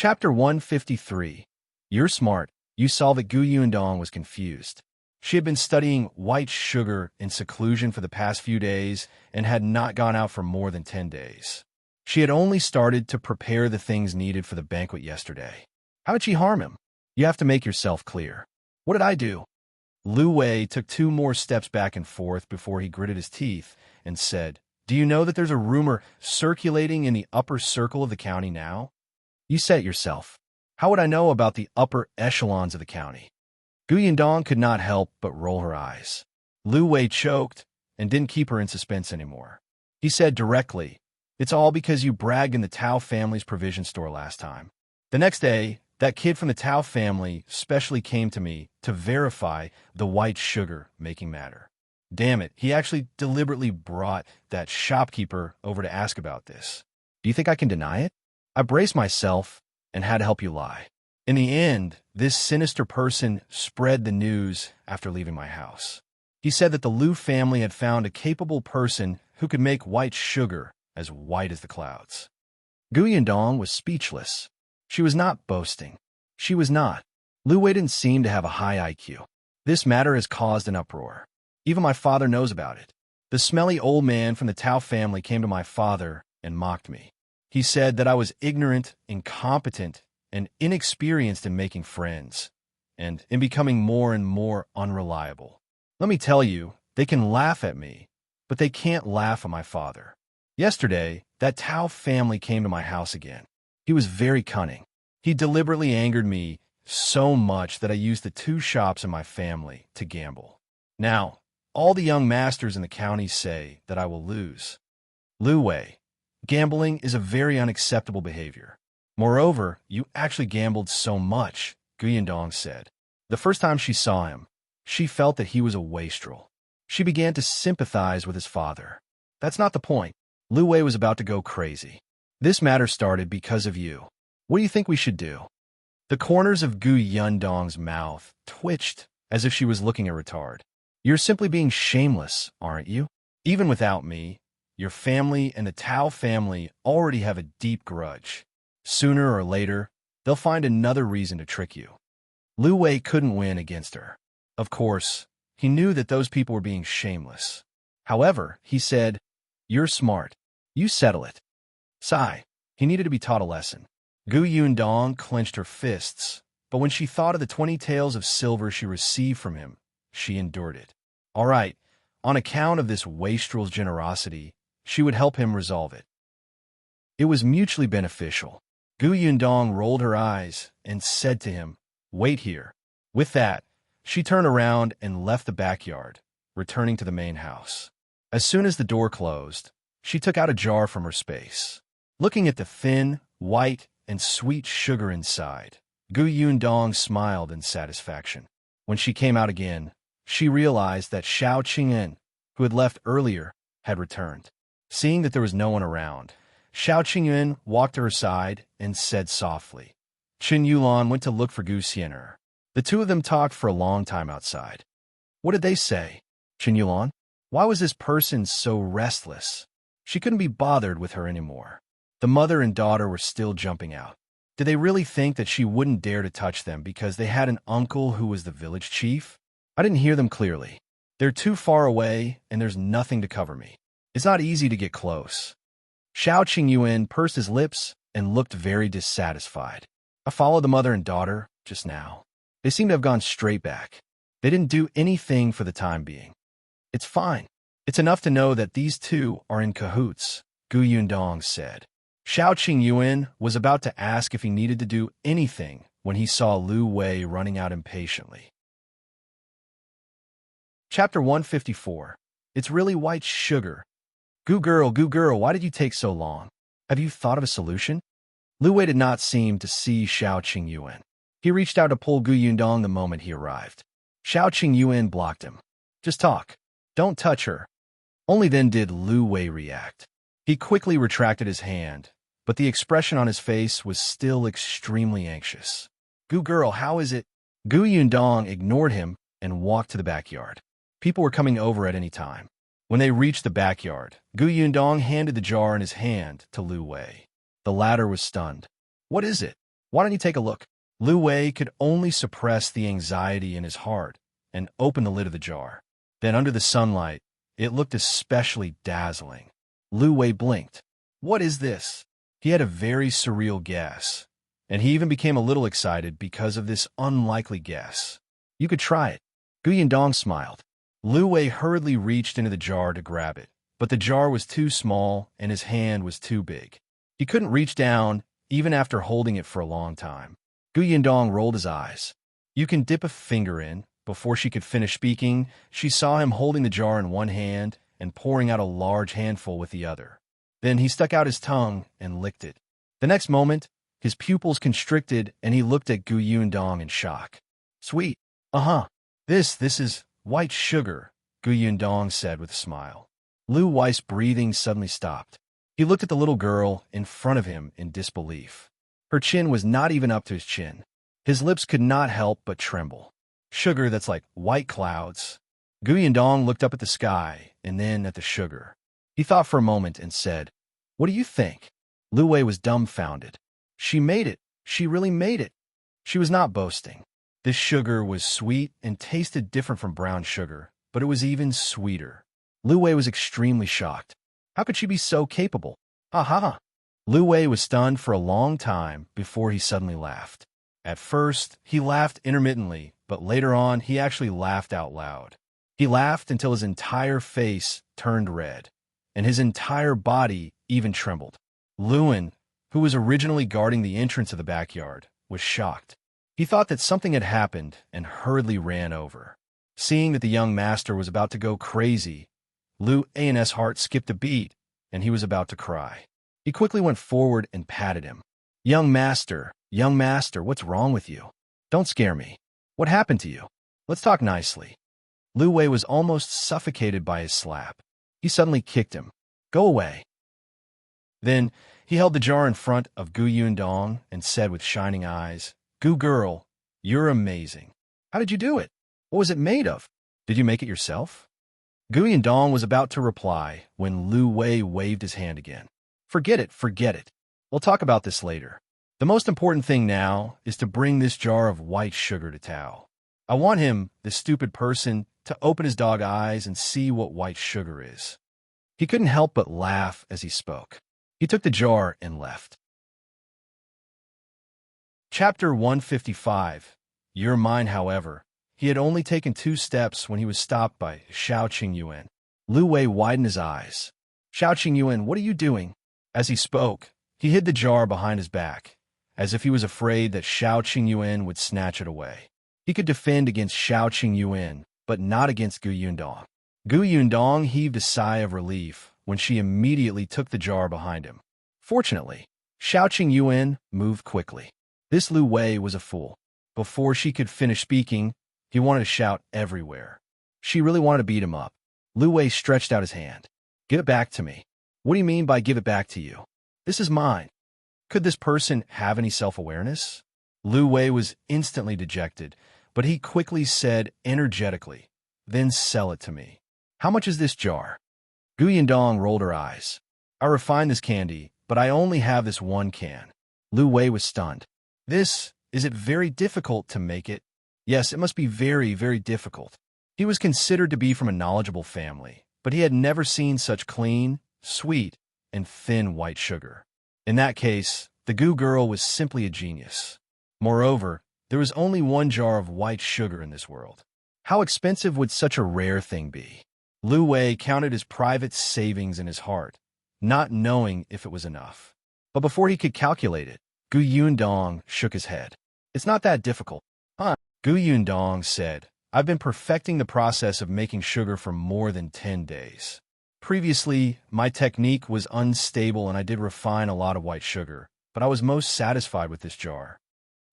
Chapter 153. You're smart. You saw that Yundong was confused. She had been studying white sugar in seclusion for the past few days and had not gone out for more than 10 days. She had only started to prepare the things needed for the banquet yesterday. How did she harm him? You have to make yourself clear. What did I do? Liu Yi took 2 more steps back and forth before he gritted his teeth and said, Do you know that there's a rumor circulating in the upper circle of the county now? You said it yourself. How would I know about the upper echelons of the county? Yundong could not help but roll her eyes. Liu Yi choked and didn't keep her in suspense anymore. He said directly, It's all because you bragged in the Tao family's provision store last time. The next day, that kid from the Tao family specially came to me to verify the white sugar making matter. Damn it, he actually deliberately brought that shopkeeper over to ask about this. Do you think I can deny it? I braced myself and had to help you lie. In the end, this sinister person spread the news after leaving my house. He said that the Liu family had found a capable person who could make white sugar as white as the clouds. Yundong was speechless. She was not boasting. She was not. Liu Yi didn't seem to have a high IQ. This matter has caused an uproar. Even my father knows about it. The smelly old man from the Tao family came to my father and mocked me. He said that I was ignorant, incompetent, and inexperienced in making friends, and in becoming more and more unreliable. Let me tell you, they can laugh at me, but they can't laugh at my father. Yesterday, that Tao family came to my house again. He was very cunning. He deliberately angered me so much that I used the 2 shops in my family to gamble. Now, all the young masters in the county say that I will lose. Liu Yi, gambling is a very unacceptable behavior. Moreover, you actually gambled so much, Yundong said. The first time she saw him, she felt that he was a wastrel. She began to sympathize with his father. That's not the point. Liu Yi was about to go crazy. This matter started because of you. What do you think we should do? The corners of Yundong's mouth twitched as if she was looking a retard. You're simply being shameless, aren't you? Even without me, your family and the Tao family already have a deep grudge. Sooner or later, they'll find another reason to trick you. Liu Yi couldn't win against her. Of course, he knew that those people were being shameless. However, he said, You're smart. You settle it. Sigh. He needed to be taught a lesson. Yundong clenched her fists, but when she thought of the 20 taels of silver she received from him, she endured it. All right, on account of this wastrel's generosity, she would help him resolve it. It was mutually beneficial. Yundong rolled her eyes and said to him, Wait here. With that, she turned around and left the backyard, returning to the main house. As soon as the door closed, she took out a jar from her space. Looking at the thin, white, and sweet sugar inside, Yundong smiled in satisfaction. When she came out again, she realized that Shao Qingyuan, who had left earlier, had returned. Seeing that there was no one around, Shao Qingyuan walked to her side and said softly, Qingyuan went to look for Gu Xianer. The 2 of them talked for a long time outside. What did they say? Qingyuan? Why was this person so restless? She couldn't be bothered with her anymore. The mother and daughter were still jumping out. Did they really think that she wouldn't dare to touch them because they had an uncle who was the village chief? I didn't hear them clearly. They're too far away, and there's nothing to cover me. It's not easy to get close. Shao Qingyuan pursed his lips and looked very dissatisfied. I followed the mother and daughter just now. They seem to have gone straight back. They didn't do anything for the time being. It's fine. It's enough to know that these 2 are in cahoots, Yundong said. Shao Qingyuan was about to ask if he needed to do anything when he saw Liu Yi running out impatiently. Chapter 154. It's really white sugar. Goo girl, why did you take so long? Have you thought of a solution? Liu Yi did not seem to see Shao Qingyuan. He reached out to pull Yundong the moment he arrived. Shao Qingyuan blocked him. Just talk. Don't touch her. Only then did Liu Yi react. He quickly retracted his hand, but the expression on his face was still extremely anxious. Goo girl, how is it? Yundong ignored him and walked to the backyard. People were coming over at any time. When they reached the backyard, Yundong handed the jar in his hand to Liu Yi. The latter was stunned. What is it? Why don't you take a look? Liu Wei could only suppress the anxiety in his heart and open the lid of the jar. Then under the sunlight, it looked especially dazzling. Liu Wei blinked. What is this? He had a very surreal guess, and he even became a little excited because of this unlikely guess. You could try it. Yundong smiled. Liu Wei hurriedly reached into the jar to grab it, but the jar was too small and his hand was too big. He couldn't reach down, even after holding it for a long time. Yundong rolled his eyes. You can dip a finger in. Before she could finish speaking, she saw him holding the jar in one hand and pouring out a large handful with the other. Then he stuck out his tongue and licked it. The next moment, his pupils constricted and he looked at Yundong in shock. Sweet. This is white sugar, Yundong said with a smile. Liu Wei's breathing suddenly stopped. He looked at the little girl in front of him in disbelief. Her chin was not even up to his chin. His lips could not help but tremble. Sugar that's like white clouds. Yundong looked up at the sky and then at the sugar. He thought for a moment and said, What do you think? Liu Wei was dumbfounded. She made it. She really made it. She was not boasting. This sugar was sweet and tasted different from brown sugar, but it was even sweeter. Liu Wei was extremely shocked. How could she be so capable? Ha! Liu Wei was stunned for a long time before he suddenly laughed. At first, he laughed intermittently, but later on, he actually laughed out loud. He laughed until his entire face turned red, and his entire body even trembled. Lewin, who was originally guarding the entrance of the backyard, was shocked. He thought that something had happened and hurriedly ran over. Seeing that the young master was about to go crazy, Liu Wei's heart skipped a beat, and he was about to cry. He quickly went forward and patted him. Young master, what's wrong with you? Don't scare me. What happened to you? Let's talk nicely. Liu Wei was almost suffocated by his slap. He suddenly kicked him. Go away. Then he held the jar in front of Yundong and said with shining eyes, Girl, you're amazing. How did you do it? What was it made of? Did you make it yourself? Yundong was about to reply when Liu Wei waved his hand again. Forget it. We'll talk about this later. The most important thing now is to bring this jar of white sugar to Tao. I want him, this stupid person, to open his dog eyes and see what white sugar is. He couldn't help but laugh as he spoke. He took the jar and left. Chapter 155. Your mind, however. He had only taken 2 steps when he was stopped by Shao Qingyuan. Liu Wei widened his eyes. Shao Qingyuan, what are you doing? As he spoke, he hid the jar behind his back, as if he was afraid that Shao Qingyuan would snatch it away. He could defend against Shao Qingyuan, but not against Yundong. Yundong heaved a sigh of relief when she immediately took the jar behind him. Fortunately, Shao Qingyuan moved quickly. This Liu Wei was a fool. Before she could finish speaking, he wanted to shout everywhere. She really wanted to beat him up. Liu Wei stretched out his hand. Give it back to me. What do you mean by give it back to you? This is mine. Could this person have any self-awareness? Liu Wei was instantly dejected, but he quickly said energetically, Then sell it to me. How much is this jar? Yundong rolled her eyes. I refined this candy, but I only have this 1 can. Liu Wei was stunned. Is it very difficult to make it? Yes, it must be very, very difficult. He was considered to be from a knowledgeable family, but he had never seen such clean, sweet, and thin white sugar. In that case, the girl was simply a genius. Moreover, there was only 1 jar of white sugar in this world. How expensive would such a rare thing be? Liu Wei counted his private savings in his heart, not knowing if it was enough. But before he could calculate it, Yundong shook his head. It's not that difficult. Yundong said, I've been perfecting the process of making sugar for more than 10 days. Previously, my technique was unstable and I did refine a lot of white sugar, but I was most satisfied with this jar.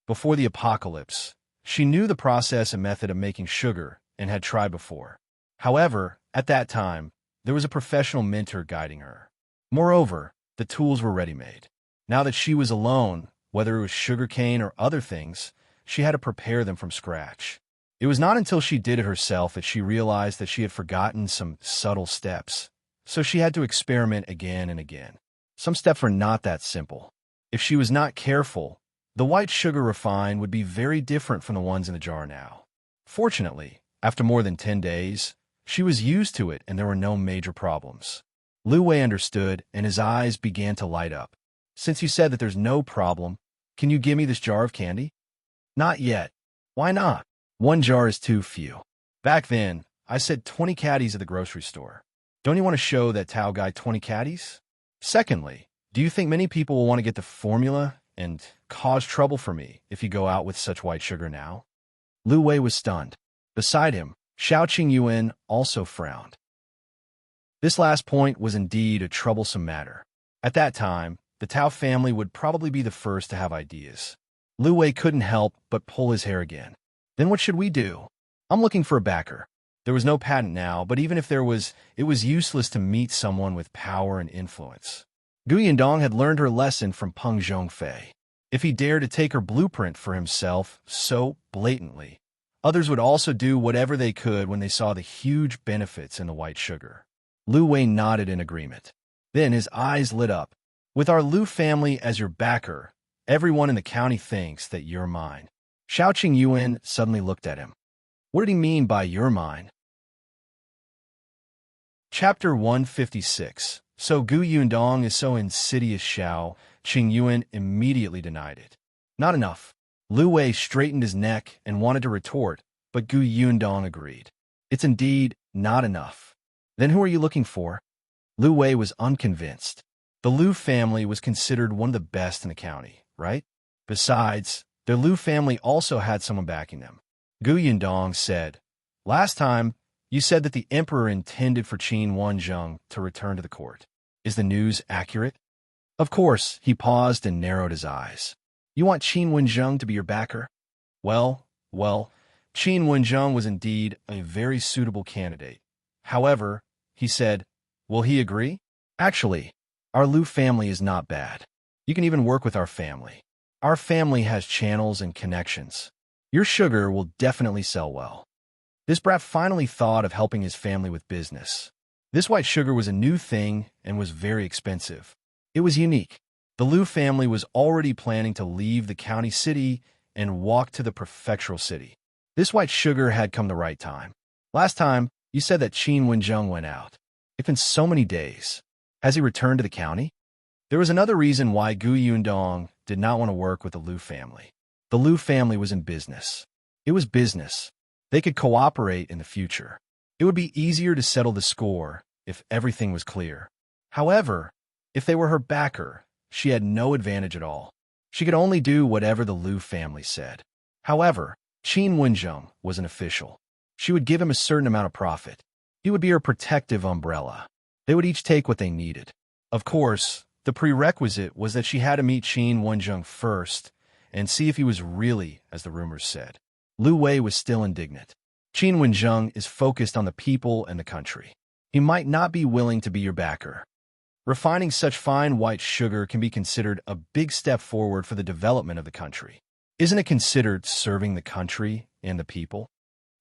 Before the apocalypse, she knew the process and method of making sugar and had tried before. However, at that time, there was a professional mentor guiding her. Moreover, the tools were ready-made. Now that she was alone, whether it was sugarcane or other things, she had to prepare them from scratch. It was not until she did it herself that she realized that she had forgotten some subtle steps, so she had to experiment again and again. Some steps were not that simple. If she was not careful, The white sugar refined would be very different from the ones in the jar now. Fortunately, after more than 10 days, she was used to it and there were no major problems. Liu Yi understood and his eyes began to light up. Since you said that there's no problem, can you give me this jar of candy? Not yet. Why not? One jar is too few. Back then, I said 20 caddies at the grocery store. Don't you want to show that Tao guy 20 caddies? Secondly, do you think many people will want to get the formula and cause trouble for me if you go out with such white sugar now? Liu Yi was stunned. Beside him, Shao Qingyuan also frowned. This last point was indeed a troublesome matter. At that time, the Tao family would probably be the first to have ideas. Liu Yi couldn't help but pull his hair again. Then what should we do? I'm looking for a backer. There was no patent now, but even if there was, it was useless to meet someone with power and influence. Yundong had learned her lesson from Peng Zhongfei. If he dared to take her blueprint for himself so blatantly, others would also do whatever they could when they saw the huge benefits in the white sugar. Liu Yi nodded in agreement. Then his eyes lit up. With our Liu family as your backer, everyone in the county thinks that you're mine. Shao Qingyuan suddenly looked at him. What did he mean by you're mine? Chapter 156. So Yundong is so insidious. Shao Qingyuan immediately denied it. Not enough. Liu Yi straightened his neck and wanted to retort, but Yundong agreed. It's indeed not enough. Then who are you looking for? Liu Yi was unconvinced. The Liu family was considered one of the best in the county, right? Besides, the Liu family also had someone backing them. Yundong said, last time, you said that the emperor intended for Qin Wenzheng to return to the court. Is the news accurate? Of course, he paused and narrowed his eyes. You want Qin Wenzheng to be your backer? Well, Qin Wenzheng was indeed a very suitable candidate. However, he said, will he agree? Actually, our Liu family is not bad. You can even work with our family. Our family has channels and connections. Your sugar will definitely sell well. This brat finally thought of helping his family with business. This white sugar was a new thing and was very expensive. It was unique. The Liu family was already planning to leave the county city and walk to the prefectural city. This white sugar had come the right time. Last time, you said that Qin Wenzheng went out. It's been so many days. Has he returned to the county? There was another reason why Yundong did not want to work with the Liu family. The Liu family was in business. It was business. They could cooperate in the future. It would be easier to settle the score if everything was clear. However, if they were her backer, she had no advantage at all. She could only do whatever the Liu family said. However, Qin Wenzheng was an official. She would give him a certain amount of profit. He would be her protective umbrella. They would each take what they needed. Of course, the prerequisite was that she had to meet Qin Wenzheng first and see if he was really as the rumors said. Liu Yi was still indignant. Qin Wenzheng is focused on the people and the country. He might not be willing to be your backer. Refining such fine white sugar can be considered a big step forward for the development of the country. Isn't it considered serving the country and the people?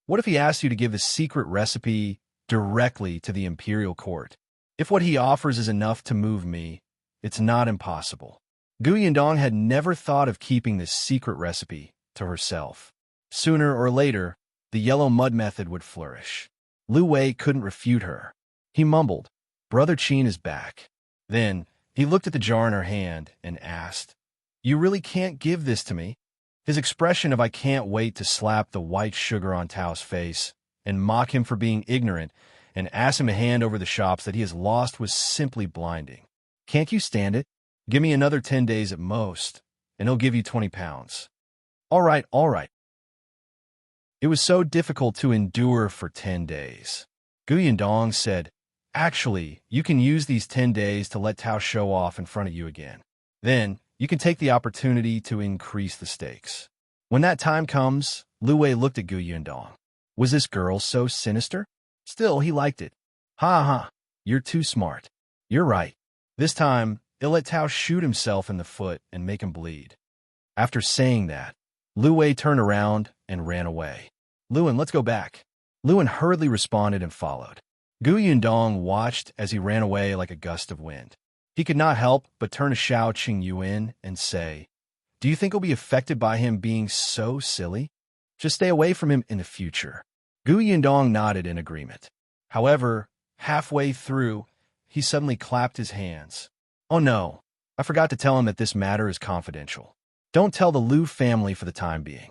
What if he asked you to give the secret recipe directly to the imperial court? If what he offers is enough to move me, it's not impossible. Yundong had never thought of keeping this secret recipe to herself. Sooner or later, the yellow mud method would flourish. Liu Yi couldn't refute her. He mumbled, Brother Qin is back. Then, he looked at the jar in her hand and asked, You really can't give this to me? His expression of I can't wait to slap the white sugar on Tao's face and mock him for being ignorant and ask him to hand over the shops that he has lost was simply blinding. Can't you stand it? Give me another 10 days at most, and he'll give you 20 pounds. All right. It was so difficult to endure for 10 days. Yundong said, Actually, you can use these 10 days to let Tao show off in front of you again. Then, you can take the opportunity to increase the stakes. When that time comes, Liu Yi looked at Yundong. Was this girl so sinister? Still, he liked it. Ha, you're too smart. You're right. This time, he'll let Tao shoot himself in the foot and make him bleed. After saying that, Liu Yi turned around and ran away. Liuan, let's go back. Liuan hurriedly responded and followed. Yundong watched as he ran away like a gust of wind. He could not help but turn to Shao Qingyuan and say, Do you think he'll be affected by him being so silly? Just stay away from him in the future. Gu Yundong nodded in agreement. However, halfway through, he suddenly clapped his hands. Oh no, I forgot to tell him that this matter is confidential. Don't tell the Liu family for the time being.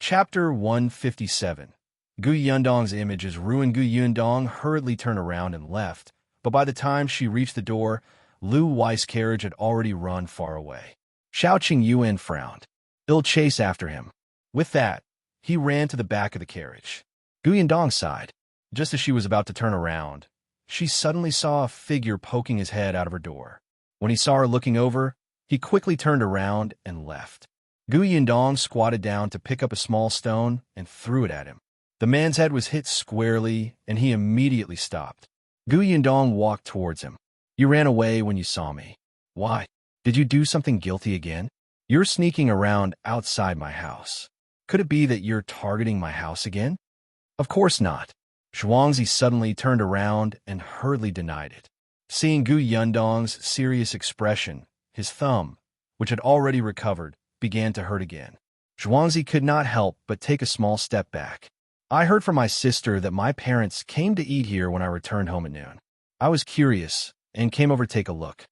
Chapter 157. Gu Yundong's images ruined. Gu Yundong hurriedly turned around and left, but by the time she reached the door, Liu Yi's carriage had already run far away. Shao Qingyuan frowned. He'll chase after him. With that, he ran to the back of the carriage. Gu Yundong sighed. Just as she was about to turn around, she suddenly saw a figure poking his head out of her door. When he saw her looking over, he quickly turned around and left. Gu Yundong squatted down to pick up a small stone and threw it at him. The man's head was hit squarely, and he immediately stopped. Gu Yundong walked towards him. You ran away when you saw me. Why? Did you do something guilty again? You're sneaking around outside my house. Could it be that you're targeting my house again? Of course not. Zhuangzi suddenly turned around and hurriedly denied it. Seeing Gu Yundong's serious expression, his thumb, which had already recovered, began to hurt again. Zhuangzi could not help but take a small step back. I heard from my sister that my parents came to eat here when I returned home at noon. I was curious and came over to take a look.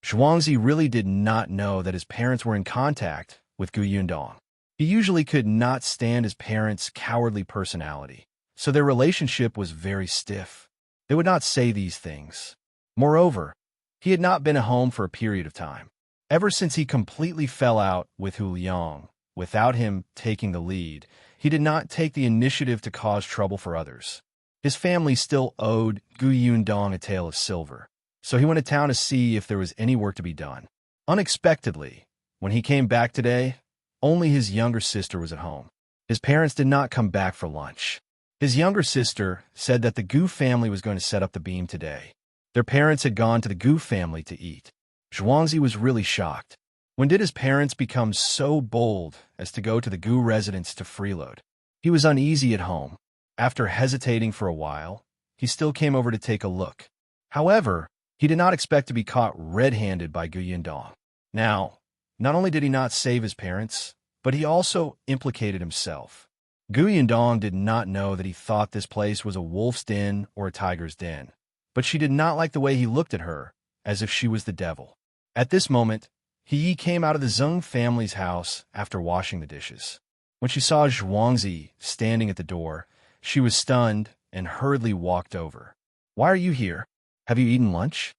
Zhuangzi really did not know that his parents were in contact with Gu Yundong. He usually could not stand his parents' cowardly personality, so their relationship was very stiff. They would not say these things. Moreover, he had not been at home for a period of time. Ever since he completely fell out with Hu Liang, without him taking the lead, he did not take the initiative to cause trouble for others. His family still owed Gu Yundong a tale of silver, so he went to town to see if there was any work to be done. Unexpectedly, when he came back today, only his younger sister was at home. His parents did not come back for lunch. His younger sister said that the Gu family was going to set up the beam today. Their parents had gone to the Gu family to eat. Zhuangzi was really shocked. When did his parents become so bold as to go to the Gu residence to freeload? He was uneasy at home. After hesitating for a while, he still came over to take a look. However, he did not expect to be caught red-handed by Gu Yundong. Now, not only did he not save his parents, but he also implicated himself. Gu Yundong did not know that he thought this place was a wolf's den or a tiger's den, but she did not like the way he looked at her, as if she was the devil. At this moment, Yi came out of the Zheng family's house after washing the dishes. When she saw Zhuangzi standing at the door, she was stunned and hurriedly walked over. Why are you here? Have you eaten lunch?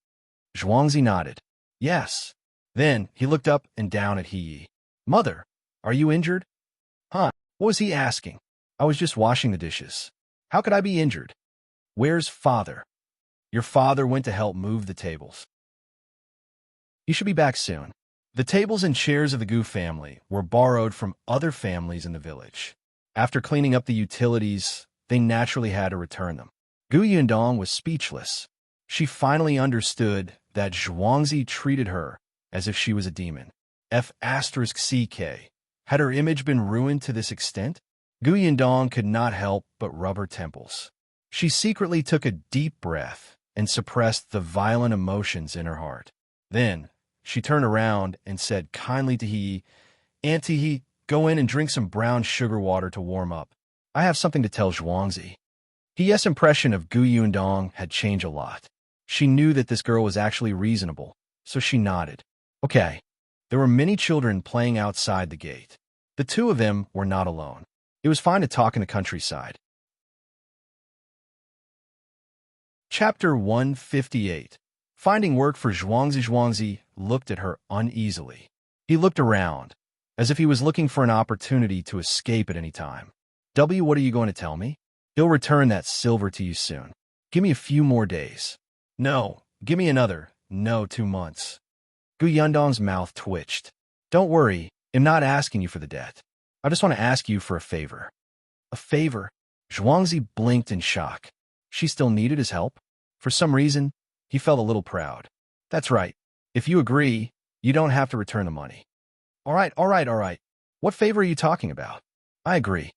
Zhuangzi nodded. Yes. Then he looked up and down at Yi. Mother, are you injured? Huh? What was he asking? I was just washing the dishes. How could I be injured? Where's father? Your father went to help move the tables. He should be back soon. The tables and chairs of the Gu family were borrowed from other families in the village. After cleaning up the utilities, they naturally had to return them. Gu Yundong was speechless. She finally understood that Zhuangzi treated her as if she was a demon. F***CK. Had her image been ruined to this extent? Gu Yundong could not help but rub her temples. She secretly took a deep breath and suppressed the violent emotions in her heart. Then, she turned around and said kindly to He, Auntie He, go in and drink some brown sugar water to warm up. I have something to tell Zhuangzi. He's impression of Gu Yundong had changed a lot. She knew that this girl was actually reasonable, so she nodded. Okay. There were many children playing outside the gate. The two of them were not alone. It was fine to talk in the countryside. Chapter 158. Finding work for Zhuangzi. Zhuangzi looked at her uneasily. He looked around, as if he was looking for an opportunity to escape at any time. What are you going to tell me? He'll return that silver to you soon. Give me a few more days. No, give me another. No, 2 months. Gu Yundong's mouth twitched. Don't worry, I'm not asking you for the debt. I just want to ask you for a favor. A favor? Zhuangzi blinked in shock. She still needed his help? For some reason, he felt a little proud. That's right. If you agree, you don't have to return the money. All right. What favor are you talking about? I agree.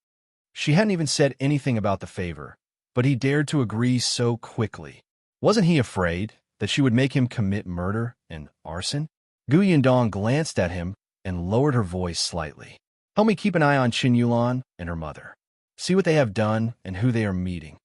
She hadn't even said anything about the favor, but he dared to agree so quickly. Wasn't he afraid that she would make him commit murder and arson? Gu Yundong glanced at him and lowered her voice slightly. Help me keep an eye on Qingyuan and her mother. See what they have done and who they are meeting.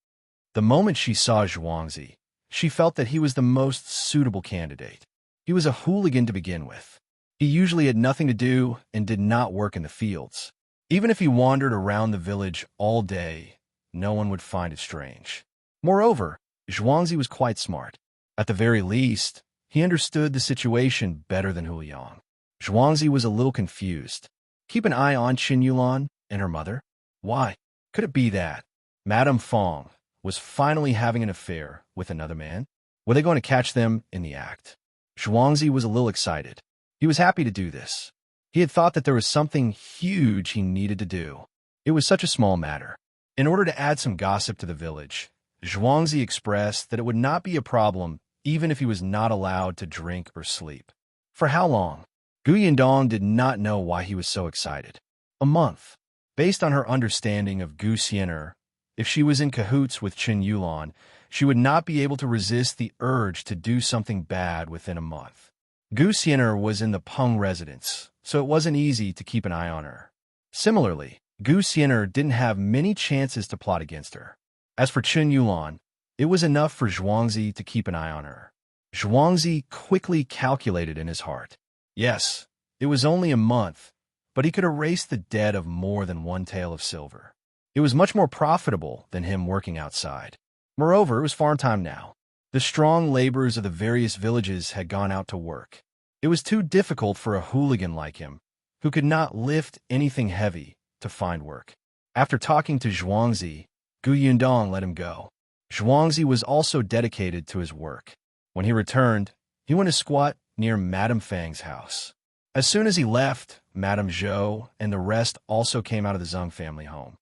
The moment she saw Zhuangzi, she felt that he was the most suitable candidate. He was a hooligan to begin with. He usually had nothing to do and did not work in the fields. Even if he wandered around the village all day, no one would find it strange. Moreover, Zhuangzi was quite smart. At the very least, he understood the situation better than Hu Yang. Zhuangzi was a little confused. Keep an eye on Qingyuan and her mother? Why? Could it be that Madame Fong was finally having an affair with another man? Were they going to catch them in the act? Zhuangzi was a little excited. He was happy to do this. He had thought that there was something huge he needed to do. It was such a small matter. In order to add some gossip to the village, Zhuangzi expressed that it would not be a problem even if he was not allowed to drink or sleep. For how long? Gu Yundong did not know why he was so excited. A month. Based on her understanding of Gu Xiener, if she was in cahoots with Qingyuan, she would not be able to resist the urge to do something bad within a month. Gu Xiener was in the Peng residence, so it wasn't easy to keep an eye on her. Similarly, Gu Xiener didn't have many chances to plot against her. As for Qingyuan, it was enough for Zhuangzi to keep an eye on her. Zhuangzi quickly calculated in his heart. Yes, it was only a month, but he could erase the debt of more than one tael of silver. It was much more profitable than him working outside. Moreover, it was farm time now. The strong laborers of the various villages had gone out to work. It was too difficult for a hooligan like him, who could not lift anything heavy, to find work. After talking to Zhuangzi, Gu Yundong let him go. Zhuangzi was also dedicated to his work. When he returned, he went to squat near Madame Fang's house. As soon as he left, Madame Zhou and the rest also came out of the Zheng family home.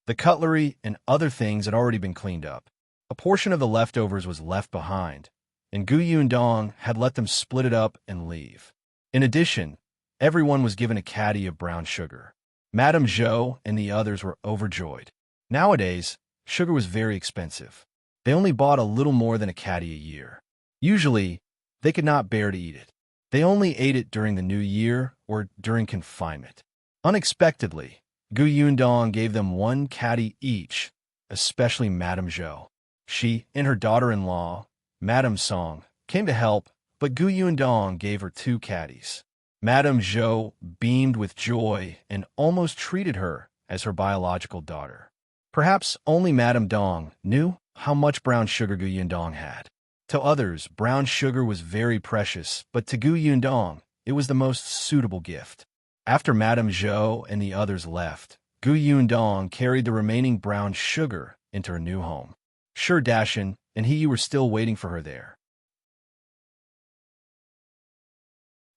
The cutlery and other things had already been cleaned up. A portion of the leftovers was left behind, and Gu Yundong had let them split it up and leave. In addition, everyone was given a caddy of brown sugar. Madame Zhou and the others were overjoyed. Nowadays, sugar was very expensive. They only bought a little more than a caddy a year. Usually, they could not bear to eat it. They only ate it during the New Year or during confinement. Unexpectedly, Gu Yundong gave them one caddy each, especially Madame Zhou. She and her daughter-in-law, Madame Song, came to help, but Gu Yundong gave her 2 caddies. Madame Zhou beamed with joy and almost treated her as her biological daughter. Perhaps only Madame Dong knew how much brown sugar Gu Yundong had. To others, brown sugar was very precious, but to Gu Yundong, it was the most suitable gift. After Madame Zhou and the others left, Gu Yundong carried the remaining brown sugar into her new home. Sure, Dashin and he were still waiting for her there.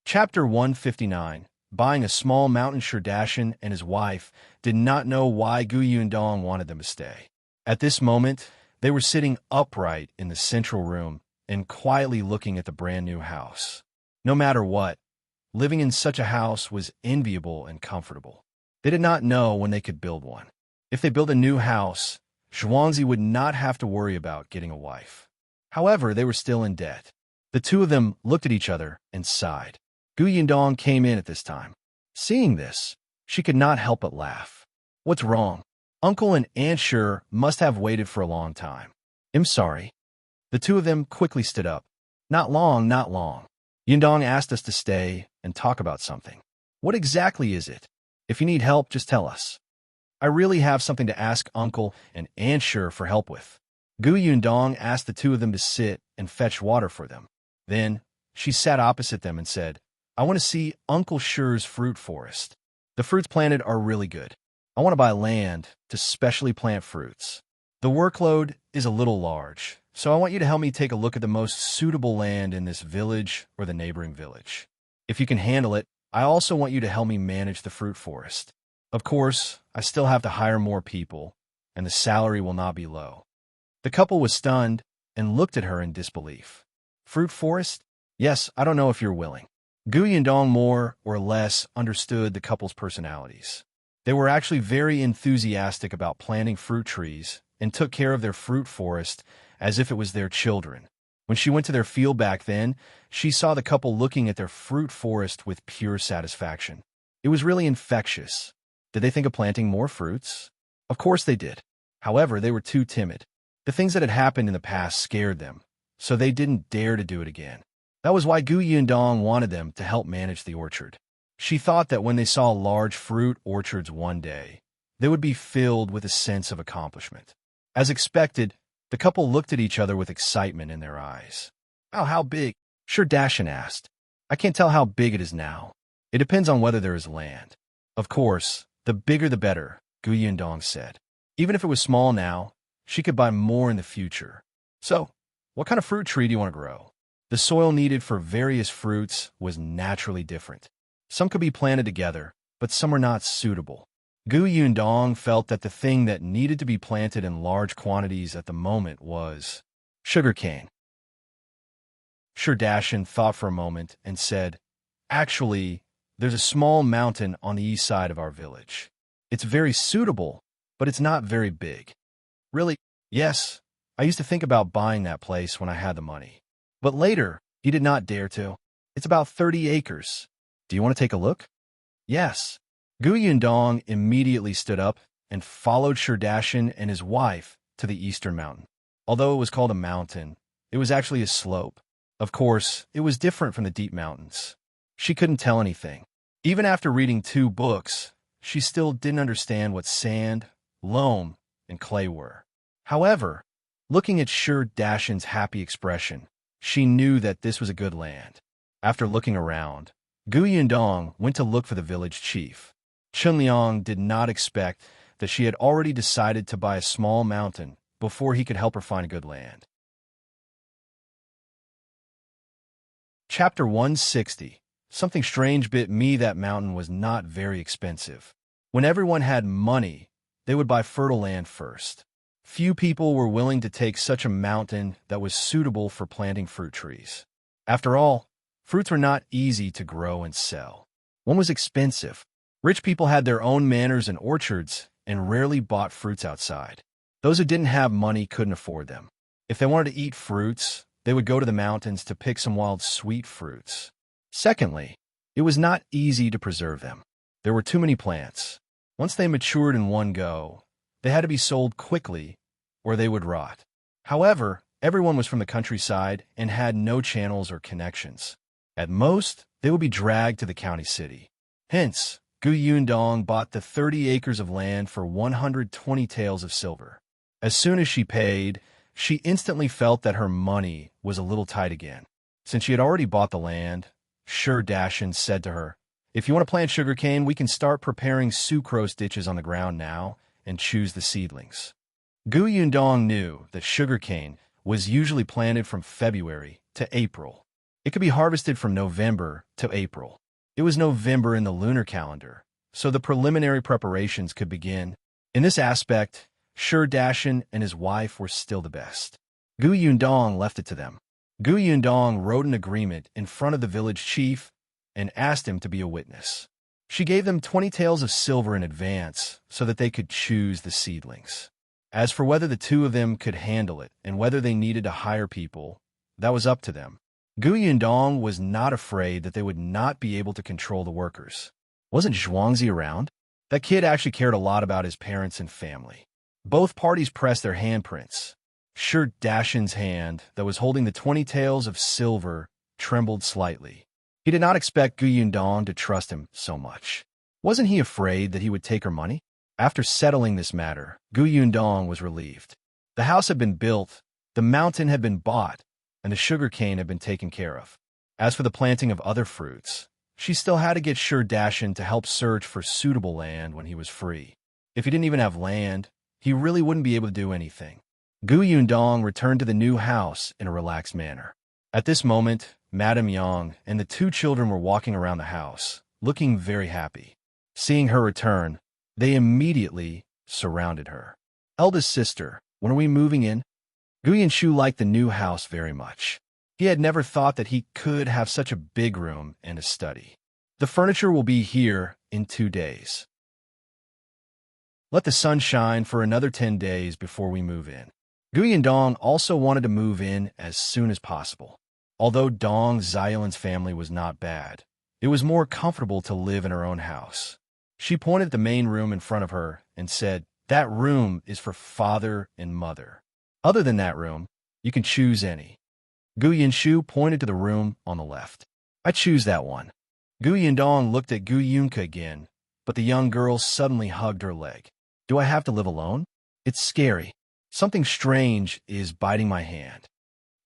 Chapter 159. Buying a small mountain. Sherdashin and his wife did not know why Gu Yundong wanted them to stay. At this moment, they were sitting upright in the central room and quietly looking at the brand new house. No matter what, living in such a house was enviable and comfortable. They did not know when they could build one. If they built a new house, Zhuangzi would not have to worry about getting a wife. However, they were still in debt. The two of them looked at each other and sighed. Gu Yundong came in at this time. Seeing this, she could not help but laugh. What's wrong? Uncle and Aunt Sure must have waited for a long time. I'm sorry. The two of them quickly stood up. Not long, not long. Yundong asked us to stay and talk about something. What exactly is it? If you need help, just tell us. I really have something to ask Uncle and Aunt Sure for help with. Gu Yundong asked the two of them to sit and fetch water for them. Then, she sat opposite them and said, I want to see Uncle Sure's fruit forest. The fruits planted are really good. I want to buy land to specially plant fruits. The workload is a little large, so I want you to help me take a look at the most suitable land in this village or the neighboring village. If you can handle it, I also want you to help me manage the fruit forest. Of course, I still have to hire more people, and the salary will not be low. The couple was stunned and looked at her in disbelief. Fruit forest? Yes, I don't know if you're willing. Gu Yundong more or less understood the couple's personalities. They were actually very enthusiastic about planting fruit trees and took care of their fruit forest as if it was their children. When she went to their field back then, she saw the couple looking at their fruit forest with pure satisfaction. It was really infectious. Did they think of planting more fruits? Of course they did. However, they were too timid. The things that had happened in the past scared them, so they didn't dare to do it again. That was why Yundong wanted them to help manage the orchard. She thought that when they saw large fruit orchards one day, they would be filled with a sense of accomplishment. As expected, the couple looked at each other with excitement in their eyes. "Oh, how big?" Shao asked. "I can't tell how big it is now. It depends on whether there is land." "Of course, the bigger the better," Yundong said. "Even if it was small now, she could buy more in the future." "So, what kind of fruit tree do you want to grow?" The soil needed for various fruits was naturally different. Some could be planted together, but some were not suitable. Yundong felt that the thing that needed to be planted in large quantities at the moment was sugarcane. Shao thought for a moment and said, "Actually, there's a small mountain on the east side of our village. It's very suitable, but it's not very big." "Really?" "Yes. I used to think about buying that place when I had the money. But later, he did not dare to. It's about 30 acres. Do you want to take a look?" "Yes." Yundong immediately stood up and followed Shao and his wife to the eastern mountain. Although it was called a mountain, it was actually a slope. Of course, it was different from the deep mountains. She couldn't tell anything. Even after reading 2 books, she still didn't understand what sand, loam, and clay were. However, looking at Shao-Dashin's happy expression, she knew that this was a good land. After looking around, Yundong went to look for the village chief. Qingyuan did not expect that she had already decided to buy a small mountain before he could help her find a good land. Chapter 160. Something strange bit me. That mountain was not very expensive. When everyone had money, they would buy fertile land first. Few people were willing to take such a mountain that was suitable for planting fruit trees. After all, fruits were not easy to grow and sell. One was expensive. Rich people had their own manors and orchards and rarely bought fruits outside. Those who didn't have money couldn't afford them. If they wanted to eat fruits, they would go to the mountains to pick some wild sweet fruits. Secondly, it was not easy to preserve them. There were too many plants. Once they matured in one go, they had to be sold quickly or they would rot. However, everyone was from the countryside and had no channels or connections. At most, they would be dragged to the county city. Hence, Yundong bought the 30 acres of land for 120 taels of silver. As soon as she paid, she instantly felt that her money was a little tight again. Since she had already bought the land, Shao said to her, "If you want to plant sugarcane, we can start preparing sucrose ditches on the ground now and choose the seedlings." Yundong knew that sugarcane was usually planted from February to April. It could be harvested from November to April. It was November in the lunar calendar, so the preliminary preparations could begin. In this aspect, Shao and his wife were still the best. Yundong left it to them. Yundong wrote an agreement in front of the village chief and asked him to be a witness. She gave them 20 taels of silver in advance so that they could choose the seedlings. As for whether the two of them could handle it and whether they needed to hire people, that was up to them. Yundong was not afraid that they would not be able to control the workers. Wasn't Zhuangzi around? That kid actually cared a lot about his parents and family. Both parties pressed their handprints. Shao-Dashin's hand that was holding the 20 taels of silver trembled slightly. He did not expect Yundong to trust him so much. Wasn't he afraid that he would take her money? After settling this matter, Yundong was relieved. The house had been built, the mountain had been bought, and the sugarcane had been taken care of. As for the planting of other fruits, she still had to get Shao-Dashin to help search for suitable land when he was free. If he didn't even have land, he really wouldn't be able to do anything. Yundong returned to the new house in a relaxed manner. At this moment, Madame Yang and the 2 children were walking around the house, looking very happy. Seeing her return, they immediately surrounded her. "Eldest sister, when are we moving in?" Yunshu liked the new house very much. He had never thought that he could have such a big room and a study. "The furniture will be here in 2 days. Let the sun shine for another 10 days before we move in." Gu Yundong also wanted to move in as soon as possible. Although Dong Xiaolin's family was not bad, it was more comfortable to live in her own house. She pointed at the main room in front of her and said, "That room is for father and mother. Other than that room, you can choose any." Gu Yunshu pointed to the room on the left. "I choose that one." Gu Yundong looked at Gu Yunka again, but the young girl suddenly hugged her leg. "Do I have to live alone? It's scary. Something strange is biting my hand."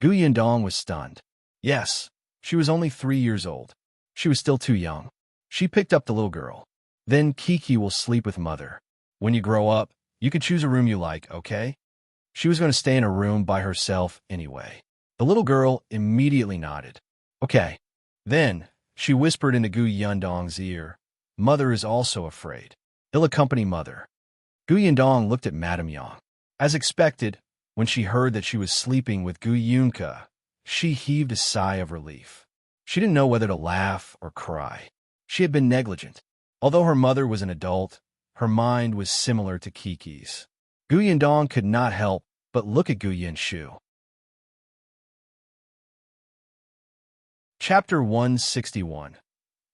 Gu Yundong was stunned. Yes, she was only 3 years old. She was still too young. She picked up the little girl. "Then Kiki will sleep with mother. When you grow up, you can choose a room you like, okay?" She was going to stay in a room by herself anyway. The little girl immediately nodded. "Okay." Then, she whispered into Gu Yundong's ear, "Mother is also afraid. He'll accompany mother." Gu Yundong looked at Madame Yang. As expected, when she heard that she was sleeping with Gu Yunka, she heaved a sigh of relief. She didn't know whether to laugh or cry. She had been negligent. Although her mother was an adult, her mind was similar to Kiki's. Gu Yundong could not help but look at Gu Yunshu. Chapter 161.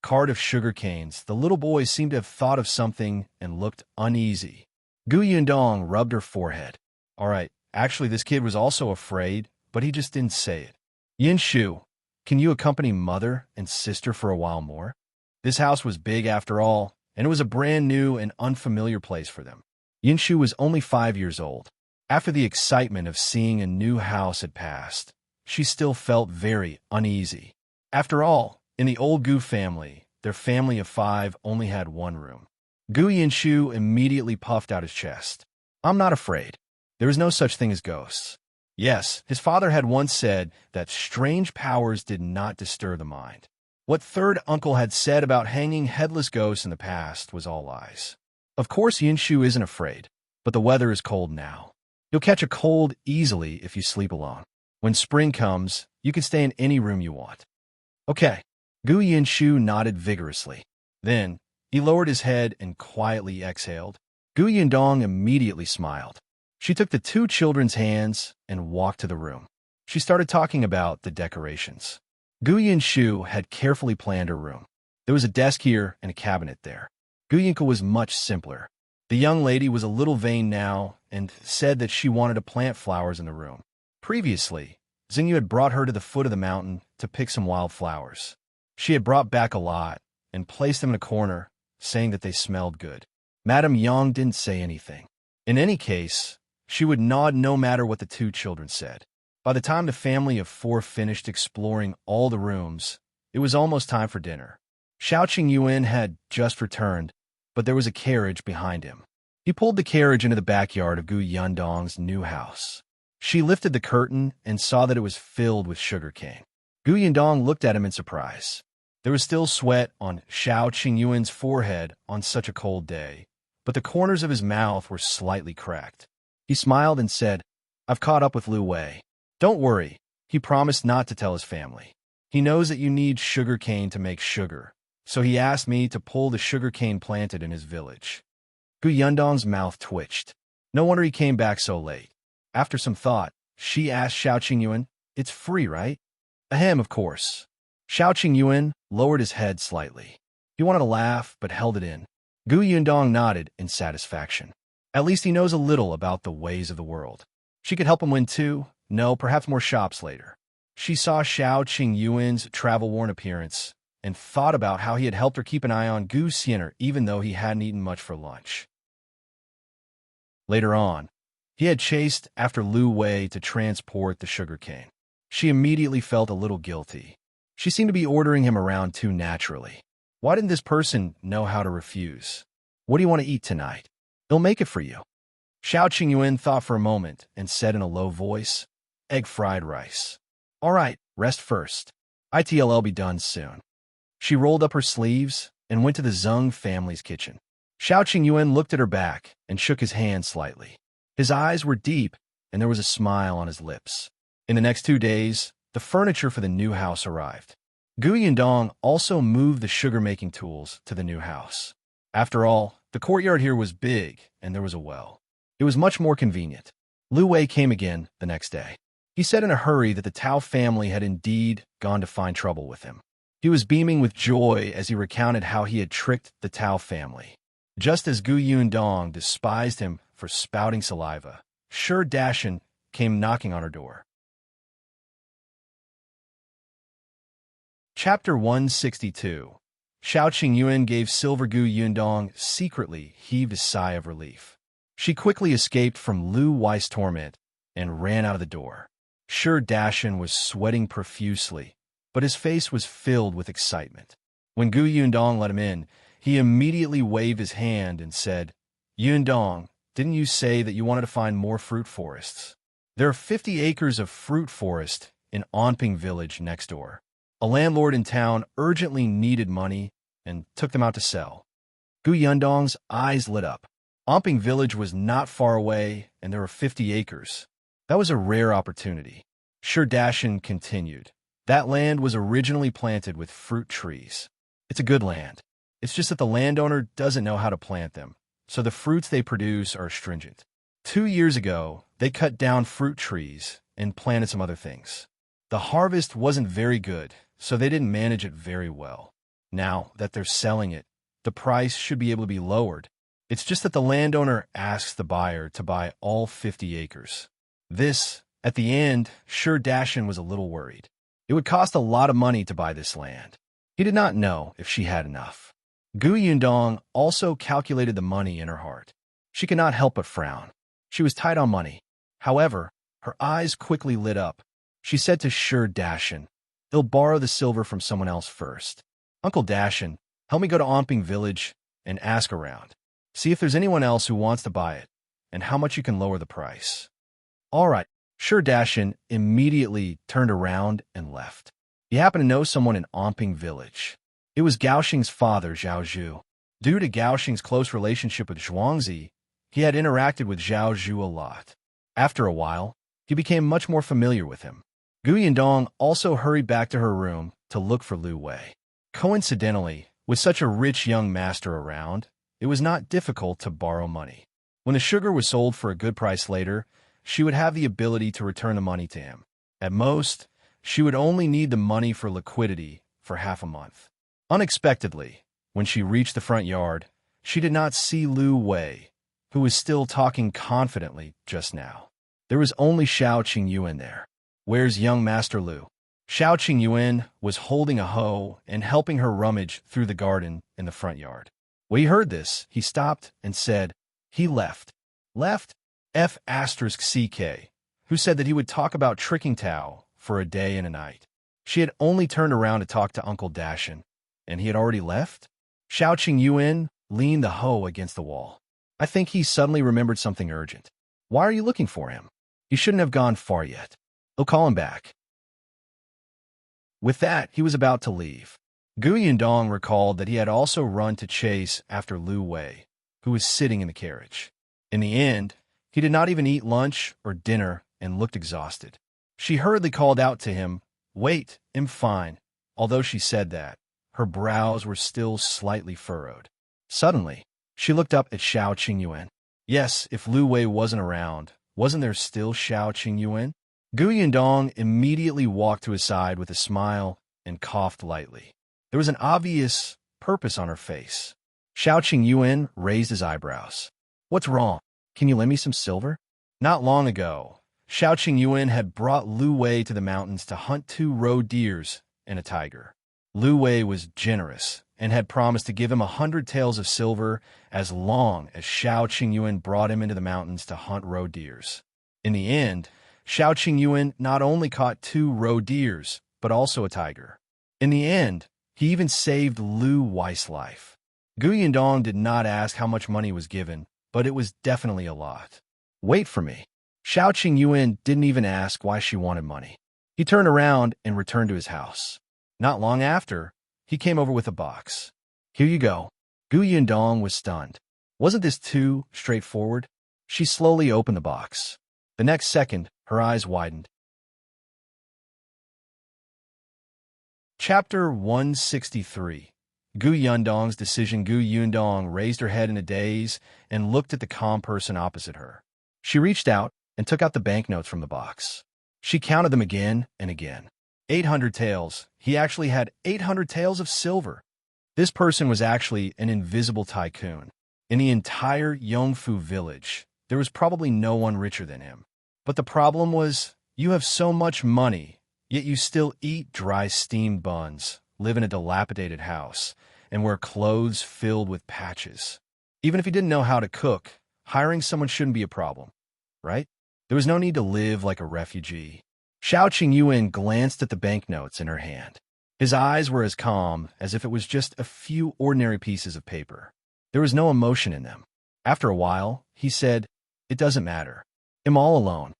Cart of Sugarcanes. The little boy seemed to have thought of something and looked uneasy. Gu Yundong rubbed her forehead. "All right, actually this kid was also afraid, but he just didn't say it. Yunshu, can you accompany mother and sister for a while more?" This house was big after all, and it was a brand new and unfamiliar place for them. Yunshu was only 5 years old. After the excitement of seeing a new house had passed, she still felt very uneasy. After all, in the old Gu family, their family of 5 only had one room. Gu Yunshu immediately puffed out his chest. "I'm not afraid. There is no such thing as ghosts." Yes, his father had once said that strange powers did not disturb the mind. What third uncle had said about hanging headless ghosts in the past was all lies. Of course Yunshu isn't afraid, but the weather is cold now. You'll catch a cold easily if you sleep alone. When spring comes, you can stay in any room you want. "Okay." Gu Yunshu nodded vigorously. Then, he lowered his head and quietly exhaled. Gu Yundong immediately smiled. She took the 2 children's hands and walked to the room. She started talking about the decorations. Gu Yunshu had carefully planned her room. There was a desk here and a cabinet there. Gu Yunka was much simpler. The young lady was a little vain now and said that she wanted to plant flowers in the room. Previously, Xingyu had brought her to the foot of the mountain to pick some wild flowers. She had brought back a lot and placed them in a corner, saying that they smelled good. Madame Yang didn't say anything. In any case, she would nod no matter what the 2 children said. By the time the family of 4 finished exploring all the rooms, it was almost time for dinner. Shao Qingyuan had just returned, but there was a carriage behind him. He pulled the carriage into the backyard of Gu Yundong's new house. She lifted the curtain and saw that it was filled with sugarcane. Gu Yundong looked at him in surprise. There was still sweat on Shao Qingyuan's forehead on such a cold day, but the corners of his mouth were slightly cracked. He smiled and said, "I've caught up with Liu Yi. Don't worry, he promised not to tell his family. He knows that you need sugarcane to make sugar, so he asked me to pull the sugarcane planted in his village." Gu Yundong's mouth twitched. No wonder he came back so late. After some thought, she asked Shao Qingyuan, "It's free, right?" "Ahem, of course." Shao Qingyuan lowered his head slightly. He wanted to laugh, but held it in. Gu Yundong nodded in satisfaction. At least he knows a little about the ways of the world. She could help him win 2, no, perhaps more shops later. She saw Shao Qingyuan's travel-worn appearance and thought about how he had helped her keep an eye on Gu Xiener even though he hadn't eaten much for lunch. Later on, he had chased after Liu Yi to transport the sugarcane. She immediately felt a little guilty. She seemed to be ordering him around too naturally. Why didn't this person know how to refuse? "What do you want to eat tonight? They'll make it for you." Shao Qingyuan thought for a moment and said in a low voice, "Egg fried rice." "All right, rest first. I'll be done soon." She rolled up her sleeves and went to the Zhong family's kitchen. Shao Qingyuan looked at her back and shook his hand slightly. His eyes were deep, and there was a smile on his lips. In the next 2 days, the furniture for the new house arrived. Gu Yundong also moved the sugar-making tools to the new house. After all, the courtyard here was big, and there was a well. It was much more convenient. Liu Wei came again the next day. He said in a hurry that the Tao family had indeed gone to find trouble with him. He was beaming with joy as he recounted how he had tricked the Tao family. Just as Gu Yundong despised him for spouting saliva, Shi Dashan came knocking on her door. Chapter 162. Shao Qingyuan gave silver. Gu Yundong secretly heaved a sigh of relief. She quickly escaped from Liu Wei's torment and ran out of the door. Shi Dashan was sweating profusely, but his face was filled with excitement. When Gu Yundong let him in, he immediately waved his hand and said, "Yundong, didn't you say that you wanted to find more fruit forests? There are 50 acres of fruit forest in Anping village next door. A landlord in town urgently needed money and took them out to sell." Gu Yundong's eyes lit up. Anping village was not far away, and there were 50 acres. That was a rare opportunity. Shi Dashan continued. That land was originally planted with fruit trees. It's a good land. It's just that the landowner doesn't know how to plant them, so the fruits they produce are astringent. 2 years ago, they cut down fruit trees and planted some other things. The harvest wasn't very good, so they didn't manage it very well. Now that they're selling it, the price should be able to be lowered. It's just that the landowner asks the buyer to buy all 50 acres. This, at the end, Shi Dashan was a little worried. It would cost a lot of money to buy this land. He did not know if she had enough. Gu Yundong also calculated the money in her heart. She could not help but frown. She was tight on money. However, her eyes quickly lit up. She said to Shi Dashan, "They'll borrow the silver from someone else first. Uncle Dashan, help me go to Anping village and ask around. See if there's anyone else who wants to buy it, and how much you can lower the price." All right. Shi Dashan immediately turned around and left. He happened to know someone in Anping village. It was Gaoxing's father, Zhao Zhu. Due to Gaoxing's close relationship with Zhuangzi, he had interacted with Zhao Zhu a lot. After a while, he became much more familiar with him. Gu Yundong also hurried back to her room to look for Liu Wei. Coincidentally, with such a rich young master around, it was not difficult to borrow money. When the sugar was sold for a good price later, she would have the ability to return the money to him. At most, she would only need the money for liquidity for half a month. Unexpectedly, when she reached the front yard, she did not see Liu Wei, who was still talking confidently just now. There was only Shao Qingyuan there. "Where's young Master Liu?" Shao Qingyuan was holding a hoe and helping her rummage through the garden in the front yard. When he heard this, he stopped and said, "He left." Left? F***CK, who said that he would talk about tricking Tao for a day and a night. She had only turned around to talk to Uncle Dashan, and he had already left? Shao Qingyuan leaned the hoe against the wall. I think he suddenly remembered something urgent. Why are you looking for him? He shouldn't have gone far yet. I'll call him back. With that, he was about to leave. Gu Yundong recalled that he had also run to chase after Liu Wei, who was sitting in the carriage. In the end, he did not even eat lunch or dinner and looked exhausted. She hurriedly called out to him, "Wait, I'm fine." Although she said that, her brows were still slightly furrowed. Suddenly, she looked up at Shao Qingyuan. Yes, if Liu Wei wasn't around, wasn't there still Shao Qingyuan? Gu Yundong immediately walked to his side with a smile and coughed lightly. There was an obvious purpose on her face. Shao Qingyuan raised his eyebrows. "What's wrong? Can you lend me some silver?" Not long ago, Shao Qingyuan had brought Liu Wei to the mountains to hunt 2 roe deers and a tiger. Liu Wei was generous and had promised to give him 100 taels of silver as long as Shao Qingyuan brought him into the mountains to hunt roe deers. In the end, Shao Qingyuan not only caught 2 roe deers, but also a tiger. In the end, he even saved Liu Wei's life. Gu Yundong did not ask how much money was given, but it was definitely a lot. "Wait for me." Shao Qingyuan didn't even ask why she wanted money. He turned around and returned to his house. Not long after, he came over with a box. "Here you go." Gu Yundong was stunned. Wasn't this too straightforward? She slowly opened the box. The next second, her eyes widened. Chapter 163. Gu Yundong's decision. Gu Yundong raised her head in a daze and looked at the calm person opposite her. She reached out and took out the banknotes from the box. She counted them again and again. 800 taels. He actually had 800 taels of silver. This person was actually an invisible tycoon. In the entire Yongfu village, there was probably no one richer than him. But the problem was, you have so much money, yet you still eat dry steamed buns, live in a dilapidated house, and wear clothes filled with patches. Even if you didn't know how to cook, hiring someone shouldn't be a problem, right? There was no need to live like a refugee. Shao Qingyuan glanced at the banknotes in her hand. His eyes were as calm as if it was just a few ordinary pieces of paper. There was no emotion in them. After a while, he said, "It doesn't matter. I'm all alone."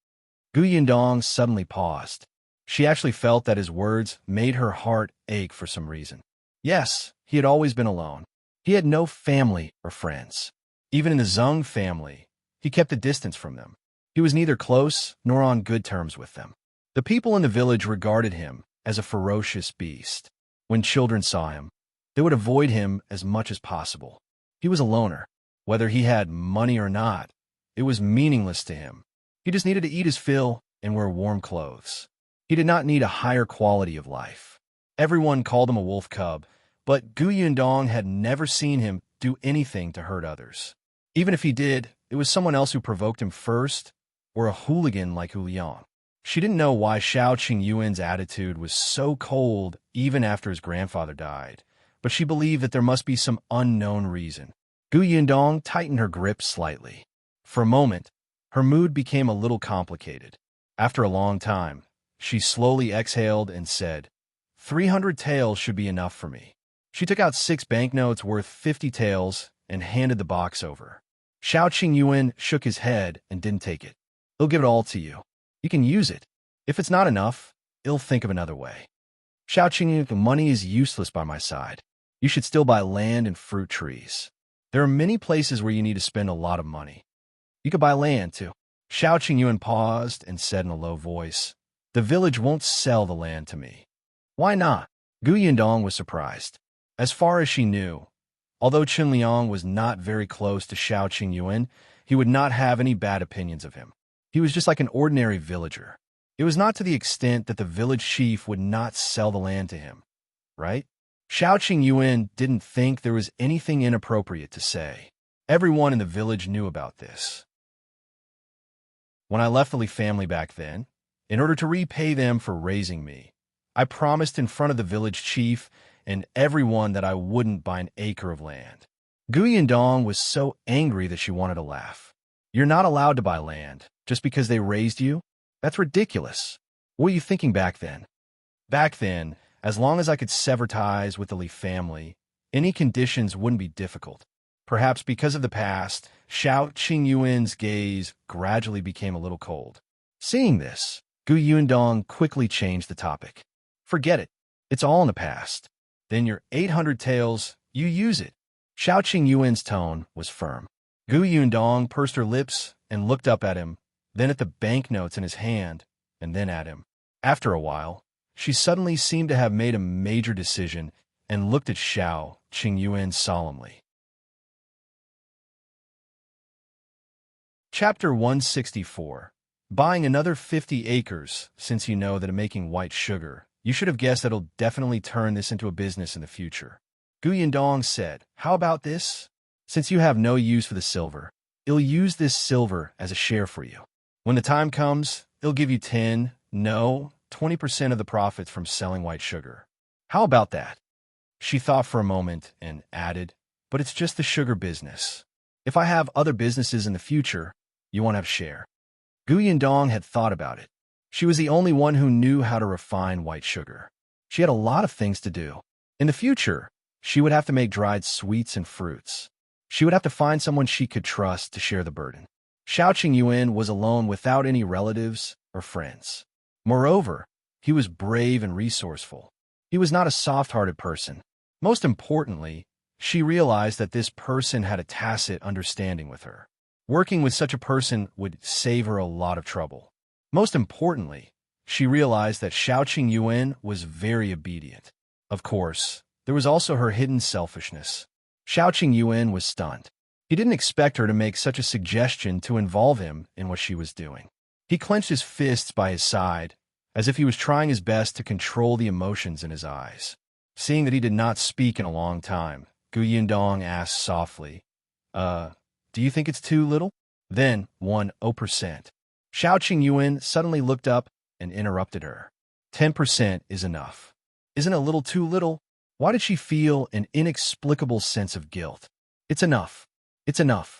Yundong suddenly paused. She actually felt that his words made her heart ache for some reason. Yes, he had always been alone. He had no family or friends. Even in the Zhong family, he kept a distance from them. He was neither close nor on good terms with them. The people in the village regarded him as a ferocious beast. When children saw him, they would avoid him as much as possible. He was a loner. Whether he had money or not, it was meaningless to him. He just needed to eat his fill and wear warm clothes. He did not need a higher quality of life. Everyone called him a wolf cub, but Yundong had never seen him do anything to hurt others. Even if he did, it was someone else who provoked him first, or a hooligan like Liang. She didn't know why Shao Qingyuan's attitude was so cold even after his grandfather died, but she believed that there must be some unknown reason. Yundong tightened her grip slightly. For a moment, her mood became a little complicated. After a long time, she slowly exhaled and said, 300 taels should be enough for me. She took out 6 banknotes worth 50 taels and handed the box over. Shao Qingyuan shook his head and didn't take it. "He'll give it all to you. You can use it. If it's not enough, he'll think of another way." Shao Qingyuan, "The money is useless by my side. You should still buy land and fruit trees. There are many places where you need to spend a lot of money. You could buy land, too." Shao Qingyuan paused and said in a low voice, "The village won't sell the land to me." "Why not?" Yundong was surprised. As far as she knew, although Liang was not very close to Shao Qingyuan, he would not have any bad opinions of him. He was just like an ordinary villager. It was not to the extent that the village chief would not sell the land to him, right? Shao Qingyuan didn't think there was anything inappropriate to say. Everyone in the village knew about this. When I left the Li family back then, in order to repay them for raising me, I promised in front of the village chief and everyone that I wouldn't buy an acre of land. Yundong was so angry that she wanted to laugh. "You're not allowed to buy land just because they raised you? That's ridiculous. What were you thinking back then?" "Back then, as long as I could sever ties with the Li family, any conditions wouldn't be difficult." Perhaps because of the past, Shao Qingyuan's gaze gradually became a little cold. Seeing this, Yundong quickly changed the topic. "Forget it. It's all in the past. Then your 800 taels, you use it." Shao Qingyuan's tone was firm. Yundong pursed her lips and looked up at him, then at the banknotes in his hand, and then at him. After a while, she suddenly seemed to have made a major decision and looked at Shao Qingyuan solemnly. Chapter 164. Buying another 50 acres, since you know that I'm making white sugar. You should have guessed that it'll definitely turn this into a business in the future. Yundong said, "How about this? Since you have no use for the silver, it'll use this silver as a share for you. When the time comes, it'll give you 20% of the profits from selling white sugar. How about that?" She thought for a moment and added, "But it's just the sugar business. If I have other businesses in the future, you won't have share." Yundong had thought about it. She was the only one who knew how to refine white sugar. She had a lot of things to do. In the future, she would have to make dried sweets and fruits. She would have to find someone she could trust to share the burden. Shao Qingyuan was alone without any relatives or friends. Moreover, he was brave and resourceful. He was not a soft-hearted person. Most importantly, she realized that this person had a tacit understanding with her. Working with such a person would save her a lot of trouble. Most importantly, she realized that Shao Qingyuan was very obedient. Of course, there was also her hidden selfishness. Shao Qingyuan was stunned. He didn't expect her to make such a suggestion to involve him in what she was doing. He clenched his fists by his side, as if he was trying his best to control the emotions in his eyes. Seeing that he did not speak in a long time, Yundong asked softly, do you think it's too little? Then, 10%. Shao Qingyuan suddenly looked up and interrupted her. 10% is enough. Isn't a little too little? Why did she feel an inexplicable sense of guilt? It's enough. It's enough.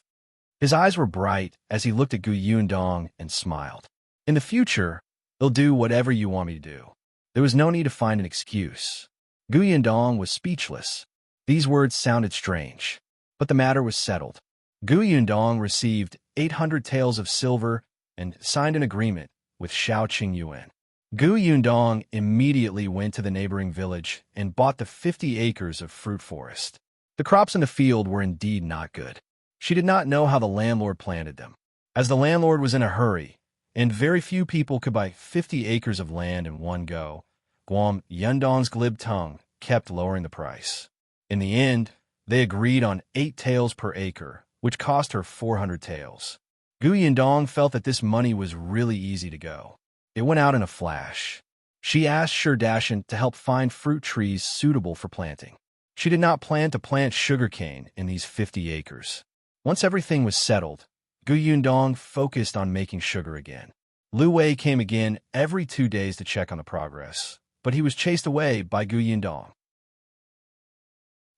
His eyes were bright as he looked at Yundong and smiled. In the future, I'll do whatever you want me to do. There was no need to find an excuse. Yundong was speechless. These words sounded strange, but the matter was settled. Yundong received 800 taels of silver and signed an agreement with Shao Qingyuan. Yundong immediately went to the neighboring village and bought the 50 acres of fruit forest. The crops in the field were indeed not good. She did not know how the landlord planted them. As the landlord was in a hurry, and very few people could buy 50 acres of land in one go, Yundong's glib tongue kept lowering the price. In the end, they agreed on 8 taels per acre, which cost her 400 taels. Yundong felt that this money was really easy to go. It went out in a flash. She asked Sherdashin to help find fruit trees suitable for planting. She did not plan to plant sugarcane in these 50 acres. Once everything was settled, Yundong focused on making sugar again. Liu Yi came again every 2 days to check on the progress, but he was chased away by Yundong.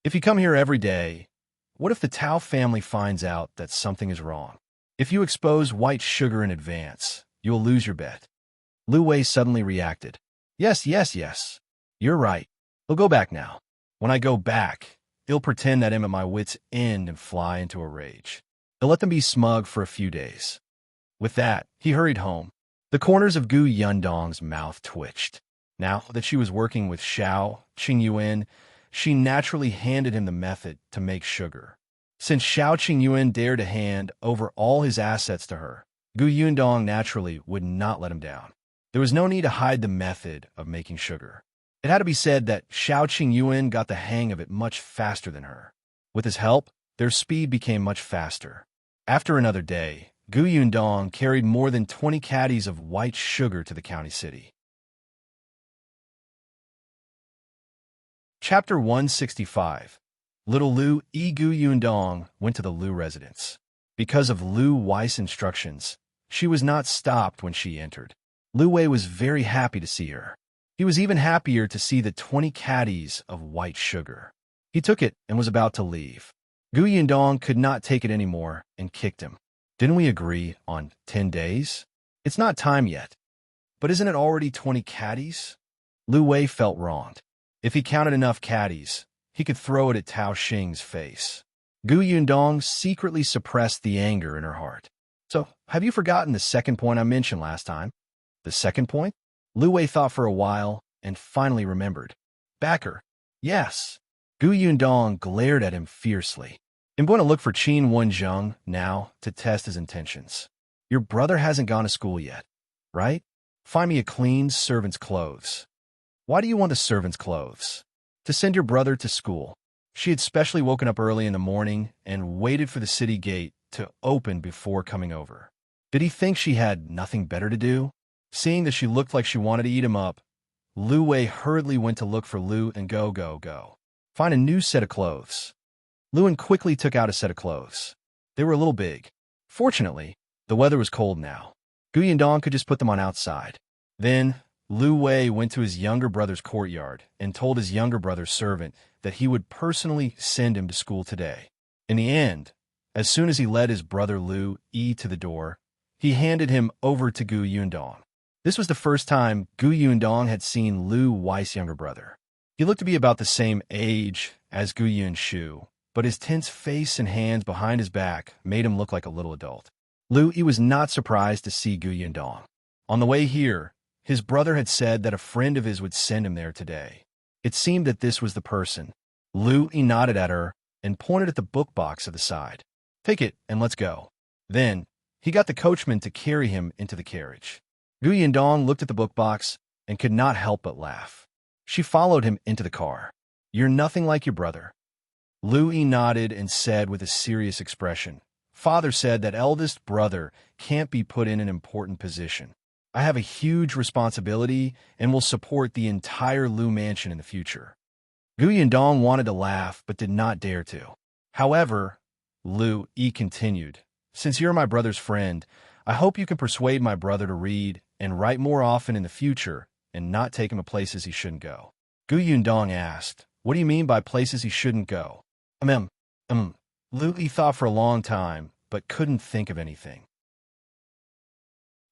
If you come here every day, what if the Tao family finds out that something is wrong? If you expose white sugar in advance, you'll lose your bet. Liu Yi suddenly reacted. Yes. You're right. He'll go back now. When I go back, he'll pretend that I'm at my wit's end and fly into a rage. He'll let them be smug for a few days. With that, he hurried home. The corners of Yundong's mouth twitched. Now that she was working with Shao Qingyuan, she naturally handed him the method to make sugar. Since Shao Qingyuan dared to hand over all his assets to her, Yundong naturally would not let him down. There was no need to hide the method of making sugar. It had to be said that Shao Qingyuan got the hang of it much faster than her. With his help, their speed became much faster. After another day, Yundong carried more than 20 caddies of white sugar to the county city. Chapter 165. Little Liu Yi Yundong went to the Liu residence. Because of Liu Yi's instructions, she was not stopped when she entered. Liu Yi was very happy to see her. He was even happier to see the 20 caddies of white sugar. He took it and was about to leave. Yundong could not take it anymore and kicked him. Didn't we agree on 10 days? It's not time yet. But isn't it already 20 caddies? Liu Yi felt wronged. If he counted enough caddies, he could throw it at Tao Xing's face. Yundong secretly suppressed the anger in her heart. So, have you forgotten the second point I mentioned last time? The second point? Liu Yi thought for a while and finally remembered. Backer. Yes. Yundong glared at him fiercely. I'm going to look for Qin Wenzheng now to test his intentions. Your brother hasn't gone to school yet, right? Find me a clean servant's clothes. Why do you want the servant's clothes? To send your brother to school. She had specially woken up early in the morning and waited for the city gate to open before coming over. Did he think she had nothing better to do? Seeing that she looked like she wanted to eat him up, Liu Yi hurriedly went to look for Liu and go. Find a new set of clothes. Liu quickly took out a set of clothes. They were a little big. Fortunately, the weather was cold now. Yundong could just put them on outside. Then, Liu Yi went to his younger brother's courtyard and told his younger brother's servant that he would personally send him to school today. In the end, as soon as he led his brother Liu Yi to the door, he handed him over to Yundong. This was the first time Yundong had seen Liu Yi's younger brother. He looked to be about the same age as Yunshu, but his tense face and hands behind his back made him look like a little adult. Liu Yi was not surprised to see Yundong. On the way here, his brother had said that a friend of his would send him there today. It seemed that this was the person. Liu Yi nodded at her and pointed at the book box at the side. Take it and let's go. Then, he got the coachman to carry him into the carriage. Yundong looked at the book box and could not help but laugh. She followed him into the car. You're nothing like your brother. Liu Yi nodded and said with a serious expression, Father said that eldest brother can't be put in an important position. I have a huge responsibility and will support the entire Liu mansion in the future. Yundong wanted to laugh but did not dare to. However, Liu Yi continued, since you're my brother's friend, I hope you can persuade my brother to read and write more often in the future and not take him to places he shouldn't go. Yundong asked, what do you mean by places he shouldn't go? Liu Yi thought for a long time, but couldn't think of anything.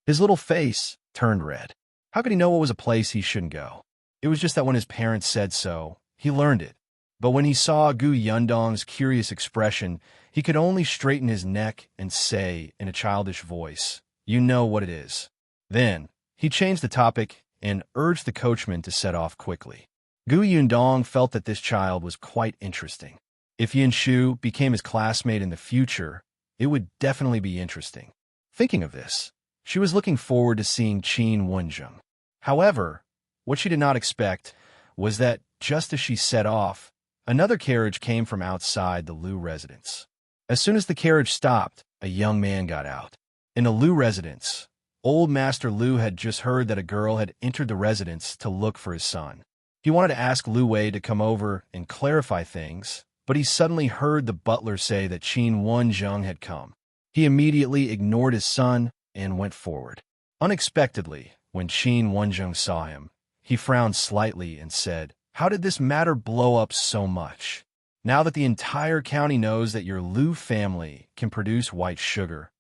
His little face turned red. How could he know what was a place he shouldn't go? It was just that when his parents said so, he learned it. But when he saw Yundong's curious expression, he could only straighten his neck and say in a childish voice, you know what it is. Then, he changed the topic and urged the coachman to set off quickly. Yundong felt that this child was quite interesting. If Yunshu became his classmate in the future, it would definitely be interesting. Thinking of this, she was looking forward to seeing Wenzheng. However, what she did not expect was that just as she set off, another carriage came from outside the Liu residence. As soon as the carriage stopped, a young man got out. In the Liu residence, old Master Liu had just heard that a girl had entered the residence to look for his son. He wanted to ask Liu Wei to come over and clarify things, but he suddenly heard the butler say that Wenzheng had come. He immediately ignored his son and went forward. Unexpectedly, when Wenzheng saw him, he frowned slightly and said, how did this matter blow up so much? Now that the entire county knows that your Liu family can produce white sugar,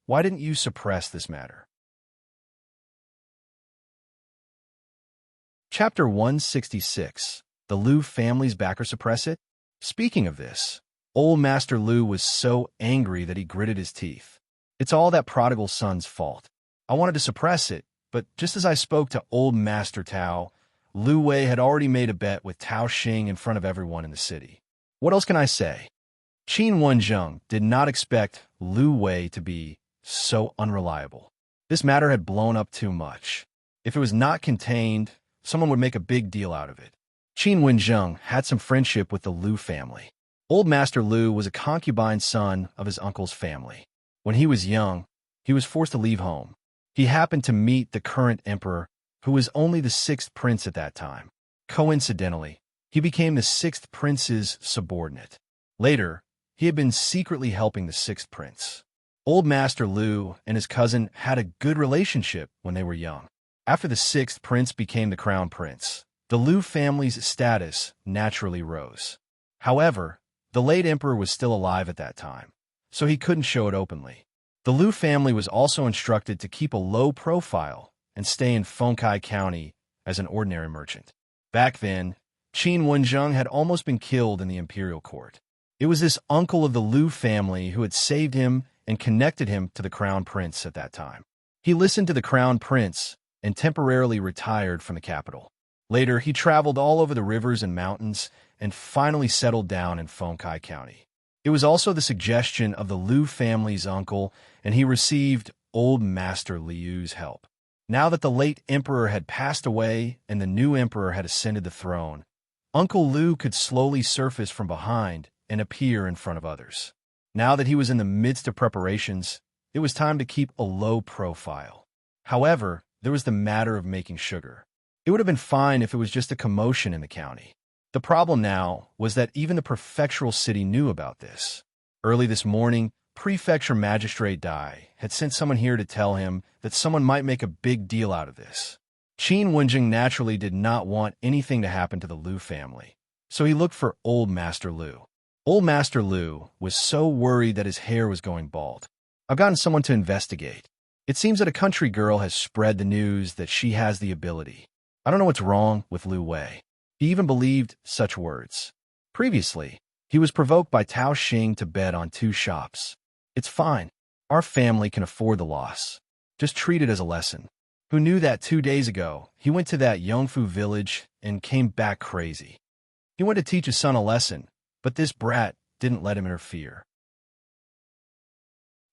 why didn't you suppress this matter? Chapter 166. The Liu family's backer suppress it? Speaking of this, old Master Liu was so angry that he gritted his teeth. It's all that prodigal son's fault. I wanted to suppress it, but just as I spoke to old Master Tao, Liu Wei had already made a bet with Tao Xing in front of everyone in the city. What else can I say? Wenzheng did not expect Liu Wei to be so unreliable. This matter had blown up too much. If it was not contained, someone would make a big deal out of it. Wenzheng had some friendship with the Liu family. Old Master Liu was a concubine son of his uncle's family. When he was young, he was forced to leave home. He happened to meet the current emperor, who was only the sixth prince at that time. Coincidentally, he became the sixth prince's subordinate. Later, he had been secretly helping the sixth prince. Old Master Liu and his cousin had a good relationship when they were young. After the sixth prince became the crown prince, the Liu family's status naturally rose. However, the late emperor was still alive at that time, so he couldn't show it openly. The Liu family was also instructed to keep a low profile and stay in Fengkai County as an ordinary merchant. Back then, Wenzheng had almost been killed in the imperial court. It was this uncle of the Liu family who had saved him and connected him to the crown prince at that time. He listened to the crown prince and temporarily retired from the capital. Later, he traveled all over the rivers and mountains and finally settled down in Fengkai County. It was also the suggestion of the Liu family's uncle, and he received old Master Liu's help. Now that the late emperor had passed away and the new emperor had ascended the throne, Uncle Liu could slowly surface from behind and appear in front of others. Now that he was in the midst of preparations, it was time to keep a low profile. However, there was the matter of making sugar. It would have been fine if it was just a commotion in the county. The problem now was that even the prefectural city knew about this. Early this morning, Prefecture Magistrate Dai had sent someone here to tell him that someone might make a big deal out of this. Wenzheng naturally did not want anything to happen to the Liu family, so he looked for old Master Liu. Old Master Liu was so worried that his hair was going bald. I've gotten someone to investigate. It seems that a country girl has spread the news that she has the ability. I don't know what's wrong with Liu Wei. He even believed such words. Previously, he was provoked by Tao Xing to bet on 2 shops. It's fine. Our family can afford the loss. Just treat it as a lesson. Who knew that 2 days ago, he went to that Yongfu village and came back crazy. He went to teach his son a lesson, but this brat didn't let him interfere.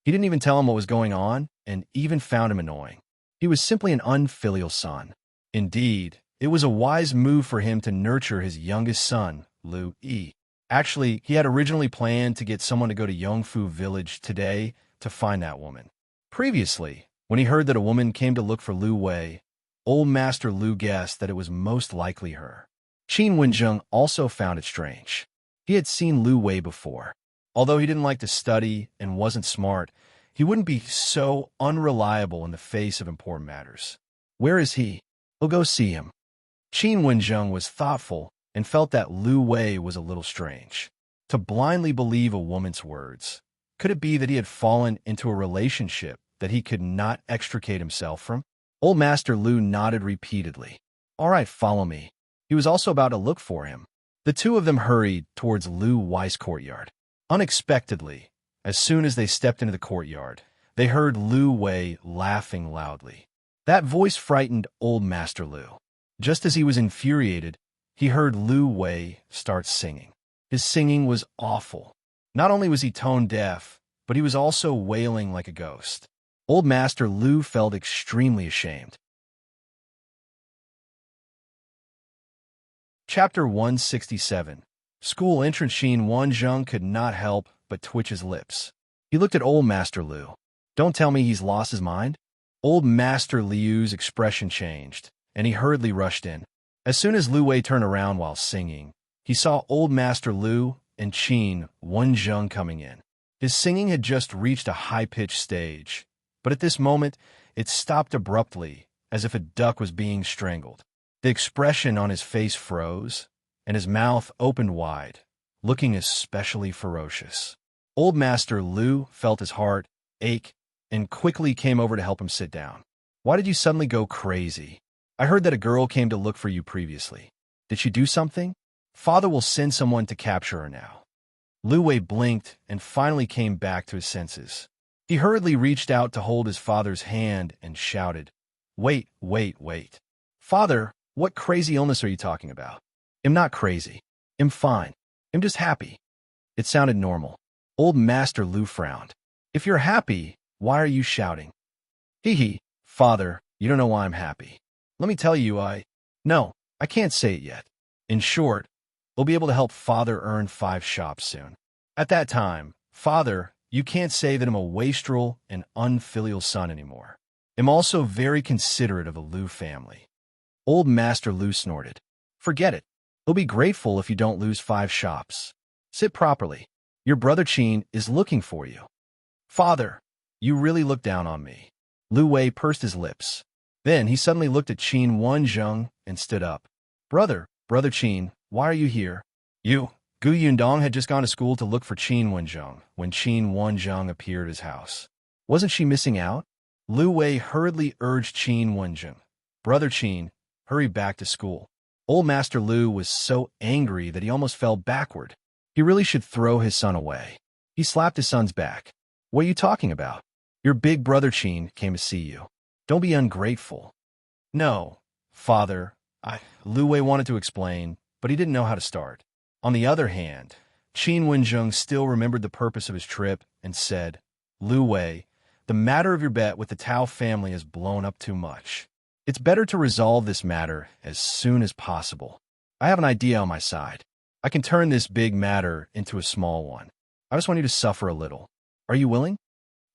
He didn't even tell him what was going on and even found him annoying. He was simply an unfilial son. Indeed, it was a wise move for him to nurture his youngest son, Liu Yi. Actually, he had originally planned to get someone to go to Yongfu village today to find that woman. Previously, when he heard that a woman came to look for Liu Wei, old Master Liu guessed that it was most likely her. Qin Wenzheng also found it strange. He had seen Liu Wei before. Although he didn't like to study and wasn't smart, he wouldn't be so unreliable in the face of important matters. Where is he? We'll go see him. Qin Wenzheng was thoughtful and felt that Liu Wei was a little strange. To blindly believe a woman's words. Could it be that he had fallen into a relationship that he could not extricate himself from? Old Master Liu nodded repeatedly. All right, follow me. He was also about to look for him. The two of them hurried towards Liu Wei's courtyard. Unexpectedly, as soon as they stepped into the courtyard, they heard Liu Wei laughing loudly. That voice frightened old Master Liu. Just as he was infuriated, he heard Liu Wei start singing. His singing was awful. Not only was he tone deaf, but he was also wailing like a ghost. Old Master Liu felt extremely ashamed. Chapter 167. School entrance. Qin Wenzheng could not help but twitch his lips. He looked at old Master Liu. Don't tell me he's lost his mind? Old Master Liu's expression changed, and he hurriedly rushed in. As soon as Liu Wei turned around while singing, he saw old Master Liu and Qin Wenzheng coming in. His singing had just reached a high-pitched stage, but at this moment, it stopped abruptly, as if a duck was being strangled. The expression on his face froze, and his mouth opened wide, looking especially ferocious. Old Master Liu felt his heart ache and quickly came over to help him sit down. Why did you suddenly go crazy? I heard that a girl came to look for you previously. Did she do something? Father will send someone to capture her now. Liu Wei blinked and finally came back to his senses. He hurriedly reached out to hold his father's hand and shouted, Wait, wait, wait. Father, what crazy illness are you talking about? I'm not crazy. I'm fine. I'm just happy. It sounded normal. Old Master Liu frowned. If you're happy, why are you shouting? Hee, Father, you don't know why I'm happy. Let me tell you, No, I can't say it yet. In short, we'll be able to help Father earn 5 shops soon. At that time, Father, you can't say that I'm a wastrel and unfilial son anymore. I'm also very considerate of the Liu family. Old Master Liu snorted. Forget it. He'll be grateful if you don't lose 5 shops. Sit properly. Your brother Qin is looking for you. Father, you really look down on me. Liu Wei pursed his lips. Then he suddenly looked at Qin Wenzheng and stood up. Brother Qin, why are you here? Yundong had just gone to school to look for Qin Wenzheng when Qin Wenzheng appeared at his house. Wasn't she missing out? Liu Wei hurriedly urged Qin Wenzheng. Brother Qin, hurry back to school. Old Master Liu was so angry that he almost fell backward. He really should throw his son away. He slapped his son's back. What are you talking about? Your big brother Qin came to see you. Don't be ungrateful. No, Father, Liu Wei wanted to explain, but he didn't know how to start. On the other hand, Qin Wenzheng still remembered the purpose of his trip and said, Liu Wei, the matter of your bet with the Tao family has blown up too much. It's better to resolve this matter as soon as possible. I have an idea on my side. I can turn this big matter into a small one. I just want you to suffer a little. Are you willing?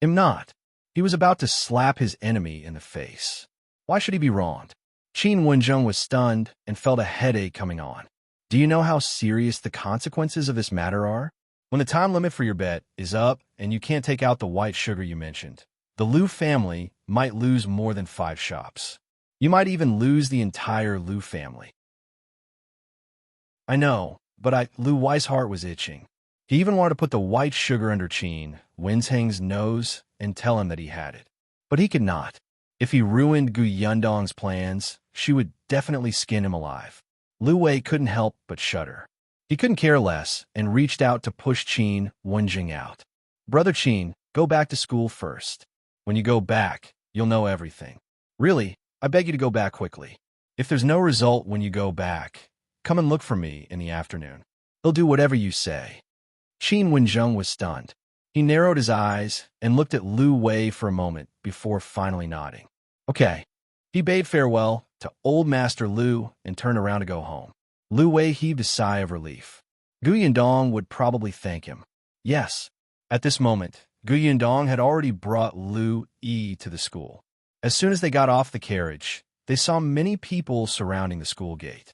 I'm not. He was about to slap his enemy in the face. Why should he be wronged? Qin Wenzheng was stunned and felt a headache coming on. Do you know how serious the consequences of this matter are? When the time limit for your bet is up and you can't take out the white sugar you mentioned, the Liu family might lose more than 5 shops. You might even lose the entire Liu family. I know, but Liu Wei's heart was itching. He even wanted to put the white sugar under Qin Wenzheng's nose and tell him that he had it. But he could not. If he ruined Gu Yundong's plans, she would definitely skin him alive. Liu Wei couldn't help but shudder. He couldn't care less and reached out to push Qin Wenzheng out. Brother Qin, go back to school first. When you go back, you'll know everything. Really, I beg you to go back quickly. If there's no result when you go back, come and look for me in the afternoon. He'll do whatever you say. Qin Wenzheng was stunned. He narrowed his eyes and looked at Liu Wei for a moment before finally nodding. Okay. He bade farewell to old Master Liu and turned around to go home. Liu Wei heaved a sigh of relief. Gu Yundong would probably thank him. Yes. At this moment, Gu Yundong had already brought Liu Yi to the school. As soon as they got off the carriage, they saw many people surrounding the school gate.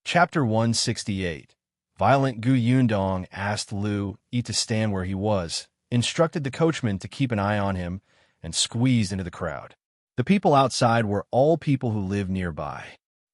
Chapter 168. Violent Gu Yundong asked Liu Yi to stand where he was, instructed the coachman to keep an eye on him, and squeezed into the crowd. The people outside were all people who lived nearby.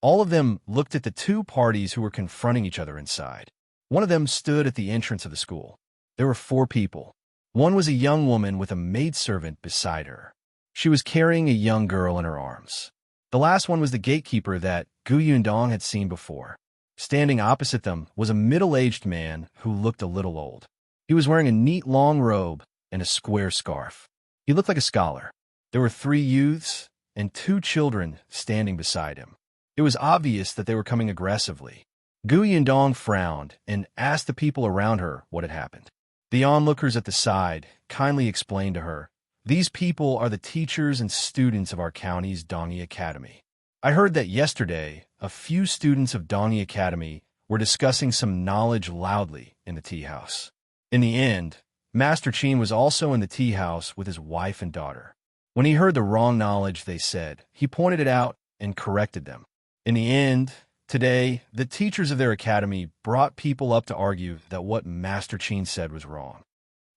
All of them looked at the two parties who were confronting each other inside. One of them stood at the entrance of the school. There were 4 people. One was a young woman with a maidservant beside her. She was carrying a young girl in her arms. The last one was the gatekeeper that Gu Yundong had seen before. Standing opposite them was a middle-aged man who looked a little old. He was wearing a neat long robe and a square scarf. He looked like a scholar. There were 3 youths and 2 children standing beside him. It was obvious that they were coming aggressively. Gu Yundong frowned and asked the people around her what had happened. The onlookers at the side kindly explained to her, "These people are the teachers and students of our county's Dongyi Academy. I heard that yesterday a few students of Dongyi Academy were discussing some knowledge loudly in the tea house." In the end, Master Qin was also in the tea house with his wife and daughter. When he heard the wrong knowledge they said, he pointed it out and corrected them. In the end, today, the teachers of their academy brought people up to argue that what Master Qin said was wrong.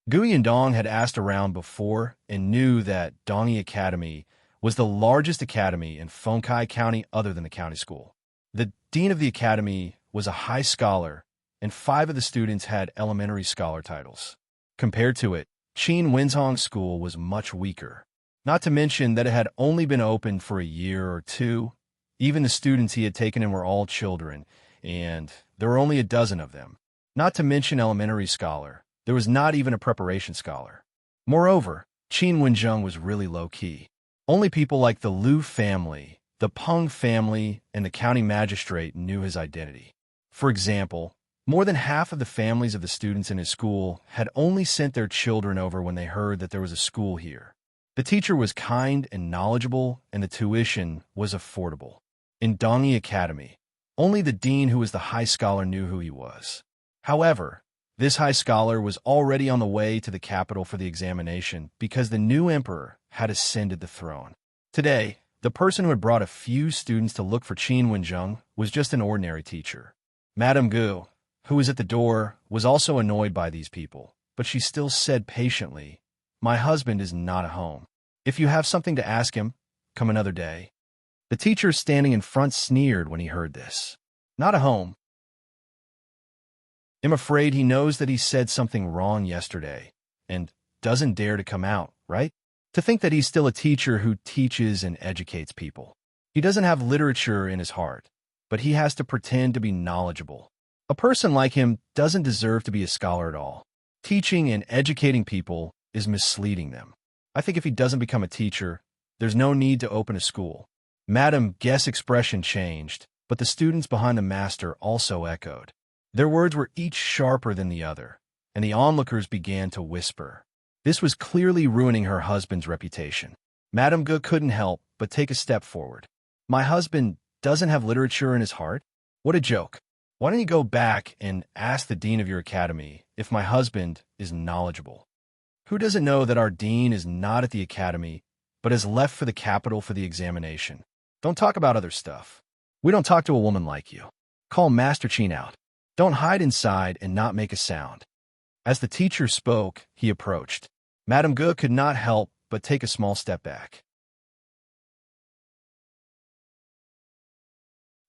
Gu Yundong had asked around before and knew that Dongyi Academy was the largest academy in Fengkai County other than the county school. The dean of the academy was a high scholar, and 5 of the students had elementary scholar titles. Compared to it, Qin Wenzheng School was much weaker. Not to mention that it had only been open for a year or 2. Even the students he had taken in were all children, and there were only a dozen of them. Not to mention elementary scholar, there was not even a preparation scholar. Moreover, Qin Wenzheng was really low-key. Only people like the Liu family, the Peng family, and the county magistrate knew his identity. For example, more than half of the families of the students in his school had only sent their children over when they heard that there was a school here. The teacher was kind and knowledgeable, and the tuition was affordable. In Dongyi Academy, only the dean who was the high scholar knew who he was. However, this high scholar was already on the way to the capital for the examination because the new emperor had ascended the throne. Today, the person who had brought a few students to look for Qin Wenzheng was just an ordinary teacher. Madame Gu, who was at the door, was also annoyed by these people, but she still said patiently, "My husband is not at home. If you have something to ask him, come another day." The teacher standing in front sneered when he heard this. "Not at home. I'm afraid he knows that he said something wrong yesterday and doesn't dare to come out, right? To think that he's still a teacher who teaches and educates people. He doesn't have literature in his heart, but he has to pretend to be knowledgeable. A person like him doesn't deserve to be a scholar at all. Teaching and educating people is misleading them. I think if he doesn't become a teacher, there's no need to open a school." Madame Guess' expression changed, but the students behind the master also echoed. Their words were each sharper than the other, and the onlookers began to whisper. This was clearly ruining her husband's reputation. Madame Gu couldn't help but take a step forward. "My husband doesn't have literature in his heart? What a joke. Why don't you go back and ask the dean of your academy if my husband is knowledgeable? Who doesn't know that our dean is not at the academy, but has left for the capital for the examination? Don't talk about other stuff. We don't talk to a woman like you. Call Master Qin out. Don't hide inside and not make a sound." As the teacher spoke, he approached. Madame Gu could not help but take a small step back.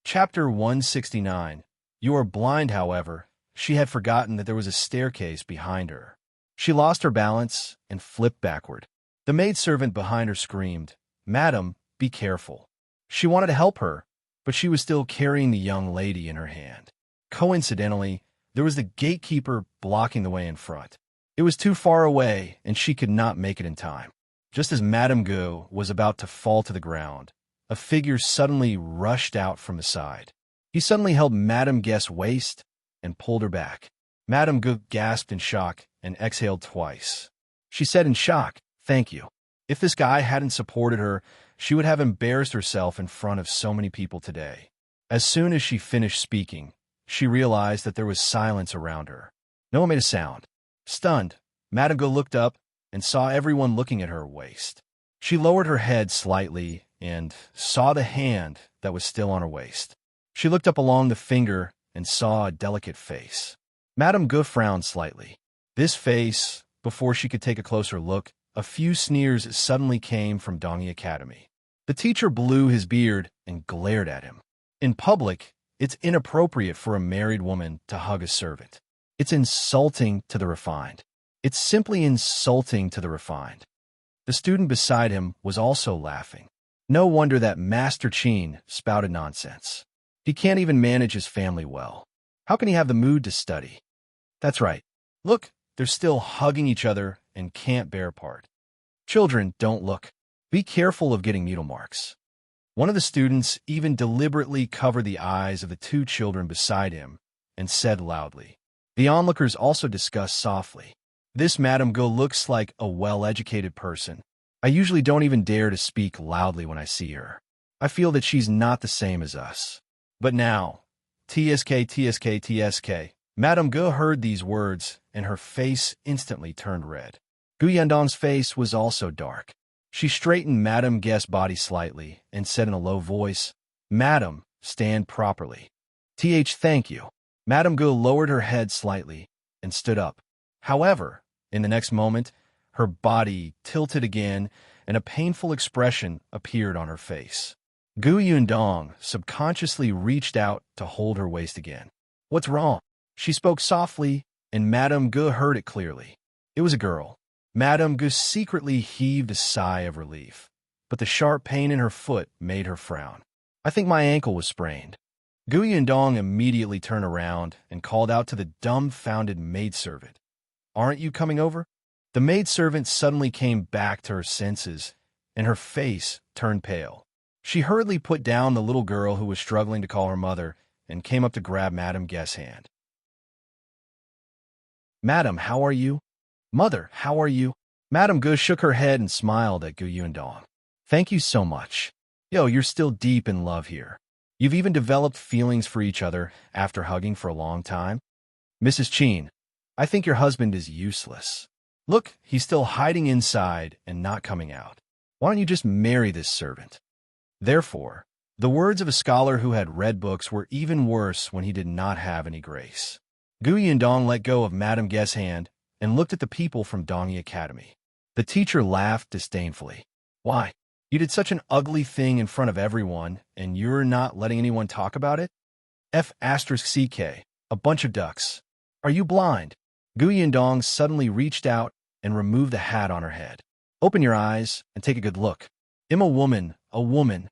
Chapter 169. You are blind, however. She had forgotten that there was a staircase behind her. She lost her balance and flipped backward. The maidservant behind her screamed, "Madam, be careful." She wanted to help her, but she was still carrying the young lady in her hand. Coincidentally, there was the gatekeeper blocking the way in front. It was too far away, and she could not make it in time. Just as Madame Gu was about to fall to the ground, a figure suddenly rushed out from the side. He suddenly held Madame Guess' waist and pulled her back. Madame Gu gasped in shock and exhaled twice. She said in shock, "Thank you." If this guy hadn't supported her, she would have embarrassed herself in front of so many people today. As soon as she finished speaking, she realized that there was silence around her. No one made a sound. Stunned, Madame Go looked up and saw everyone looking at her waist. She lowered her head slightly and saw the hand that was still on her waist. She looked up along the finger and saw a delicate face. Madame Go frowned slightly. This face, before she could take a closer look, a few sneers suddenly came from Dongyi Academy. The teacher blew his beard and glared at him. In public, it's inappropriate for a married woman to hug a servant. It's insulting to the refined. It's simply insulting to the refined. The student beside him was also laughing. No wonder that Master Qin spouted nonsense. He can't even manage his family well. How can he have the mood to study? That's right. Look, they're still hugging each other and can't bear apart. Children, don't look. Be careful of getting needle marks. One of the students even deliberately covered the eyes of the two children beside him and said loudly. The onlookers also discussed softly. This Madame Go looks like a well-educated person. I usually don't even dare to speak loudly when I see her. I feel that she's not the same as us. But now, TSK. Madame Go heard these words, and her face instantly turned red. Gu Yandong's face was also dark. She straightened Madame Guest's body slightly and said in a low voice, Madam, stand properly. Thank you. Madame Go lowered her head slightly and stood up. However, in the next moment, her body tilted again and a painful expression appeared on her face. Gu Yundong subconsciously reached out to hold her waist again. What's wrong? She spoke softly, and Madame Gu heard it clearly. It was a girl. Madame Gu secretly heaved a sigh of relief, but the sharp pain in her foot made her frown. I think my ankle was sprained. Gu Yundong immediately turned around and called out to the dumbfounded maidservant. Aren't you coming over? The maidservant suddenly came back to her senses, and her face turned pale. She hurriedly put down the little girl who was struggling to call her mother and came up to grab Madame Guest's hand. Madam, how are you? Mother, how are you? Madame Gu shook her head and smiled at Gu Yundong. Thank you so much. Yo, you're still deep in love here. You've even developed feelings for each other after hugging for a long time. Mrs. Qin, I think your husband is useless. Look, he's still hiding inside and not coming out. Why don't you just marry this servant? Therefore, the words of a scholar who had read books were even worse when he did not have any grace. Gu Yundong let go of Madame Guest's hand and looked at the people from Dongyi Academy. The teacher laughed disdainfully. Why? You did such an ugly thing in front of everyone, and you're not letting anyone talk about it? F***CK, a bunch of ducks. Are you blind? Gu Yundong suddenly reached out and removed the hat on her head. Open your eyes and take a good look. I'm a woman, a woman.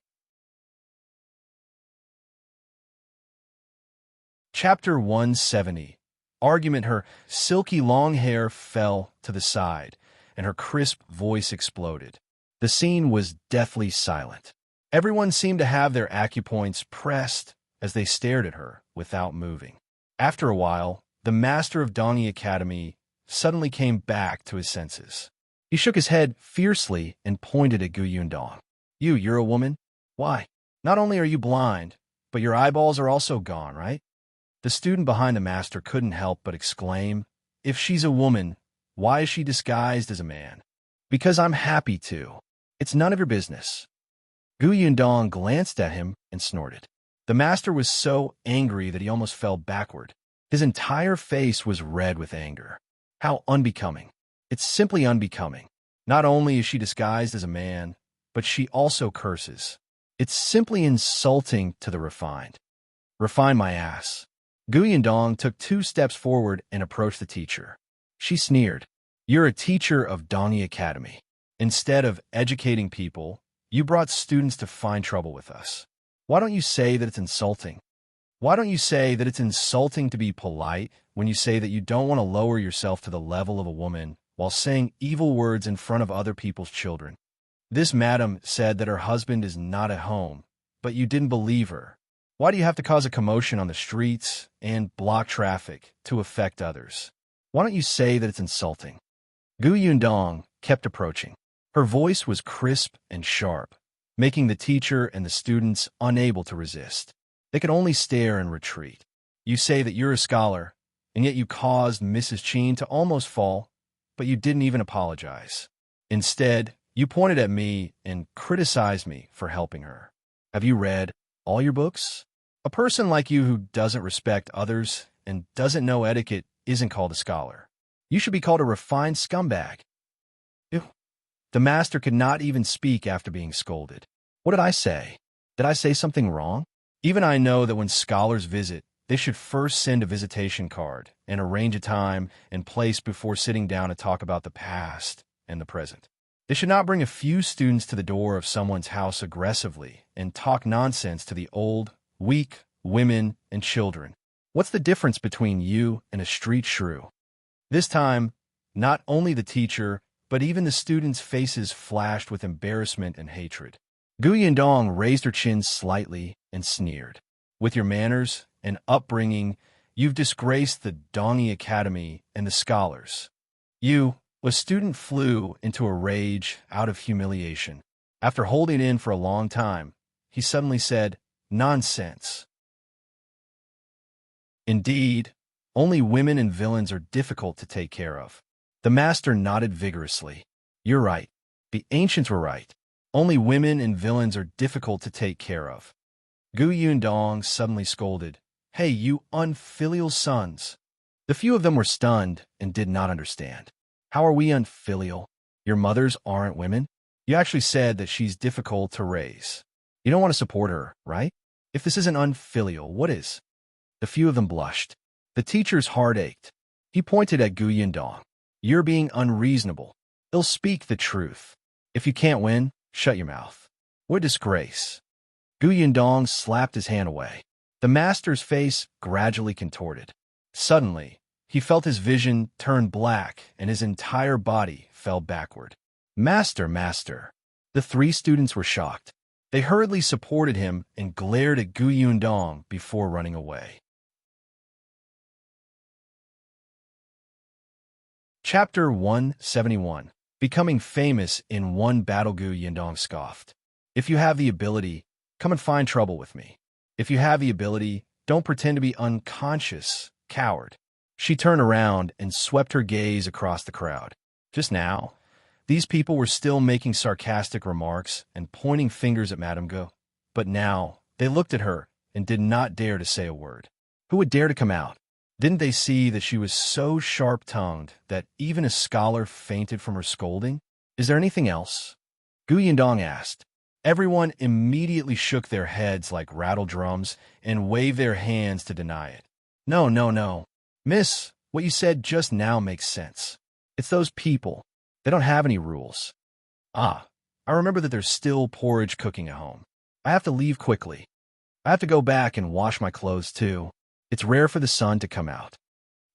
Chapter 170. Argument. Her silky long hair fell to the side, and her crisp voice exploded. The scene was deathly silent. Everyone seemed to have their acupoints pressed as they stared at her without moving. After a while, the master of Dongyi Academy suddenly came back to his senses. He shook his head fiercely and pointed at Gu Yundong. You're a woman? Why? Not only are you blind, but your eyeballs are also gone, right? The student behind the master couldn't help but exclaim, If she's a woman, why is she disguised as a man? Because I'm happy to. It's none of your business. Gu Yundong glanced at him and snorted. The master was so angry that he almost fell backward. His entire face was red with anger. How unbecoming. It's simply unbecoming. Not only is she disguised as a man, but she also curses. It's simply insulting to the refined. Refine my ass. Gu Yundong took 2 steps forward and approached the teacher. She sneered. You're a teacher of Dongyi Academy. Instead of educating people, you brought students to find trouble with us. Why don't you say that it's insulting? Why don't you say that it's insulting to be polite when you say that you don't want to lower yourself to the level of a woman while saying evil words in front of other people's children? This madam said that her husband is not at home, but you didn't believe her. Why do you have to cause a commotion on the streets and block traffic to affect others? Why don't you say that it's insulting? Gu Yundong kept approaching. Her voice was crisp and sharp, making the teacher and the students unable to resist. They could only stare and retreat. You say that you're a scholar, and yet you caused Mrs. Qin to almost fall, but you didn't even apologize. Instead, you pointed at me and criticized me for helping her. Have you read all your books? A person like you who doesn't respect others and doesn't know etiquette isn't called a scholar. You should be called a refined scumbag. Ew. The master could not even speak after being scolded. What did I say? Did I say something wrong? Even I know that when scholars visit, they should first send a visitation card and arrange a time and place before sitting down to talk about the past and the present. They should not bring a few students to the door of someone's house aggressively and talk nonsense to the old, weak, women, and children. What's the difference between you and a street shrew? This time, not only the teacher, but even the students' faces flashed with embarrassment and hatred. Yundong raised her chin slightly and sneered. With your manners and upbringing, you've disgraced the Dongi Academy and the scholars. A student flew into a rage out of humiliation. After holding in for a long time, he suddenly said, "Nonsense." Indeed, only women and villains are difficult to take care of. The master nodded vigorously. You're right. The ancients were right. Only women and villains are difficult to take care of. Yundong suddenly scolded, "Hey, you unfilial sons." The few of them were stunned and did not understand. How are we unfilial? Your mothers aren't women? You actually said that she's difficult to raise. You don't want to support her, right? If this isn't unfilial, what is? The few of them blushed. The teacher's heart ached. He pointed at Yundong. You're being unreasonable. He'll speak the truth. If you can't win, shut your mouth. What a disgrace. Yundong slapped his hand away. The master's face gradually contorted. Suddenly, he felt his vision turn black and his entire body fell backward. Master, master. The three students were shocked. They hurriedly supported him and glared at Yundong before running away. Chapter 171. Becoming famous in one battle. Yundong scoffed. If you have the ability, come and find trouble with me. If you have the ability, don't pretend to be unconscious, coward. She turned around and swept her gaze across the crowd. Just now, these people were still making sarcastic remarks and pointing fingers at Madame Gu. But now, they looked at her and did not dare to say a word. Who would dare to come out? Didn't they see that she was so sharp-tongued that even a scholar fainted from her scolding? Is there anything else? Yundong asked. Everyone immediately shook their heads like rattle drums and waved their hands to deny it. No, no, no. Miss, what you said just now makes sense. It's those people. They don't have any rules. I remember that there's still porridge cooking at home. I have to leave quickly. I have to go back and wash my clothes too. It's rare for the sun to come out.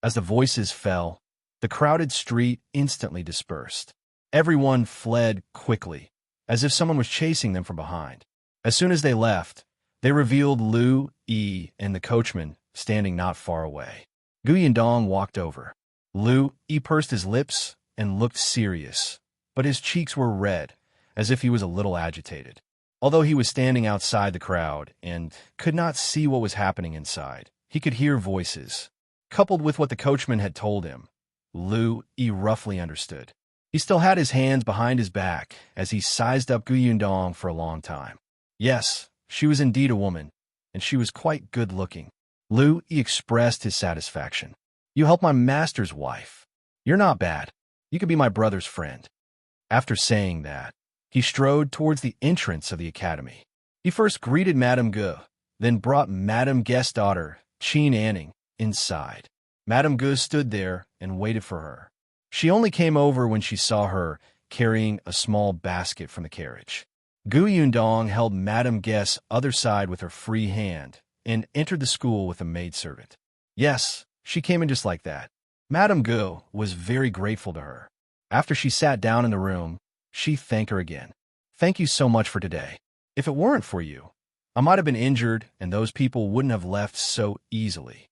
As the voices fell, the crowded street instantly dispersed. Everyone fled quickly, as if someone was chasing them from behind. As soon as they left, they revealed Liu Yi and the coachman standing not far away. Yundong walked over. Liu Yi pursed his lips and looked serious, but his cheeks were red, as if he was a little agitated. Although he was standing outside the crowd and could not see what was happening inside, he could hear voices. Coupled with what the coachman had told him, Liu Yi roughly understood. He still had his hands behind his back as he sized up Yundong for a long time. Yes, she was indeed a woman, and she was quite good-looking. Liu Yi expressed his satisfaction. You helped my master's wife. You're not bad. You could be my brother's friend. After saying that, he strode towards the entrance of the academy. He first greeted Madame Gu, then brought Madame Guest's daughter, Qin Anning, inside. Madame Gu stood there and waited for her. She only came over when she saw her carrying a small basket from the carriage. Yundong held Madame Guest's other side with her free hand and entered the school with a maidservant. Yes, she came in just like that. Madame Gu was very grateful to her. After she sat down in the room, she thanked her again. Thank you so much for today. If it weren't for you, I might have been injured and those people wouldn't have left so easily.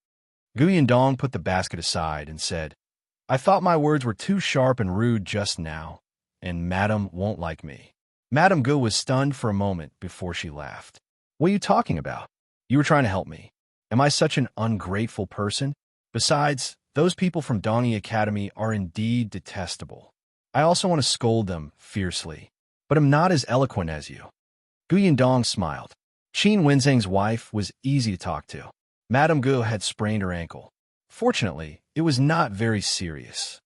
Yundong put the basket aside and said, I thought my words were too sharp and rude just now, and Madame won't like me. Madame Gu was stunned for a moment before she laughed. What are you talking about? You were trying to help me. Am I such an ungrateful person? Besides, those people from Donnie Academy are indeed detestable. I also want to scold them fiercely, but I'm not as eloquent as you. Gu Yundong smiled. Qin Wenzheng's wife was easy to talk to. Madame Gu had sprained her ankle. Fortunately, it was not very serious.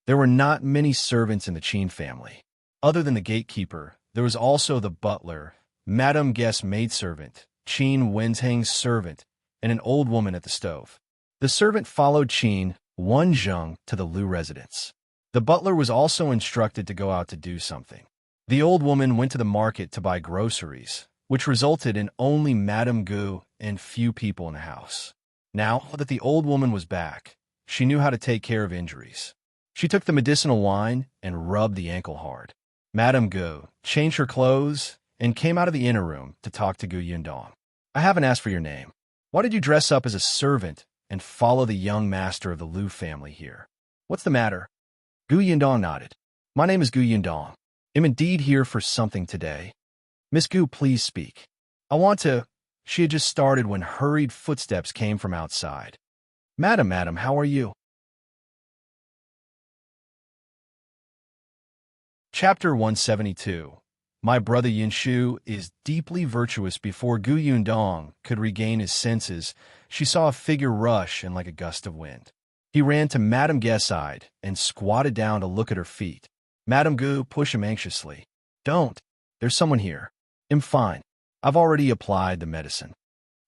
There were not many servants in the Qin family. Other than the gatekeeper, there was also the butler, Madame Guest's maidservant, Qin Wenzheng's servant, and an old woman at the stove. The servant followed Qin Wenzheng to the Liu residence. The butler was also instructed to go out to do something. The old woman went to the market to buy groceries, which resulted in only Madame Gu and few people in the house. Now that the old woman was back, she knew how to take care of injuries. She took the medicinal wine and rubbed the ankle hard. Madame Gu changed her clothes and came out of the inner room to talk to Gu Yundong. I haven't asked for your name. Why did you dress up as a servant and follow the young master of the Liu family here? What's the matter? Gu Yundong nodded. My name is Gu Yundong. I'm indeed here for something today. Miss Gu, please speak. I want to... She had just started when hurried footsteps came from outside. Madam, how are you? Chapter 172. My brother Yunshu is deeply virtuous. Before Gu Yundong could regain his senses, she saw a figure rush in like a gust of wind. He ran to Madame Gu's side and squatted down to look at her feet. Madame Gu pushed him anxiously. Don't. There's someone here. I'm fine. I've already applied the medicine.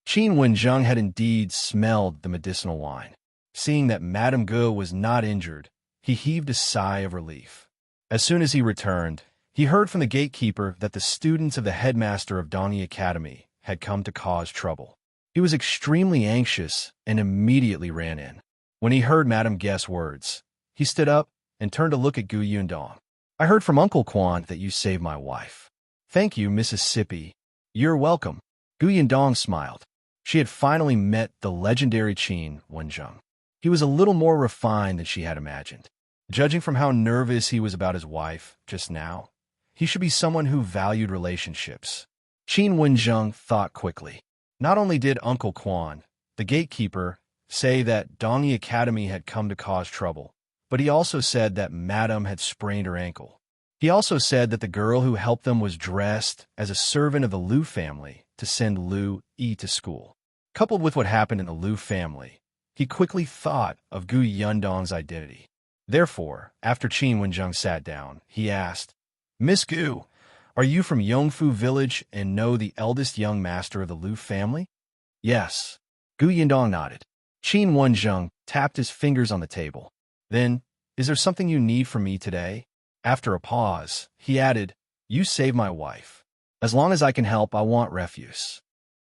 Qin Wenzheng had indeed smelled the medicinal wine. Seeing that Madame Gu was not injured, he heaved a sigh of relief. As soon as he returned, he heard from the gatekeeper that the students of the headmaster of Donnie Academy had come to cause trouble. He was extremely anxious and immediately ran in. When he heard Madame Gu's words, he stood up and turned to look at Gu Yundong. I heard from Uncle Quan that you saved my wife. Thank you, Mississippi. You're welcome. Gu Yundong smiled. She had finally met the legendary Qin Wenzheng. He was a little more refined than she had imagined. Judging from how nervous he was about his wife just now, he should be someone who valued relationships. Qin Wenzheng thought quickly. Not only did Uncle Quan, the gatekeeper, say that Donnie Academy had come to cause trouble, but he also said that Madame had sprained her ankle. He also said that the girl who helped them was dressed as a servant of the Liu family to send Liu Yi to school. Coupled with what happened in the Liu family, he quickly thought of Gu Yundong's identity. Therefore, after Qin Wenzheng sat down, he asked, Miss Gu, are you from Yongfu village and know the eldest young master of the Liu family? Yes. Gu Yundong nodded. Qin Wenzheng tapped his fingers on the table. Then, is there something you need from me today? After a pause, he added, You saved my wife. As long as I can help, I want refuse.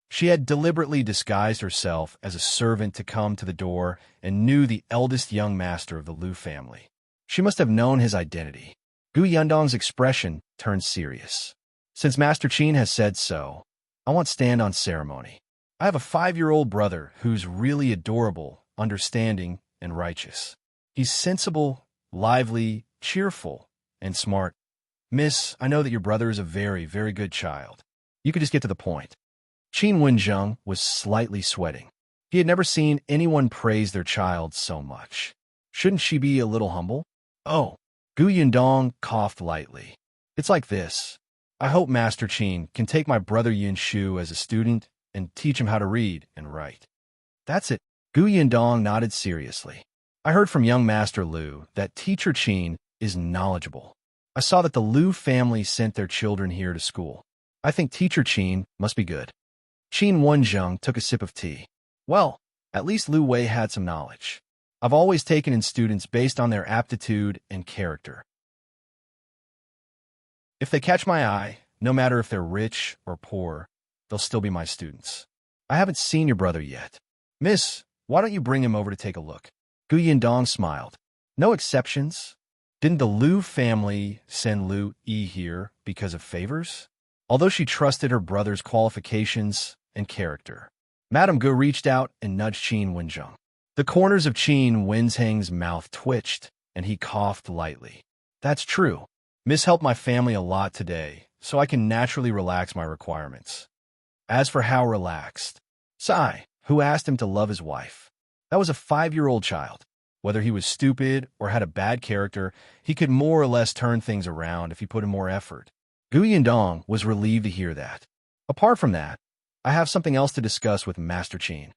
She had deliberately disguised herself as a servant to come to the door and knew the eldest young master of the Liu family. She must have known his identity. Gu Yundong's expression turned serious. Since Master Qin has said so, I won't stand on ceremony. I have a 5-year-old brother who's really adorable, understanding, and righteous. He's sensible, lively, cheerful, and smart. Miss, I know that your brother is a very, very good child. You could just get to the point. Qin Wenzheng was slightly sweating. He had never seen anyone praise their child so much. Shouldn't she be a little humble? Oh, Gu Yundong coughed lightly. It's like this. I hope Master Qin can take my brother Yunshu as a student and teach him how to read and write. That's it. Gu Yundong nodded seriously. I heard from young Master Liu that Teacher Qin is knowledgeable. I saw that the Liu family sent their children here to school. I think Teacher Qin must be good. Qin Wenzheng took a sip of tea. Well, at least Liu Wei had some knowledge. I've always taken in students based on their aptitude and character. If they catch my eye, no matter if they're rich or poor, they'll still be my students. I haven't seen your brother yet. Miss, why don't you bring him over to take a look? Gu Yundong smiled. No exceptions? Didn't the Liu family send Liu Yi here because of favors? Although she trusted her brother's qualifications and character. Madame Gu reached out and nudged Qin Wenzheng. The corners of Qin Wenzheng's mouth twitched, and he coughed lightly. That's true. Miss helped my family a lot today, so I can naturally relax my requirements. As for how relaxed, Sai, who asked him to love his wife. That was a 5-year-old child. Whether he was stupid or had a bad character, he could more or less turn things around if he put in more effort. Yundong was relieved to hear that. Apart from that, I have something else to discuss with Master Qin.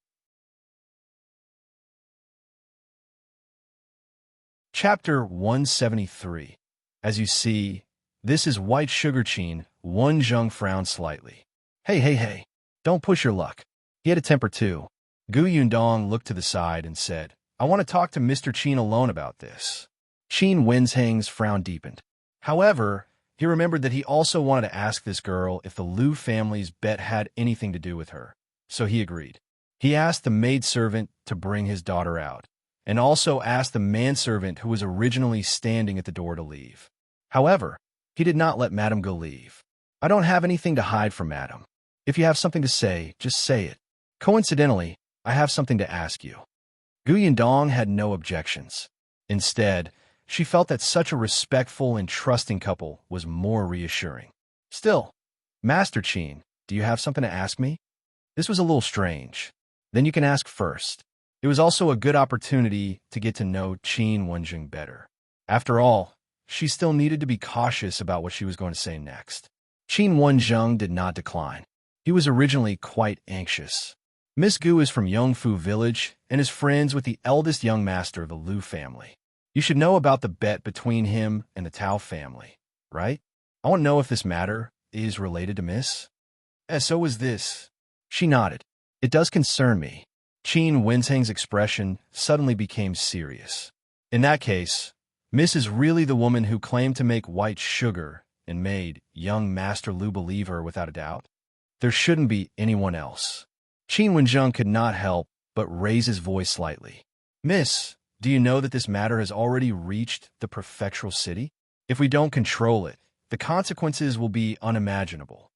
Chapter 173. As you see, this is White Sugar Qin. Wenzheng frowned slightly. Hey, don't push your luck. He had a temper too. Yundong looked to the side and said, I want to talk to Mr. Qin alone about this. Qin Wenzheng's frown deepened. However, he remembered that he also wanted to ask this girl if the Liu family's bet had anything to do with her, so he agreed. He asked the maidservant to bring his daughter out, and also asked the manservant who was originally standing at the door to leave. However, he did not let Madame go leave. I don't have anything to hide from Madame. If you have something to say, just say it. Coincidentally, I have something to ask you. Yundong had no objections. Instead, she felt that such a respectful and trusting couple was more reassuring. Still, Master Qin, do you have something to ask me? This was a little strange. Then you can ask first. It was also a good opportunity to get to know Qin Wenzheng better. After all, she still needed to be cautious about what she was going to say next. Qin Wenzheng did not decline. He was originally quite anxious. Miss Gu is from Yongfu village and is friends with the eldest young master of the Liu family. You should know about the bet between him and the Tao family, right? I want to know if this matter is related to Miss. So is this. She nodded. It does concern me. Qin Wenzheng's expression suddenly became serious. In that case, Miss is really the woman who claimed to make white sugar and made young Master Liu believe her without a doubt. There shouldn't be anyone else. Qin Wenzheng could not help but raise his voice slightly. Miss, do you know that this matter has already reached the prefectural city? If we don't control it, the consequences will be unimaginable.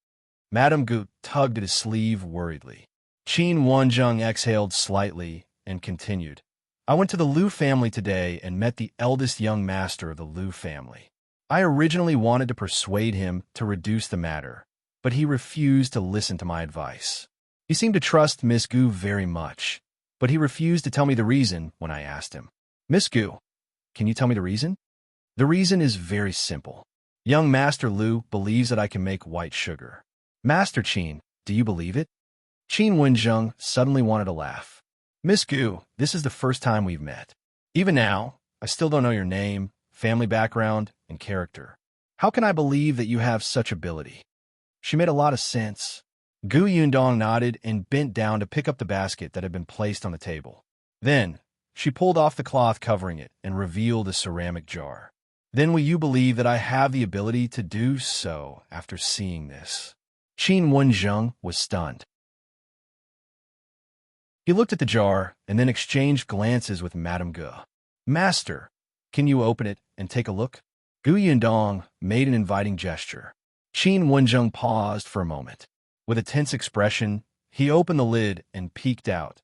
Madame Gu tugged at his sleeve worriedly. Qin Wenzheng exhaled slightly and continued. I went to the Liu family today and met the eldest young master of the Liu family. I originally wanted to persuade him to reduce the matter, but he refused to listen to my advice. He seemed to trust Miss Gu very much, but he refused to tell me the reason when I asked him. Miss Gu, can you tell me the reason? The reason is very simple. Young Master Liu believes that I can make white sugar. Master Qin, do you believe it? Qin Wenzheng suddenly wanted to laugh. Miss Gu, this is the first time we've met. Even now, I still don't know your name, family background, and character. How can I believe that you have such ability? She made a lot of sense. Yundong nodded and bent down to pick up the basket that had been placed on the table. Then, she pulled off the cloth covering it and revealed a ceramic jar. Then will you believe that I have the ability to do so after seeing this? Qin Wenzheng was stunned. He looked at the jar and then exchanged glances with Madame Gu. Master, can you open it and take a look? Yundong made an inviting gesture. Qin Wenzheng paused for a moment. With a tense expression, he opened the lid and peeked out.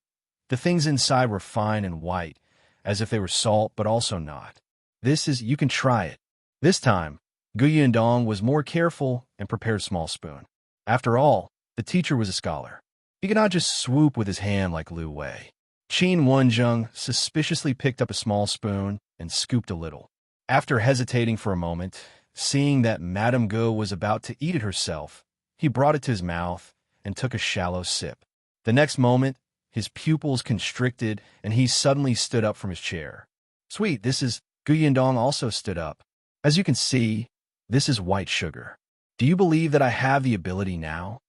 The things inside were fine and white, as if they were salt but also not. You can try it. This time, Yundong was more careful and prepared a small spoon. After all, the teacher was a scholar. He could not just swoop with his hand like Liu Wei. Qin Wenzheng suspiciously picked up a small spoon and scooped a little. After hesitating for a moment, seeing that Madame Gu was about to eat it herself, he brought it to his mouth and took a shallow sip. The next moment, his pupils constricted and he suddenly stood up from his chair. Sweet, Yundong also stood up. As you can see, this is white sugar. Do you believe that I have the ability now?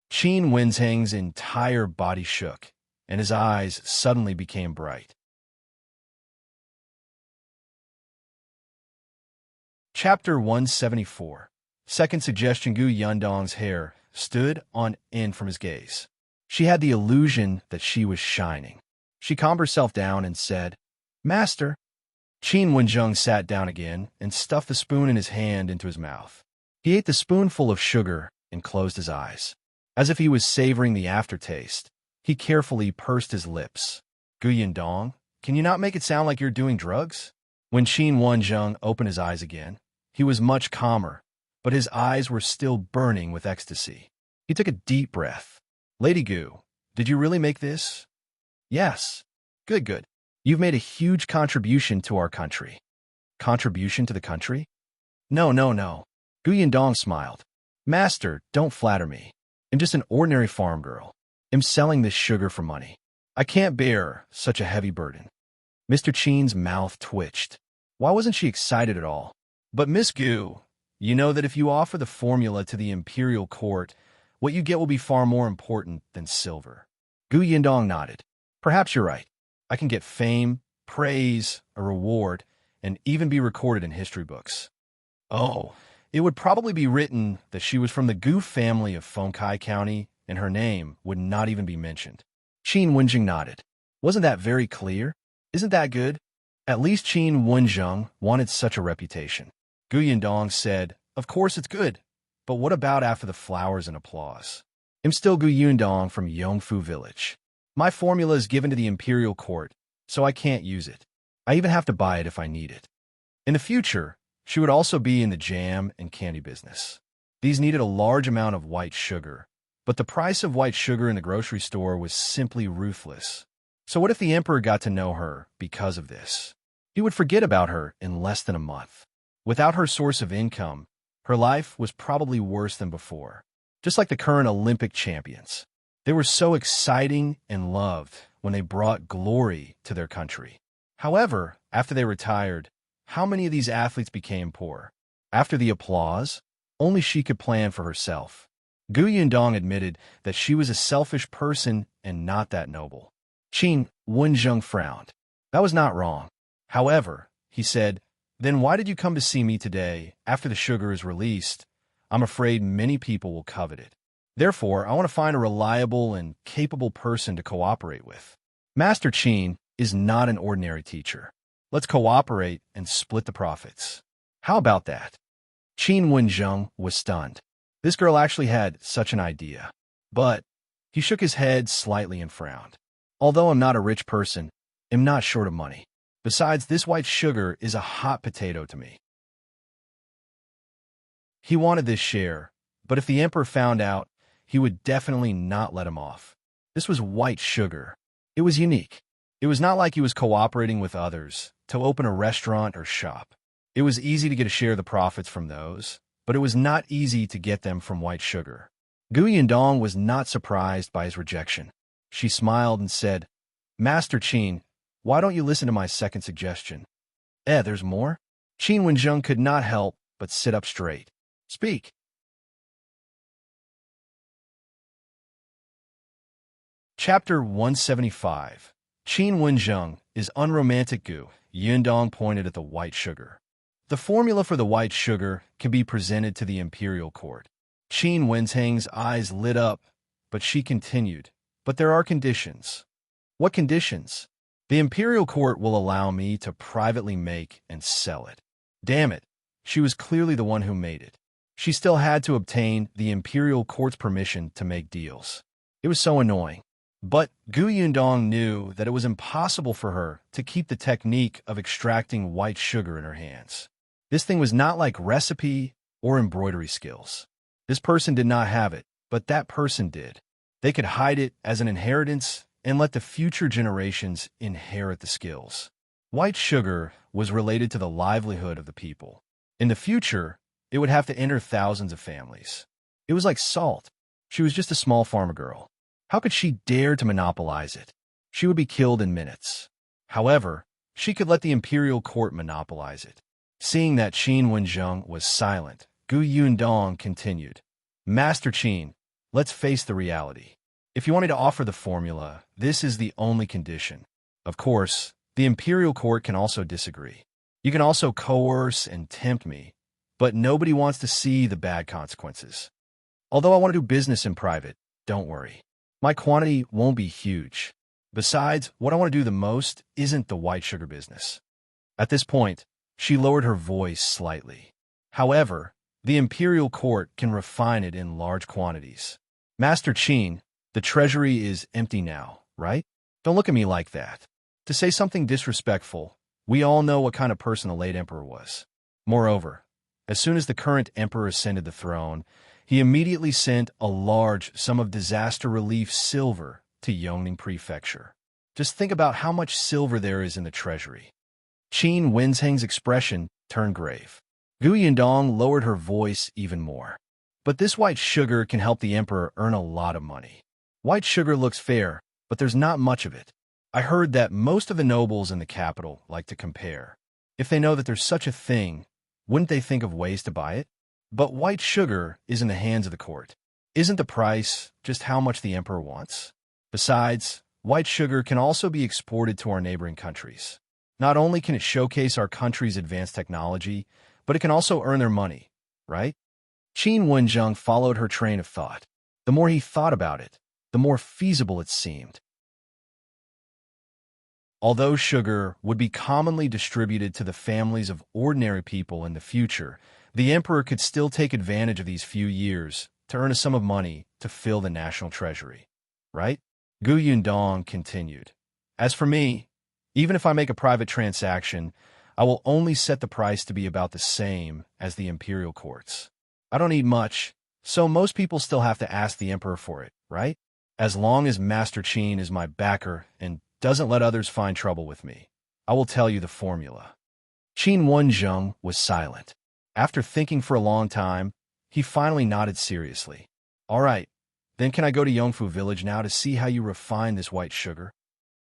Qin Wenzheng's entire body shook, and his eyes suddenly became bright. Chapter 174. Second suggestion. Yundong's hair stood on end from his gaze. She had the illusion that she was shining. She calmed herself down and said, Master. Qin Wenzheng sat down again and stuffed the spoon in his hand into his mouth. He ate the spoonful of sugar and closed his eyes. As if he was savoring the aftertaste, he carefully pursed his lips. Yundong, can you not make it sound like you're doing drugs? When Qin Wenzheng opened his eyes again, he was much calmer, but his eyes were still burning with ecstasy. He took a deep breath. Lady Gu, did you really make this? Yes. Good, good. You've made a huge contribution to our country. Contribution to the country? No, no, no. Gu Yundong smiled. Master, don't flatter me. I'm just an ordinary farm girl. I'm selling this sugar for money. I can't bear such a heavy burden. Mr. Qin's mouth twitched. Why wasn't she excited at all? But Miss Gu, you know that if you offer the formula to the imperial court, what you get will be far more important than silver. Gu Yundong nodded. Perhaps you're right. I can get fame, praise, a reward, and even be recorded in history books. Oh, it would probably be written that she was from the Gu family of Fengkai County, and her name would not even be mentioned. Qin Wenzheng nodded. Wasn't that very clear? Isn't that good? At least Qin Wenzheng wanted such a reputation. Gu Yundong said, Of course it's good, but what about after the flowers and applause? I'm still Gu Yundong from Yongfu village. My formula is given to the imperial court, so I can't use it. I even have to buy it if I need it. In the future, she would also be in the jam and candy business. These needed a large amount of white sugar, but the price of white sugar in the grocery store was simply ruthless. So what if the emperor got to know her because of this? He would forget about her in less than a month. Without her source of income, her life was probably worse than before. Just like the current Olympic champions. They were so exciting and loved when they brought glory to their country. However, after they retired, how many of these athletes became poor? After the applause, only she could plan for herself. Gu Yundong admitted that she was a selfish person and not that noble. Qin Wenzheng frowned. That was not wrong. However, he said, Then why did you come to see me today after the sugar is released? I'm afraid many people will covet it. Therefore, I want to find a reliable and capable person to cooperate with. Master Qin is not an ordinary teacher. Let's cooperate and split the profits. How about that? Qin Wenzheng was stunned. This girl actually had such an idea. But he shook his head slightly and frowned. Although I'm not a rich person, I'm not short of money. Besides, this white sugar is a hot potato to me. He wanted this share, but if the emperor found out, he would definitely not let him off. This was white sugar. It was unique. It was not like he was cooperating with others to open a restaurant or shop. It was easy to get a share of the profits from those, but it was not easy to get them from white sugar. Gu Yundong was not surprised by his rejection. She smiled and said, Master Qin, why don't you listen to my second suggestion? There's more? Qin Wenzheng could not help but sit up straight. Speak. Chapter 175. Qin Wenzheng is unromantic. Gu Yundong pointed at the white sugar. The formula for the white sugar can be presented to the imperial court. Qin Wenzheng's eyes lit up, but she continued. But there are conditions. What conditions? The imperial court will allow me to privately make and sell it. Damn it, she was clearly the one who made it. She still had to obtain the imperial court's permission to make deals. It was so annoying. But Gu Yundong knew that it was impossible for her to keep the technique of extracting white sugar in her hands. This thing was not like recipe or embroidery skills. This person did not have it, but that person did. They could hide it as an inheritance and let the future generations inherit the skills. White sugar was related to the livelihood of the people. In the future, it would have to enter thousands of families. It was like salt. She was just a small farmer girl. How could she dare to monopolize it? She would be killed in minutes. However, she could let the imperial court monopolize it. Seeing that Qin Wenzheng was silent, Gu Yundong continued. Master Qin, let's face the reality. If you want me to offer the formula, this is the only condition. Of course, the imperial court can also disagree. You can also coerce and tempt me, but nobody wants to see the bad consequences. Although I want to do business in private, don't worry. My quantity won't be huge. Besides, what I want to do the most isn't the white sugar business. At this point, she lowered her voice slightly. However, the imperial court can refine it in large quantities. Master Qin, the treasury is empty now, right? Don't look at me like that. To say something disrespectful, we all know what kind of person the late emperor was. Moreover, as soon as the current emperor ascended the throne, he immediately sent a large sum of disaster relief silver to Yongning Prefecture. Just think about how much silver there is in the treasury. Qin Wenzheng's expression turned grave. Gu Yundong lowered her voice even more. But this white sugar can help the emperor earn a lot of money. White sugar looks fair, but there's not much of it. I heard that most of the nobles in the capital like to compare. If they know that there's such a thing, wouldn't they think of ways to buy it? But white sugar is in the hands of the court. Isn't the price just how much the emperor wants? Besides, white sugar can also be exported to our neighboring countries. Not only can it showcase our country's advanced technology, but it can also earn their money, right? Qin Wenzheng followed her train of thought. The more he thought about it, the more feasible it seemed. Although sugar would be commonly distributed to the families of ordinary people in the future, the emperor could still take advantage of these few years to earn a sum of money to fill the national treasury, right? Gu Yundong continued. As for me, even if I make a private transaction, I will only set the price to be about the same as the imperial courts. I don't need much, so most people still have to ask the emperor for it, right? As long as Master Qin is my backer and doesn't let others find trouble with me, I will tell you the formula. Qin Wenzheng was silent. After thinking for a long time, he finally nodded seriously. All right, then can I go to Yongfu village now to see how you refine this white sugar?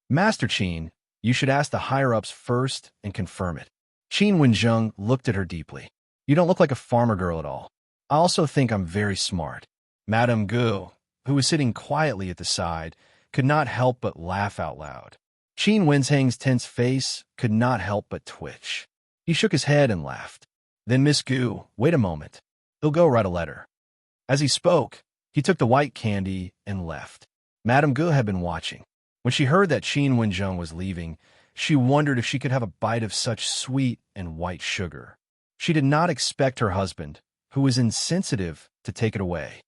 Master Qin, you should ask the higher-ups first and confirm it. Qin Wenzheng looked at her deeply. You don't look like a farmer girl at all. I also think I'm very smart. Madame Gu, who was sitting quietly at the side, could not help but laugh out loud. Qin Wenzheng's tense face could not help but twitch. He shook his head and laughed. Then Miss Gu, wait a moment. He'll go write a letter. As he spoke, he took the white candy and left. Madame Gu had been watching. When she heard that Qin Wenzheng was leaving, she wondered if she could have a bite of such sweet and white sugar. She did not expect her husband, who was insensitive, to take it away.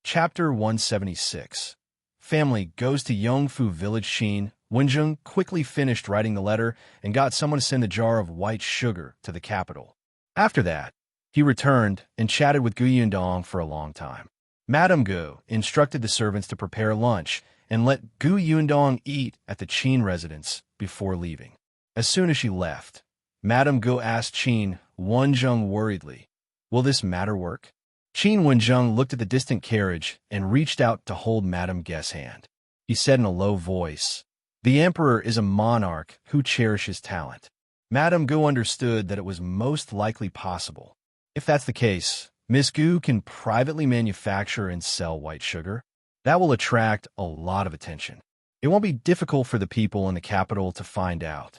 Chapter 176. Family goes to Yongfu village. Qin Wenzheng quickly finished writing the letter and got someone to send the jar of white sugar to the capital. After that, he returned and chatted with Gu Yundong for a long time. Madame Gu instructed the servants to prepare lunch and let Gu Yundong eat at the Qin residence before leaving. As soon as she left, Madame Gu asked Qin Wenzheng worriedly, "Will this matter work?" Qin Wenzheng looked at the distant carriage and reached out to hold Madame Gu's hand. He said in a low voice, "The emperor is a monarch who cherishes talent." Madame Gu understood that it was most likely possible. If that's the case, Miss Gu can privately manufacture and sell white sugar. That will attract a lot of attention. It won't be difficult for the people in the capital to find out.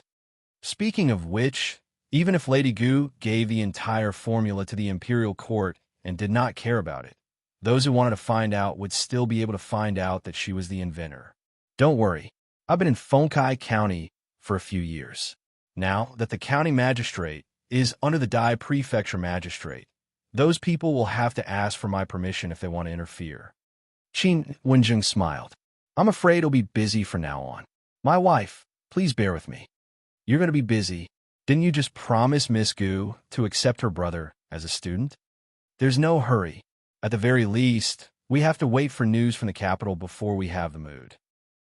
Speaking of which, even if Lady Gu gave the entire formula to the imperial court and did not care about it, those who wanted to find out would still be able to find out that she was the inventor. Don't worry, I've been in Fengkai County for a few years. Now that the county magistrate is under the Dai Prefecture magistrate, those people will have to ask for my permission if they want to interfere. Qin Wenzheng smiled. I'm afraid it'll be busy from now on. My wife, please bear with me. You're going to be busy. Didn't you just promise Miss Gu to accept her brother as a student? There's no hurry. At the very least, we have to wait for news from the capital before we have the mood.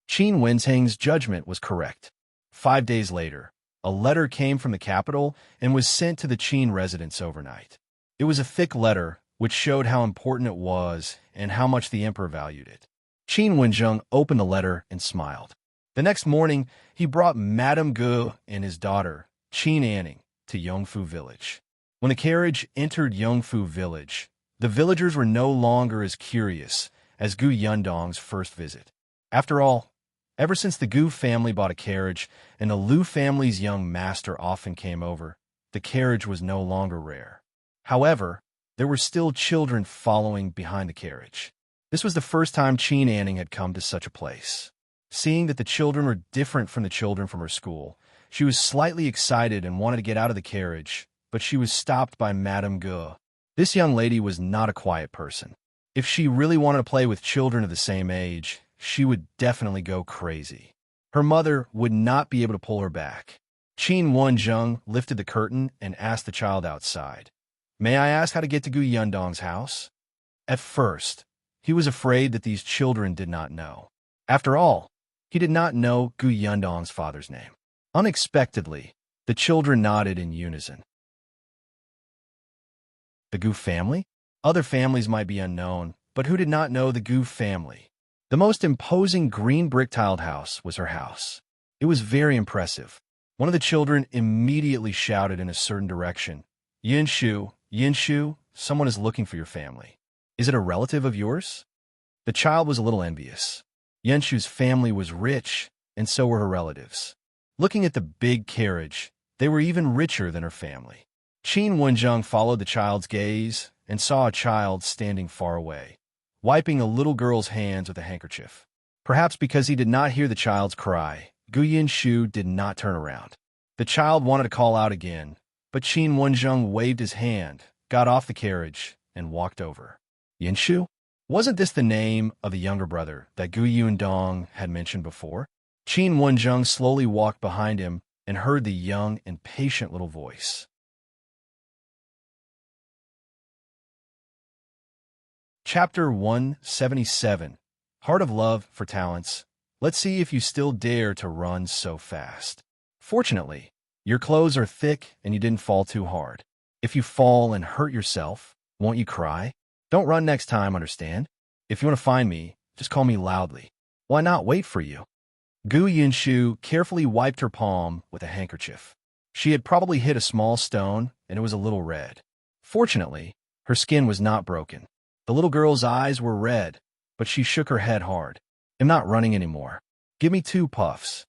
Qin Wenzheng's judgment was correct. 5 days later, a letter came from the capital and was sent to the Qin residence overnight. It was a thick letter, which showed how important it was and how much the emperor valued it. Qin Wenzheng opened the letter and smiled. The next morning, he brought Madame Gu and his daughter, Qin Anning, to Yongfu village. When the carriage entered Yongfu village, the villagers were no longer as curious as Gu Yundong's first visit. After all, ever since the Gu family bought a carriage and the Liu family's young master often came over, the carriage was no longer rare. However, there were still children following behind the carriage. This was the first time Qin Anning had come to such a place. Seeing that the children were different from the children from her school, she was slightly excited and wanted to get out of the carriage, but she was stopped by Madame Gu. This young lady was not a quiet person. If she really wanted to play with children of the same age, she would definitely go crazy. Her mother would not be able to pull her back. Wenzheng lifted the curtain and asked the child outside, "May I ask how to get to Gu Yundong's house?" At first, he was afraid that these children did not know. After all, he did not know Gu Yundong's father's name. Unexpectedly, the children nodded in unison. The Gu family? Other families might be unknown, but who did not know the Gu family? The most imposing green brick-tiled house was her house. It was very impressive. One of the children immediately shouted in a certain direction, "Yunshu, Yunshu, someone is looking for your family. Is it a relative of yours?" The child was a little envious. Yunshu's family was rich, and so were her relatives. Looking at the big carriage, they were even richer than her family. Wenzheng followed the child's gaze and saw a child standing far away, wiping a little girl's hands with a handkerchief. Perhaps because he did not hear the child's cry, Yunshu did not turn around. The child wanted to call out again, but Wenzheng waved his hand, got off the carriage, and walked over. Yunshu? Wasn't this the name of the younger brother that Gu Yundong had mentioned before? Wenzheng slowly walked behind him and heard the young and patient little voice. Chapter 177, Heart of Love for Talents. Let's see if you still dare to run so fast. Fortunately, your clothes are thick and you didn't fall too hard. If you fall and hurt yourself, won't you cry? Don't run next time, understand? If you want to find me, just call me loudly. Why not wait for you? Gu Yunshu carefully wiped her palm with a handkerchief. She had probably hit a small stone and it was a little red. Fortunately, her skin was not broken. The little girl's eyes were red, but she shook her head hard. "I'm not running anymore. Give me 2 puffs."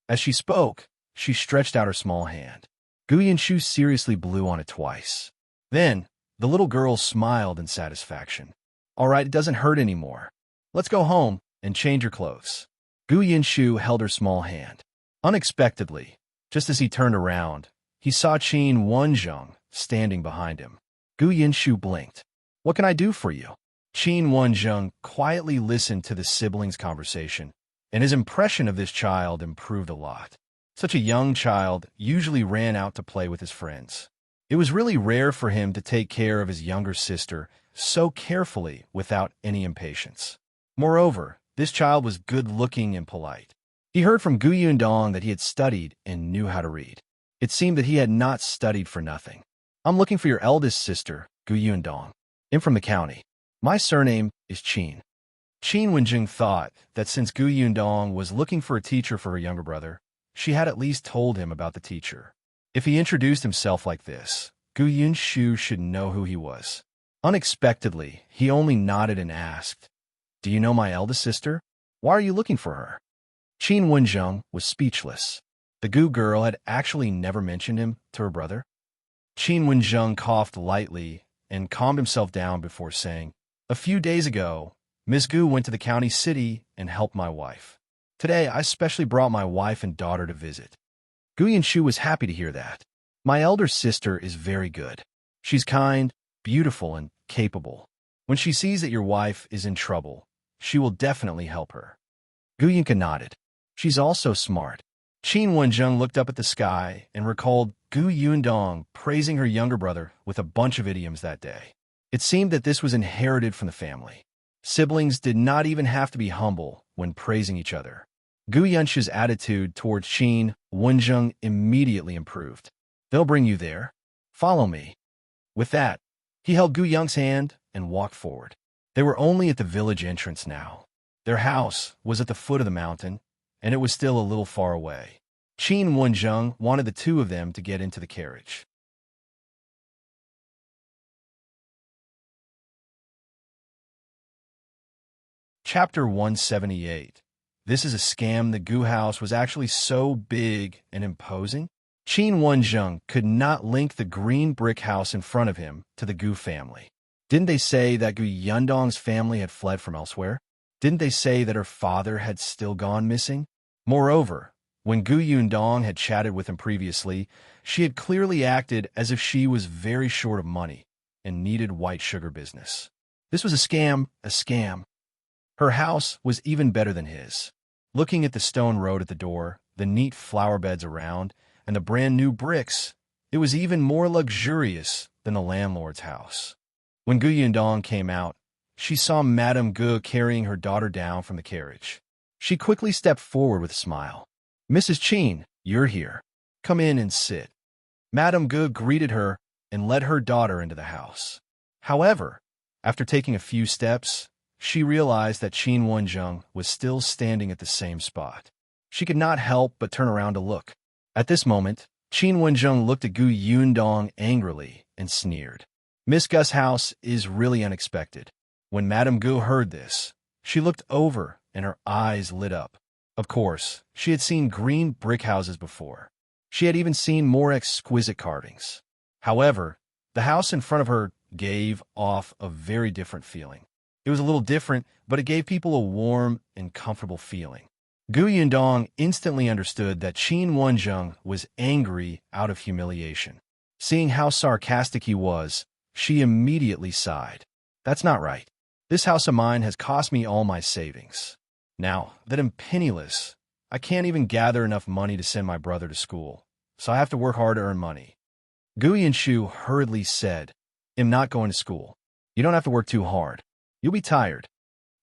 As she spoke, she stretched out her small hand. Gu Yunshu seriously blew on it twice. Then, the little girl smiled in satisfaction. "All right, it doesn't hurt anymore. Let's go home and change your clothes." Gu Yunshu held her small hand. Unexpectedly, just as he turned around, he saw Wenzheng standing behind him. Gu Yunshu blinked. "What can I do for you?" Wenzheng quietly listened to the siblings' conversation, and his impression of this child improved a lot. Such a young child usually ran out to play with his friends. It was really rare for him to take care of his younger sister so carefully without any impatience. Moreover, this child was good-looking and polite. He heard from Gu Yundong that he had studied and knew how to read. It seemed that he had not studied for nothing. "I'm looking for your eldest sister, Gu Yundong. I'm from the county. My surname is Qin." Wenzheng thought that since Gu Yundong was looking for a teacher for her younger brother, she had at least told him about the teacher. If he introduced himself like this, Gu Yunshu should know who he was. Unexpectedly, he only nodded and asked, "Do you know my eldest sister? Why are you looking for her?" Wenzheng was speechless. The Gu girl had actually never mentioned him to her brother. Wenzheng coughed lightly and calmed himself down before saying, "A few days ago, Miss Gu went to the county city and helped my wife. Today, I specially brought my wife and daughter to visit." Gu Yunshu was happy to hear that. "My elder sister is very good. She's kind, beautiful, and capable. When she sees that your wife is in trouble, she will definitely help her." Gu Yunka nodded. "She's also smart." Wenzheng looked up at the sky and recalled Gu Yundong praising her younger brother with a bunch of idioms that day. It seemed that this was inherited from the family. Siblings did not even have to be humble when praising each other. Gu Yunshu's attitude towards Wenzheng immediately improved. "They'll bring you there. Follow me." With that, he held Gu Yung's hand and walked forward. They were only at the village entrance now. Their house was at the foot of the mountain, and it was still a little far away. Wenzheng wanted the two of them to get into the carriage. Chapter 178. This is a scam. The Gu house was actually so big and imposing. Wenzheng could not link the green brick house in front of him to the Gu family. Didn't they say that Gu Yundong's family had fled from elsewhere? Didn't they say that her father had still gone missing? Moreover, when Gu Yundong had chatted with him previously, she had clearly acted as if she was very short of money and needed white sugar business. This was a scam, a scam. Her house was even better than his. Looking at the stone road at the door, the neat flower beds around, and the brand new bricks. It was even more luxurious than the landlord's house. When Gu Yundong came out, she saw Madame Gu carrying her daughter down from the carriage. She quickly stepped forward with a smile. "Mrs. Qin, you're here. Come in and sit." Madame Gu greeted her and led her daughter into the house. However, after taking a few steps, she realized that Qin Wenzheng was still standing at the same spot. She could not help but turn around to look. At this moment, Qin Wenzheng looked at Gu Yundong angrily and sneered. "Miss Gu's house is really unexpected." When Madame Gu heard this, she looked over and her eyes lit up. Of course, she had seen green brick houses before. She had even seen more exquisite carvings. However, the house in front of her gave off a very different feeling. It was a little different, but it gave people a warm and comfortable feeling. Gu Yundong instantly understood that Qin Wenzheng was angry out of humiliation. Seeing how sarcastic he was, she immediately sighed. "That's not right. This house of mine has cost me all my savings. Now that I'm penniless, I can't even gather enough money to send my brother to school, so I have to work hard to earn money." Gu Yunshu hurriedly said, "I'm not going to school. You don't have to work too hard. You'll be tired."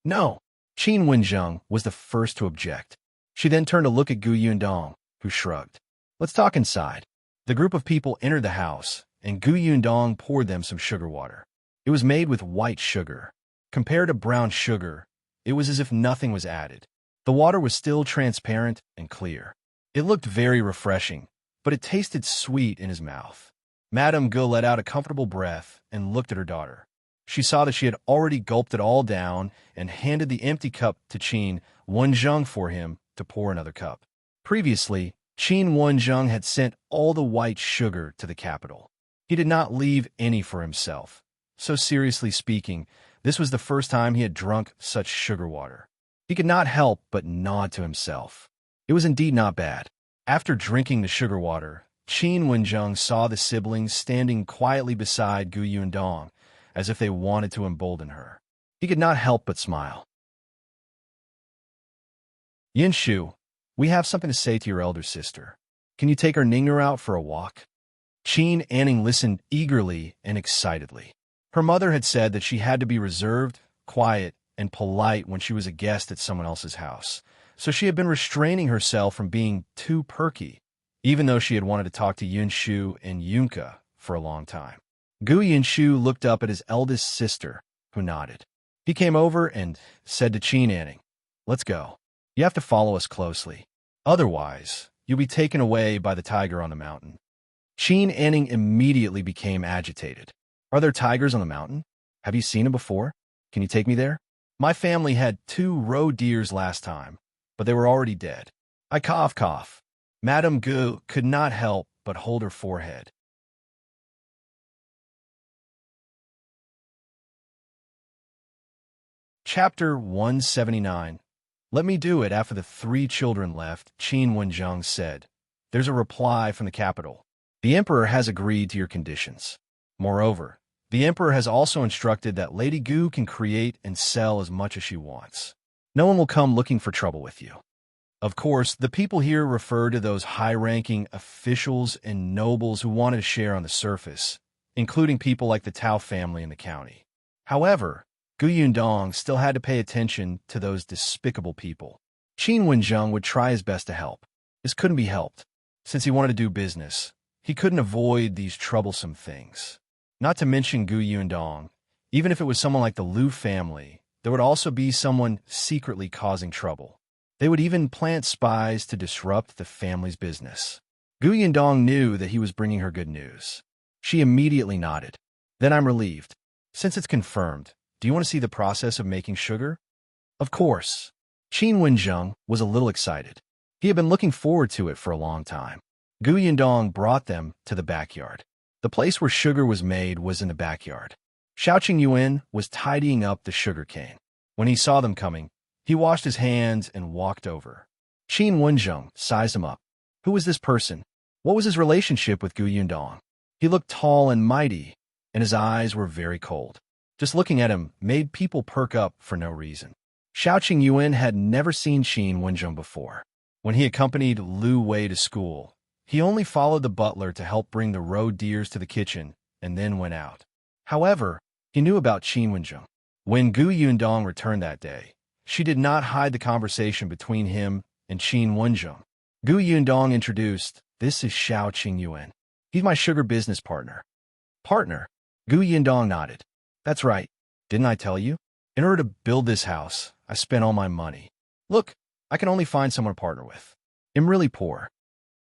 "No." Qin Wenzheng was the first to object. She then turned to look at Gu Yundong, who shrugged. "Let's talk inside." The group of people entered the house, and Gu Yundong poured them some sugar water. It was made with white sugar. Compared to brown sugar, it was as if nothing was added. The water was still transparent and clear. It looked very refreshing, but it tasted sweet in his mouth. Madame Gu let out a comfortable breath and looked at her daughter. She saw that she had already gulped it all down and handed the empty cup to Qin Wenzheng for him to pour another cup. Previously, Qin Wenzheng had sent all the white sugar to the capital. He did not leave any for himself. So seriously speaking, this was the first time he had drunk such sugar water. He could not help but nod to himself. It was indeed not bad. After drinking the sugar water, Qin Wenzheng saw the siblings standing quietly beside Gu Yundong, as if they wanted to embolden her. He could not help but smile. "Yunshu, we have something to say to your elder sister. Can you take our Ning'er out for a walk?" Qin Anning listened eagerly and excitedly. Her mother had said that she had to be reserved, quiet, and polite when she was a guest at someone else's house, so she had been restraining herself from being too perky, even though she had wanted to talk to Yunshu and Yunka for a long time. Gu Yunshu looked up at his eldest sister, who nodded. He came over and said to Qin Anning, "Let's go. You have to follow us closely. Otherwise, you'll be taken away by the tiger on the mountain." Qin Anning immediately became agitated. "Are there tigers on the mountain? Have you seen them before? Can you take me there? My family had 2 roe deers last time, but they were already dead." I cough. Madame Gu could not help but hold her forehead. Chapter 179. "Let me do it." After the 3 children left, Qin Wenzheng said, "There's a reply from the capital. The emperor has agreed to your conditions. Moreover, the emperor has also instructed that Lady Gu can create and sell as much as she wants. No one will come looking for trouble with you." Of course, the people here refer to those high-ranking officials and nobles who wanted to share on the surface, including people like the Tao family in the county. However, Gu Yundong still had to pay attention to those despicable people. Qin Wenzheng would try his best to help. This couldn't be helped. Since he wanted to do business, he couldn't avoid these troublesome things. Not to mention Gu Yundong, even if it was someone like the Liu family, there would also be someone secretly causing trouble. They would even plant spies to disrupt the family's business. Gu Yundong knew that he was bringing her good news. She immediately nodded. "Then I'm relieved. Since it's confirmed, do you want to see the process of making sugar?" Of course. Qin Wenzheng was a little excited. He had been looking forward to it for a long time. Gu Yundong brought them to the backyard. The place where sugar was made was in the backyard. Shao Qingyuan was tidying up the sugarcane. When he saw them coming, he washed his hands and walked over. Qin Wenzheng sized him up. Who was this person? What was his relationship with Gu Yundong? He looked tall and mighty, and his eyes were very cold. Just looking at him made people perk up for no reason. Shao Qingyuan had never seen Qin Wenzheng before. When he accompanied Liu Wei to school, He only followed the butler to help bring the roe deers to the kitchen and then went out. However, he knew about Qin Wenzheng. When Gu Yundong returned that day, she did not hide the conversation between him and Qin Wenzheng. Gu Yundong introduced, "This is Shao Qingyuan. He's my sugar business partner." Partner? Gu Yundong nodded. "That's right. Didn't I tell you? In order to build this house, I spent all my money. Look, I can only find someone to partner with. I'm really poor."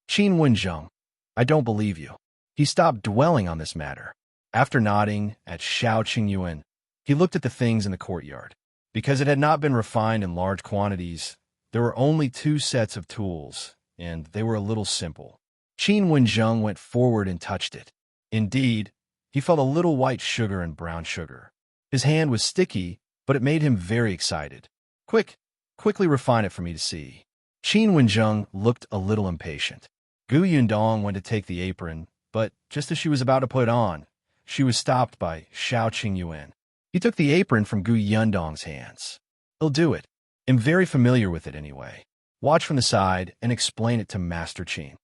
Qin Wenzheng, "I don't believe you." He stopped dwelling on this matter. After nodding at Shao Qingyuan, he looked at the things in the courtyard. Because it had not been refined in large quantities, there were only 2 sets of tools, and they were a little simple. Qin Wenzheng went forward and touched it. Indeed, he felt a little white sugar and brown sugar. His hand was sticky, but it made him very excited. Quickly refine it for me to see." Qin Wenzheng looked a little impatient. Gu Yundong went to take the apron, but just as she was about to put it on, she was stopped by Shao Qingyuan. He took the apron from Gu Yundong's hands. "He'll do it. I'm very familiar with it anyway. Watch from the side and explain it to Master Qin."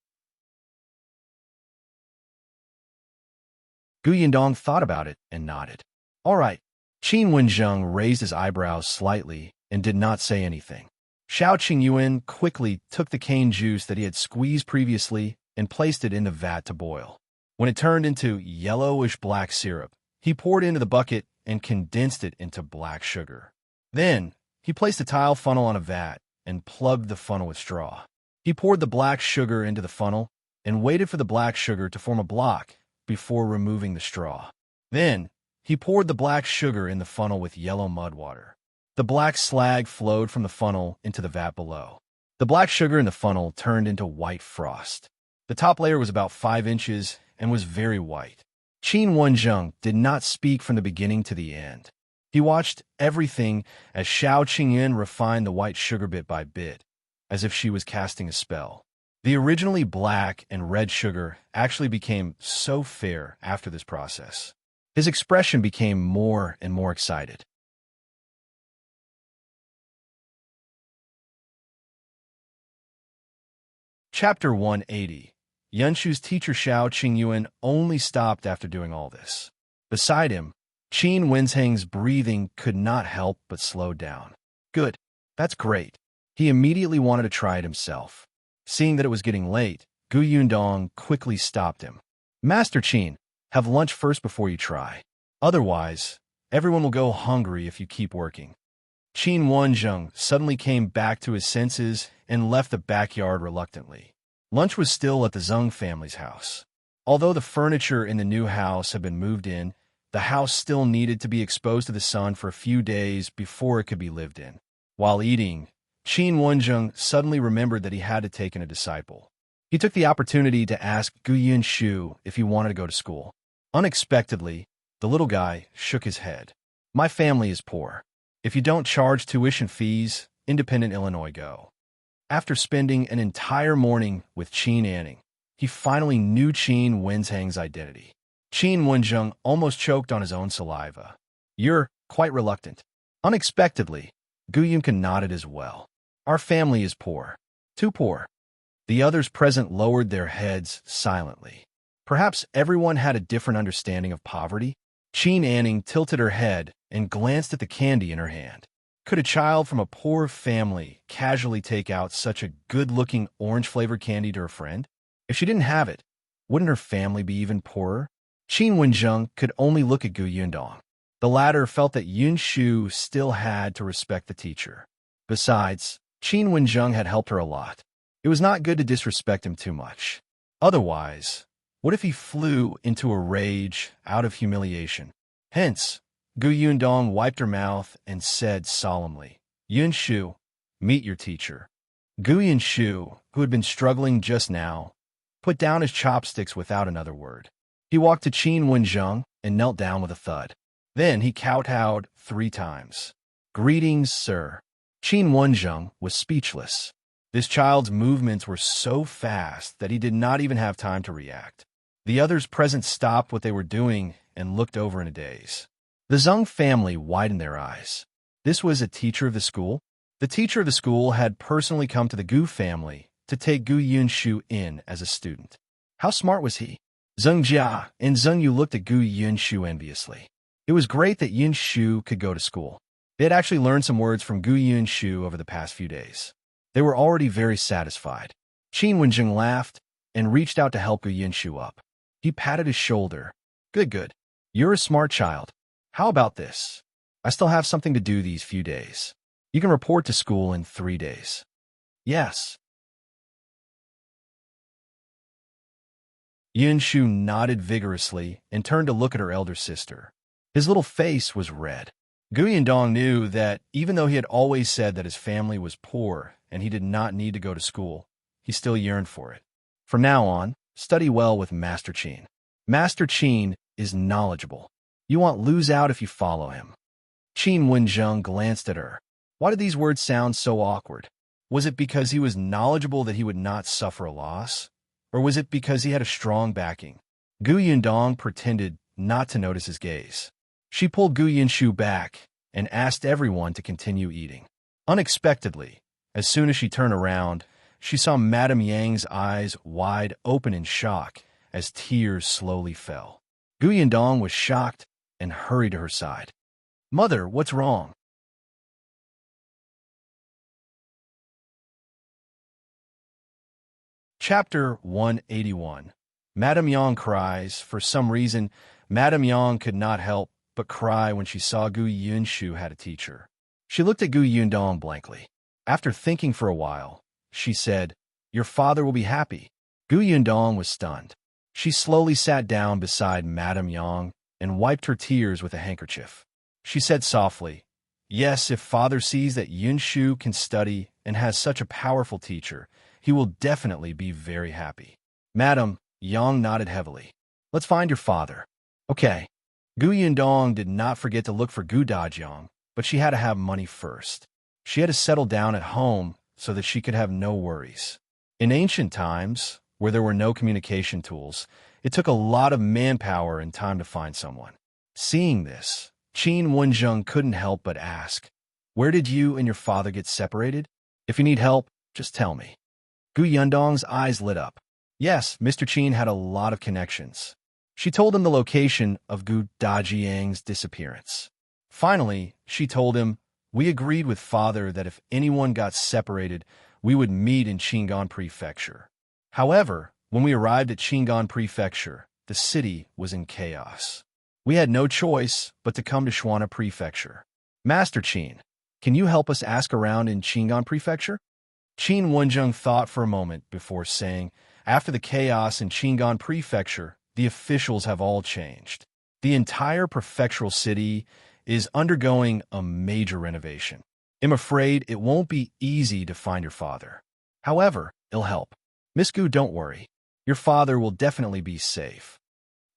Gu Yundong thought about it and nodded. "All right." Qin Wenzheng raised his eyebrows slightly and did not say anything. Shao Qingyuan quickly took the cane juice that he had squeezed previously and placed it in the vat to boil. When it turned into yellowish black syrup, he poured it into the bucket and condensed it into black sugar. Then, he placed a tile funnel on a vat and plugged the funnel with straw. He poured the black sugar into the funnel and waited for the black sugar to form a block before removing the straw. Then, he poured the black sugar in the funnel with yellow mud water. The black slag flowed from the funnel into the vat below. The black sugar in the funnel turned into white frost. The top layer was about 5 inches and was very white. Qin Wenzheng did not speak from the beginning to the end. He watched everything as Shao Qingyuan refined the white sugar bit by bit, as if she was casting a spell. The originally black and red sugar actually became so fair after this process. His expression became more and more excited. Chapter 180. Yunshu's teacher Shao Qingyuan only stopped after doing all this. Beside him, Qin Wenzheng's breathing could not help but slow down. "Good. That's great." He immediately wanted to try it himself. Seeing that it was getting late, Gu Yundong quickly stopped him. "Master Qin, have lunch first before you try. Otherwise, everyone will go hungry if you keep working." Qin Wenzheng suddenly came back to his senses and left the backyard reluctantly. Lunch was still at the Zheng family's house. Although the furniture in the new house had been moved in, the house still needed to be exposed to the sun for a few days before it could be lived in. While eating, Qin Wenzheng suddenly remembered that he had to take in a disciple. He took the opportunity to ask Gu Yunshu if he wanted to go to school. Unexpectedly, the little guy shook his head. "My family is poor. If you don't charge tuition fees, Independent Illinois go." After spending an entire morning with Qin Anning, he finally knew Qin Wenzheng's identity. Qin Wenzheng almost choked on his own saliva. "You're quite reluctant." Unexpectedly, Gu Yunkan nodded as well. "Our family is poor. Too poor." The others present lowered their heads silently. Perhaps everyone had a different understanding of poverty. Qin Anning tilted her head and glanced at the candy in her hand. Could a child from a poor family casually take out such a good-looking orange-flavored candy to her friend? If she didn't have it, wouldn't her family be even poorer? Qin Wenzheng could only look at Gu Yundong. The latter felt that Yunshu still had to respect the teacher. Besides, Qin Wenzheng had helped her a lot. It was not good to disrespect him too much. Otherwise, what if he flew into a rage out of humiliation? Hence, Gu Yundong wiped her mouth and said solemnly, "Yunshu, meet your teacher." Gu Yunshu, who had been struggling just now, put down his chopsticks without another word. He walked to Qin Wenzheng and knelt down with a thud. Then he kowtowed 3 times. "Greetings, sir." Qin Wenzheng was speechless. This child's movements were so fast that he did not even have time to react. The others present stopped what they were doing and looked over in a daze. The Zheng family widened their eyes. This was a teacher of the school? The teacher of the school had personally come to the Gu family to take Gu Yunshu in as a student. How smart was he? Zhongjia and Zhongyu looked at Gu Yunshu enviously. It was great that Yunshu could go to school. They had actually learned some words from Gu Yunshu over the past few days. They were already very satisfied. Wenzheng laughed and reached out to help Gu Yunshu up. He patted his shoulder. Good. You're a smart child. How about this? I still have something to do these few days. You can report to school in 3 days. Yes. Yunshu nodded vigorously and turned to look at her elder sister. His little face was red. Gu Yundong knew that even though he had always said that his family was poor and he did not need to go to school, he still yearned for it. From now on, study well with Master Qin. Master Qin is knowledgeable. You won't lose out if you follow him. Qin Wenzheng glanced at her. Why did these words sound so awkward? Was it because he was knowledgeable that he would not suffer a loss? Or was it because he had a strong backing? Gu Yundong pretended not to notice his gaze. She pulled Gu Yunshu back and asked everyone to continue eating. Unexpectedly, as soon as she turned around, she saw Madame Yang's eyes wide open in shock as tears slowly fell. Gu Yundong was shocked and hurried to her side. Mother, what's wrong? Chapter 181. Madame Yang cries. For some reason, Madame Yang could not help but cry when she saw Gu Yunshu had a teacher. She looked at Gu Yundong blankly. After thinking for a while, she said, Your father will be happy. Gu Yundong was stunned. She slowly sat down beside Madame Yang and wiped her tears with a handkerchief. She said softly, Yes, if father sees that Yunshu can study and has such a powerful teacher, he will definitely be very happy. Madame Yang nodded heavily. Let's find your father. Okay. Gu Yundong did not forget to look for Gu Dajiang, but she had to have money first. She had to settle down at home so that she could have no worries. In ancient times, where there were no communication tools, it took a lot of manpower and time to find someone. Seeing this, Qin Wenzheng couldn't help but ask, Where did you and your father get separated? If you need help, just tell me. Gu Yundong's eyes lit up. Yes, Mr. Qin had a lot of connections. She told him the location of Gu Dajiang's disappearance. Finally, she told him, We agreed with father that if anyone got separated, we would meet in Qingyuan Prefecture. However, when we arrived at Qingyuan Prefecture, the city was in chaos. We had no choice but to come to Shuana Prefecture. Master Qin, can you help us ask around in Qingyuan Prefecture? Qin Wenzheng thought for a moment before saying, After the chaos in Qingyuan Prefecture, the officials have all changed. The entire prefectural city is undergoing a major renovation. I'm afraid it won't be easy to find your father. However, it'll help. Miss Gu, don't worry. Your father will definitely be safe.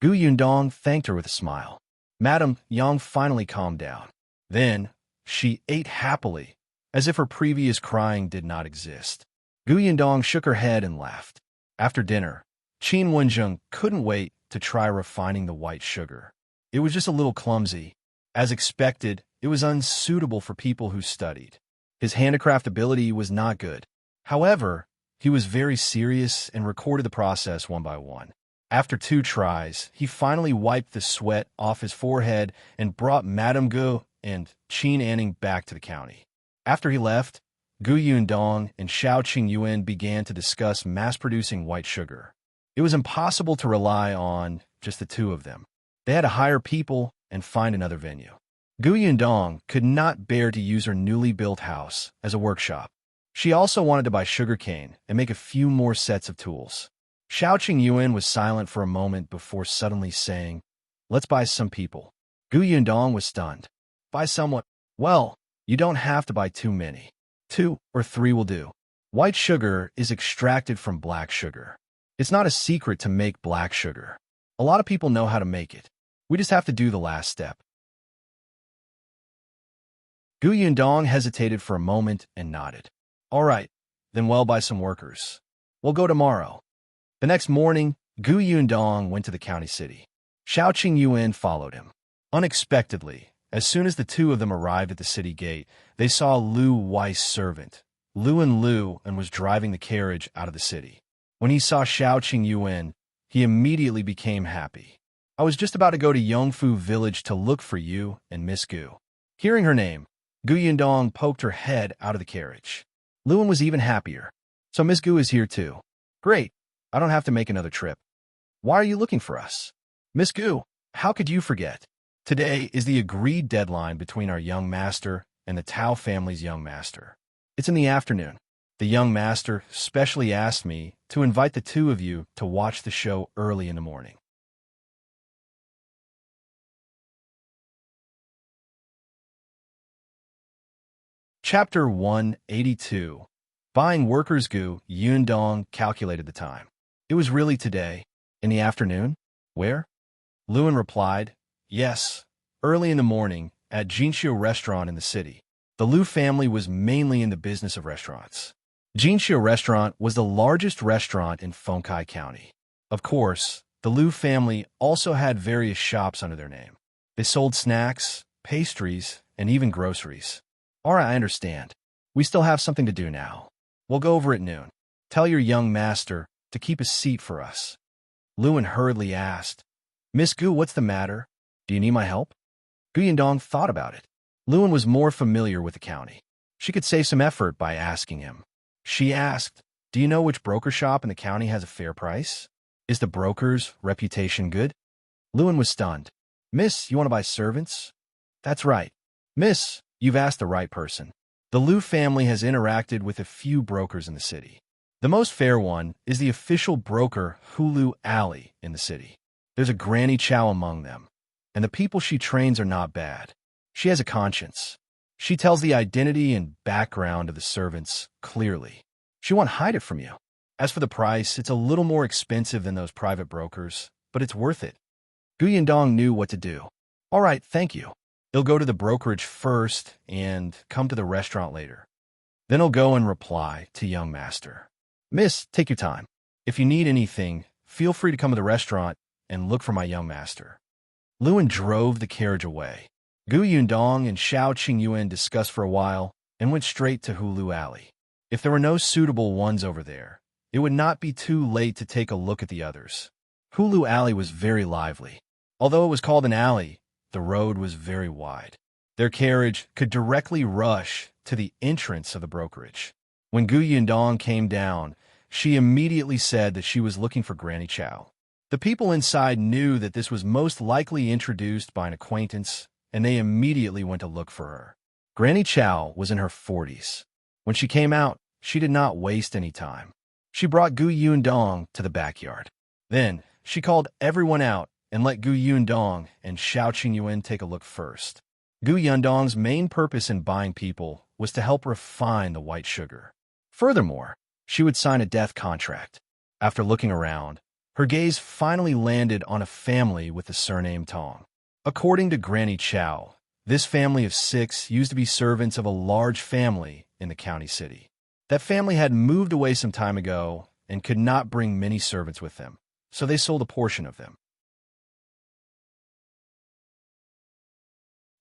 Gu Yundong thanked her with a smile. Madame Yang finally calmed down. Then, she ate happily, as if her previous crying did not exist. Gu Yundong shook her head and laughed. After dinner, Qin Wenzheng couldn't wait to try refining the white sugar. It was just a little clumsy. As expected, it was unsuitable for people who studied. His handicraft ability was not good. However, he was very serious and recorded the process one by one. After 2 tries, he finally wiped the sweat off his forehead and brought Madame Gu and Qin Anning back to the county. After he left, Gu Yundong and Shao Qingyuan began to discuss mass-producing white sugar. It was impossible to rely on just the 2 of them. They had to hire people and find another venue. Gu Yundong could not bear to use her newly built house as a workshop. She also wanted to buy sugarcane and make a few more sets of tools. Shao Qingyuan was silent for a moment before suddenly saying, Let's buy some people. Gu Yundong was stunned. Buy someone? Well, you don't have to buy too many. 2 or 3 will do. White sugar is extracted from black sugar. It's not a secret to make black sugar. A lot of people know how to make it. We just have to do the last step. Gu Yundong hesitated for a moment and nodded. All right, then we'll buy some workers. We'll go tomorrow. The next morning, Gu Yundong went to the county city. Shao Qingyuan followed him. Unexpectedly, as soon as the 2 of them arrived at the city gate, they saw Liu Yi's servant, Liu and was driving the carriage out of the city. When he saw Shao Qingyuan, he immediately became happy. I was just about to go to Yongfu village to look for you and Miss Gu. Hearing her name, Yundong poked her head out of the carriage. Liu was even happier. So Miss Gu is here too. Great. I don't have to make another trip. Why are you looking for us? Miss Gu, how could you forget? Today is the agreed deadline between our young master and the Tao family's young master. It's in the afternoon. The young master specially asked me to invite the two of you to watch the show early in the morning. Chapter 182. Buying Workers Gu, Yundong calculated the time. It was really today, in the afternoon? Where? Liu replied, yes, early in the morning, at Jinshu restaurant in the city. The Liu family was mainly in the business of restaurants. Jinshu restaurant was the largest restaurant in Fengkai County. Of course, the Liu family also had various shops under their name. They sold snacks, pastries, and even groceries. All right, I understand. We still have something to do now. We'll go over at noon. Tell your young master to keep a seat for us. Liu hurriedly asked, Miss Gu, what's the matter? Do you need my help? Yundong thought about it. Liu was more familiar with the county. She could save some effort by asking him. She asked, do you know which broker shop in the county has a fair price? Is the broker's reputation good? Liu was stunned. Miss, you want to buy servants? That's right. Miss, you've asked the right person. The Liu family has interacted with a few brokers in the city. The most fair one is the official broker Hulu Alley in the city. There's a Granny Chao among them, and the people she trains are not bad. She has a conscience. She tells the identity and background of the servants clearly. She won't hide it from you. As for the price, it's a little more expensive than those private brokers, but it's worth it. Yundong knew what to do. All right, thank you. He'll go to the brokerage first and come to the restaurant later. Then he'll go and reply to young master. Miss, take your time. If you need anything, feel free to come to the restaurant and look for my young master. Liu drove the carriage away. Yundong and Shao Qingyuan discussed for a while and went straight to Hulu Alley. If there were no suitable ones over there, it would not be too late to take a look at the others. Hulu Alley was very lively. Although it was called an alley, the road was very wide. Their carriage could directly rush to the entrance of the brokerage. When Yundong came down, she immediately said that she was looking for Granny Chao. The people inside knew that this was most likely introduced by an acquaintance, and they immediately went to look for her. Granny Chao was in her 40s. When she came out, she did not waste any time. She brought Yundong to the backyard. Then, she called everyone out and let Yundong and Shao Qingyuan take a look first. Yundong's main purpose in buying people was to help refine the white sugar. Furthermore, she would sign a death contract. After looking around, her gaze finally landed on a family with the surname Tong. According to Granny Chao, this family of 6 used to be servants of a large family in the county city. That family had moved away some time ago and could not bring many servants with them, so they sold a portion of them.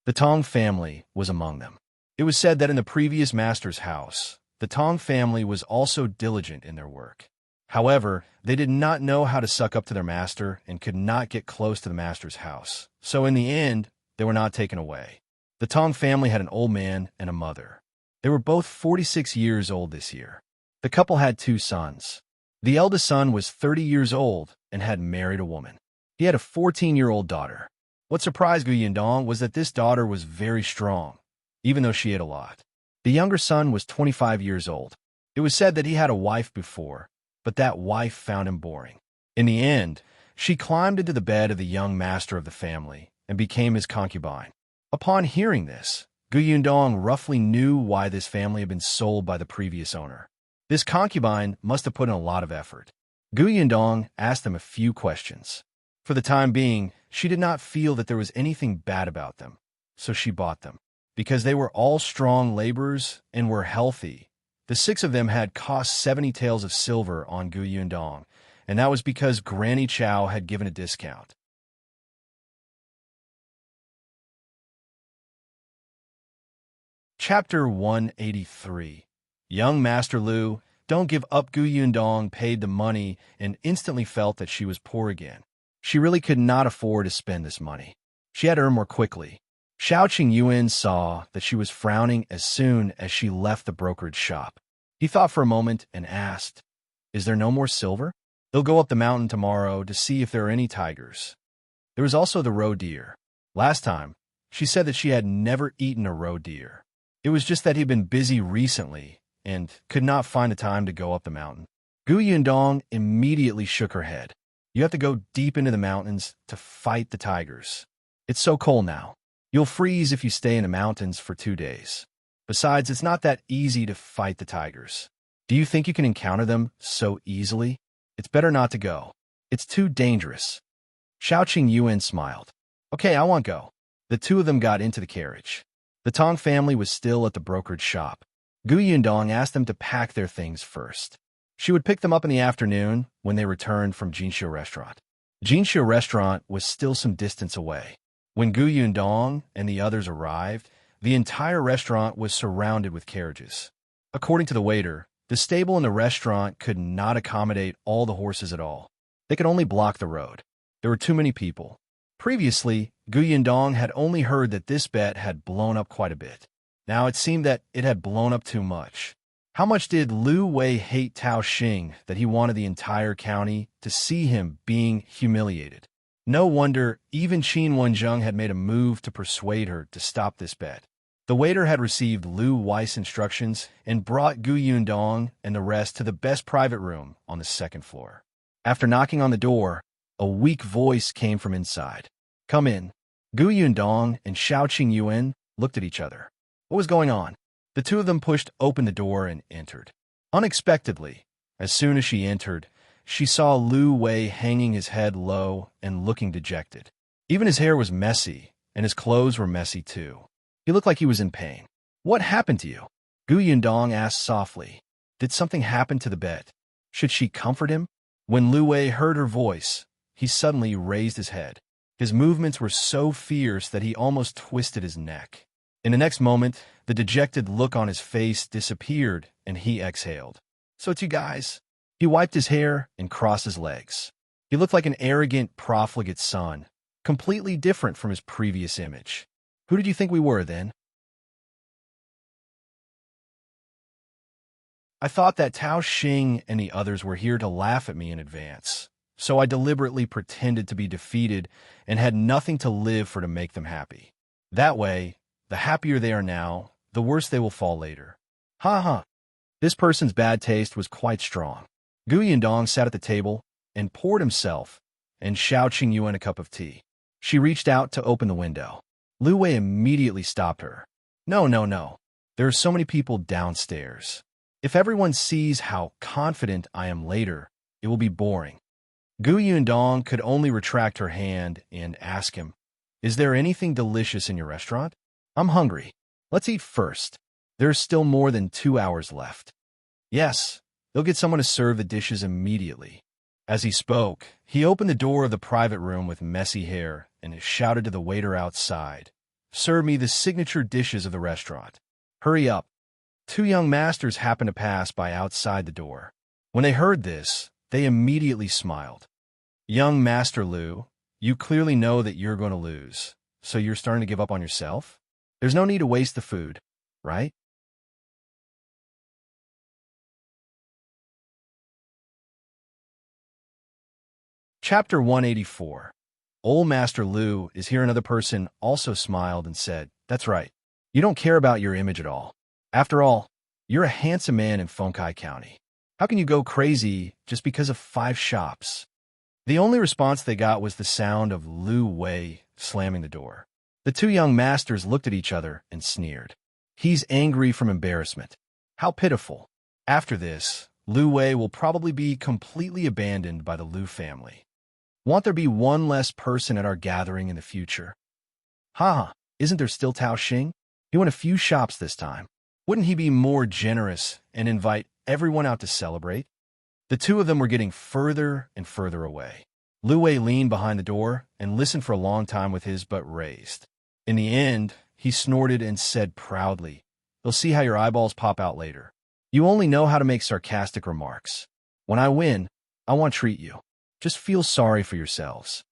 The Tong family was among them. It was said that in the previous master's house, the Tong family was also diligent in their work. However, they did not know how to suck up to their master and could not get close to the master's house. So in the end, they were not taken away. The Tong family had an old man and a mother. They were both 46 years old this year. The couple had 2 sons. The eldest son was 30 years old and had married a woman. He had a 14-year-old daughter. What surprised Yundong was that this daughter was very strong, even though she ate a lot. The younger son was 25 years old. It was said that he had a wife before, but that wife found him boring. In the end, she climbed into the bed of the young master of the family and became his concubine. Upon hearing this, Yundong roughly knew why this family had been sold by the previous owner. This concubine must have put in a lot of effort. Yundong asked them a few questions. For the time being, she did not feel that there was anything bad about them, so she bought them. Because they were all strong laborers and were healthy, the 6 of them had cost 70 taels of silver on Yundong, and that was because Granny Chao had given a discount. Chapter 183. Young Master Liu, don't give up. Gu Yundong paid the money and instantly felt that she was poor again. She really could not afford to spend this money. She had to earn more quickly. Shao Qingyuan saw that she was frowning as soon as she left the brokerage shop. He thought for a moment and asked, "Is there no more silver? They'll go up the mountain tomorrow to see if there are any tigers." There was also the roe deer. Last time, she said that she had never eaten a roe deer. It was just that he'd been busy recently and could not find the time to go up the mountain. Gu Yundong immediately shook her head. You have to go deep into the mountains to fight the tigers. It's so cold now. You'll freeze if you stay in the mountains for 2 days. Besides, it's not that easy to fight the tigers. Do you think you can encounter them so easily? It's better not to go. It's too dangerous. Shao Qingyuan smiled. Okay, I won't go. The two of them got into the carriage. The Tong family was still at the brokerage shop. Gu Yundong asked them to pack their things first. She would pick them up in the afternoon when they returned from Jinshu restaurant. Jinshu restaurant was still some distance away. When Gu Yundong and the others arrived, the entire restaurant was surrounded with carriages. According to the waiter, the stable in the restaurant could not accommodate all the horses at all. They could only block the road. There were too many people. Previously, Gu Yundong had only heard that this bet had blown up quite a bit. Now it seemed that it had blown up too much. How much did Liu Yi hate Tao Xing that he wanted the entire county to see him being humiliated? No wonder even Qin Wenzheng had made a move to persuade her to stop this bet. The waiter had received Liu Yi's instructions and brought Gu Yundong and the rest to the best private room on the second floor. After knocking on the door, a weak voice came from inside. Come in. Gu Yundong and Shao Qingyuan looked at each other. What was going on? The two of them pushed open the door and entered. Unexpectedly, as soon as she entered, she saw Liu Yi hanging his head low and looking dejected. Even his hair was messy, and his clothes were messy too. He looked like he was in pain. What happened to you? Gu Yundong asked softly. Did something happen to the bet? Should she comfort him? When Liu Yi heard her voice, he suddenly raised his head. His movements were so fierce that he almost twisted his neck. In the next moment, the dejected look on his face disappeared, and he exhaled. So it's you guys. He wiped his hair and crossed his legs. He looked like an arrogant, profligate son, completely different from his previous image. Who did you think we were then? I thought that Tao Xing and the others were here to laugh at me in advance, so I deliberately pretended to be defeated and had nothing to live for to make them happy. That way, the happier they are now, the worse they will fall later. Ha ha. This person's bad taste was quite strong. Gu Yundong sat at the table and poured himself and Shao Qingyuan a cup of tea. She reached out to open the window. Liu Yi immediately stopped her. No, no, no. There are so many people downstairs. If everyone sees how confident I am later, it will be boring. Gu Yundong could only retract her hand and ask him, Is there anything delicious in your restaurant? I'm hungry. Let's eat first. There's still more than 2 hours left. Yes, they'll get someone to serve the dishes immediately. As he spoke, he opened the door of the private room with messy hair and shouted to the waiter outside, Serve me the signature dishes of the restaurant. Hurry up. 2 young masters happened to pass by outside the door. When they heard this, they immediately smiled. Young Master Liu, you clearly know that you're going to lose, so you're starting to give up on yourself? There's no need to waste the food, right? Chapter 184. Old Master Liu is here. Another person also smiled and said, That's right. You don't care about your image at all. After all, you're a handsome man in Fengkai County. How can you go crazy just because of 5 shops? The only response they got was the sound of Liu Yi slamming the door. The 2 young masters looked at each other and sneered. He's angry from embarrassment. How pitiful. After this, Liu Yi will probably be completely abandoned by the Liu family. Won't there be one less person at our gathering in the future? Ha! Isn't there still Tao Xing? He went a few shops this time. Wouldn't he be more generous and invite everyone out to celebrate? The 2 of them were getting further and further away. Liu Yi leaned behind the door and listened for a long time with his butt raised. In the end, he snorted and said proudly, They'll see how your eyeballs pop out later. You only know how to make sarcastic remarks. When I win, I want to treat you. Just feel sorry for yourselves.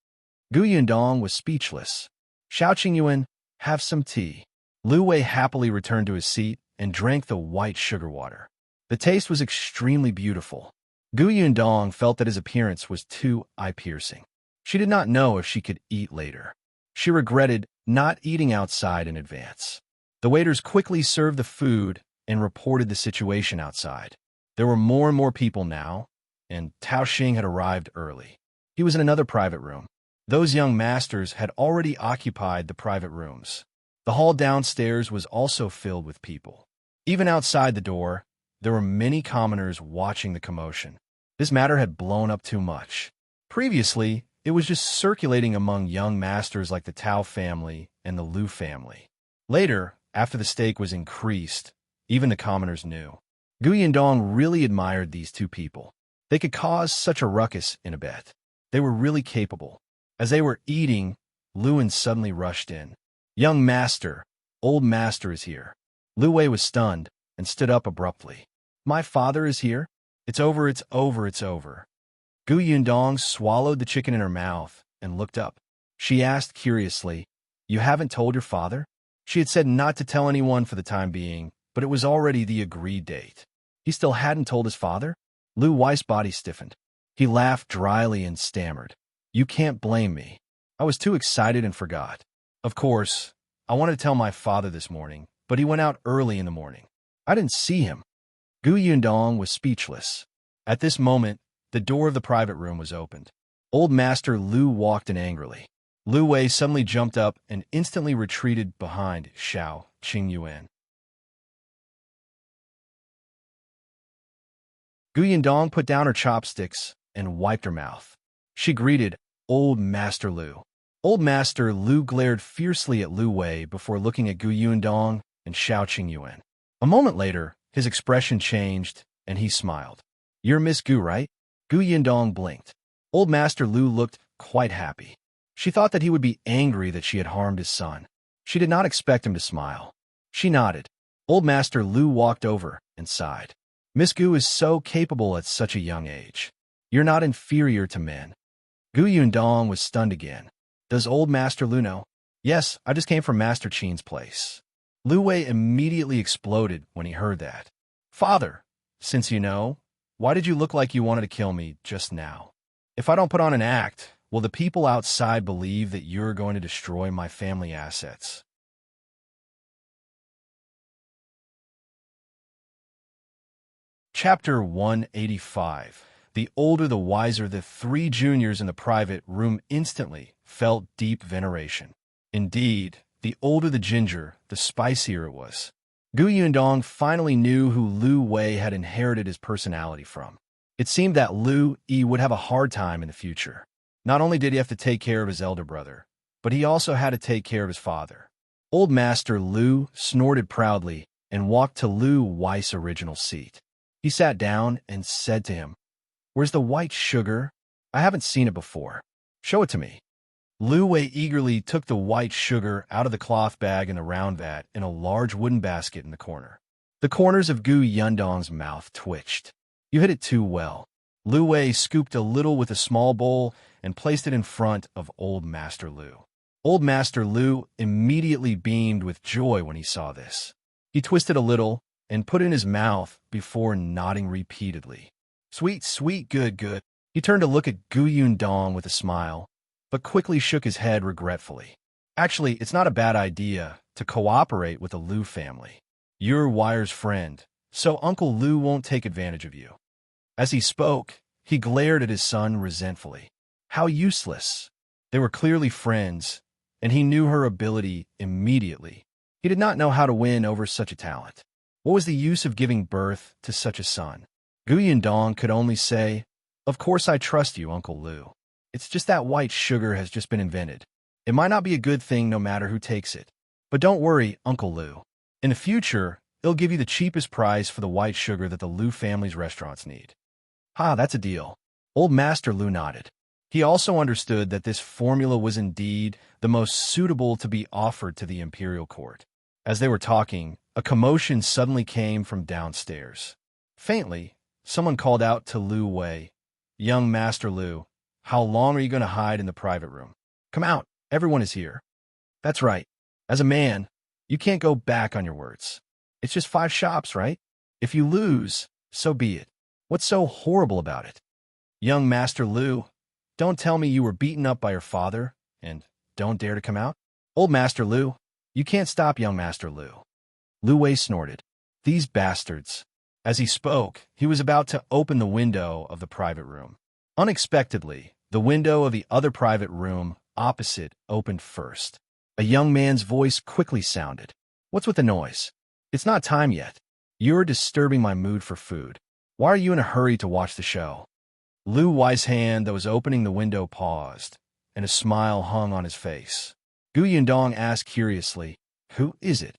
Gu Yundong was speechless. Shao Qingyuan, have some tea. Liu Yi happily returned to his seat and drank the white sugar water. The taste was extremely beautiful. Gu Yundong felt that his appearance was too eye-piercing. She did not know if she could eat later. She regretted not eating outside in advance. The waiters quickly served the food and reported the situation outside. There were more and more people now, and Tao Xing had arrived early. He was in another private room. Those young masters had already occupied the private rooms. The hall downstairs was also filled with people. Even outside the door, there were many commoners watching the commotion. This matter had blown up too much. Previously, it was just circulating among young masters like the Tao family and the Liu family. Later, after the stake was increased, even the commoners knew. Gu Yundong really admired these two people. They could cause such a ruckus in a bet. They were really capable. As they were eating, Luan suddenly rushed in. Young master, old master is here. Liu Yi was stunned and stood up abruptly. My father is here? It's over, it's over, it's over. Gu Yundong swallowed the chicken in her mouth and looked up. She asked curiously, You haven't told your father? She had said not to tell anyone for the time being, but it was already the agreed date. He still hadn't told his father? Liu Yi's body stiffened. He laughed dryly and stammered. You can't blame me. I was too excited and forgot. Of course, I wanted to tell my father this morning, but he went out early in the morning. I didn't see him. Gu Yundong was speechless. At this moment, the door of the private room was opened. Old Master Liu walked in angrily. Liu Yi suddenly jumped up and instantly retreated behind Shao Qingyuan. Gu Yundong put down her chopsticks and wiped her mouth. She greeted Old Master Liu. Old Master Liu glared fiercely at Liu Yi before looking at Gu Yundong and Shao Qingyuan. A moment later, his expression changed, and he smiled. You're Miss Gu, right? Gu Yundong blinked. Old Master Liu looked quite happy. She thought that he would be angry that she had harmed his son. She did not expect him to smile. She nodded. Old Master Liu walked over and sighed. Miss Gu is so capable at such a young age. You're not inferior to men. Gu Yundong was stunned again. Does Old Master Liu know? Yes, I just came from Master Qin's place. Liu Yi immediately exploded when he heard that. Father, since you know, why did you look like you wanted to kill me just now? If I don't put on an act, will the people outside believe that you're going to destroy my family assets? Chapter 185. The older the wiser, the three juniors in the private room instantly felt deep veneration. Indeed, the older the ginger, the spicier it was. Gu Yundong finally knew who Liu Yi had inherited his personality from. It seemed that Liu Yi would have a hard time in the future. Not only did he have to take care of his elder brother, but he also had to take care of his father. Old Master Liu snorted proudly and walked to Liu Yi's original seat. He sat down and said to him, Where's the white sugar? I haven't seen it before. Show it to me. Liu Yi eagerly took the white sugar out of the cloth bag in the round vat in a large wooden basket in the corner. The corners of Gu Yundong's mouth twitched. You hit it too well. Liu Yi scooped a little with a small bowl and placed it in front of Old Master Liu. Old Master Liu immediately beamed with joy when he saw this. He twisted a little and put it in his mouth before nodding repeatedly. Sweet, sweet, good, good. He turned to look at Gu Yundong with a smile, but quickly shook his head regretfully. Actually, it's not a bad idea to cooperate with the Liu family. You're Wire's friend, so Uncle Liu won't take advantage of you. As he spoke, he glared at his son resentfully. How useless. They were clearly friends, and he knew her ability immediately. He did not know how to win over such a talent. What was the use of giving birth to such a son? Gu Yundong could only say, Of course I trust you, Uncle Liu. It's just that white sugar has just been invented. It might not be a good thing no matter who takes it. But don't worry, Uncle Liu. In the future, it'll give you the cheapest price for the white sugar that the Liu family's restaurants need. That's a deal. Old Master Liu nodded. He also understood that this formula was indeed the most suitable to be offered to the imperial court. As they were talking, a commotion suddenly came from downstairs. Faintly, someone called out to Liu Wei, "Young Master Liu, how long are you going to hide in the private room? Come out, everyone is here." That's right. As a man, you can't go back on your words. It's just 5 shops, right? If you lose, so be it. What's so horrible about it? Young Master Liu, don't tell me you were beaten up by your father and don't dare to come out? Old Master Liu, you can't stop young Master Liu. Liu Wei snorted. These bastards. As he spoke, he was about to open the window of the private room. Unexpectedly, the window of the other private room opposite opened first. A young man's voice quickly sounded. What's with the noise? It's not time yet. You're disturbing my mood for food. Why are you in a hurry to watch the show? Liu Wei's hand that was opening the window paused, and a smile hung on his face. Yundong asked curiously, "Who is it?"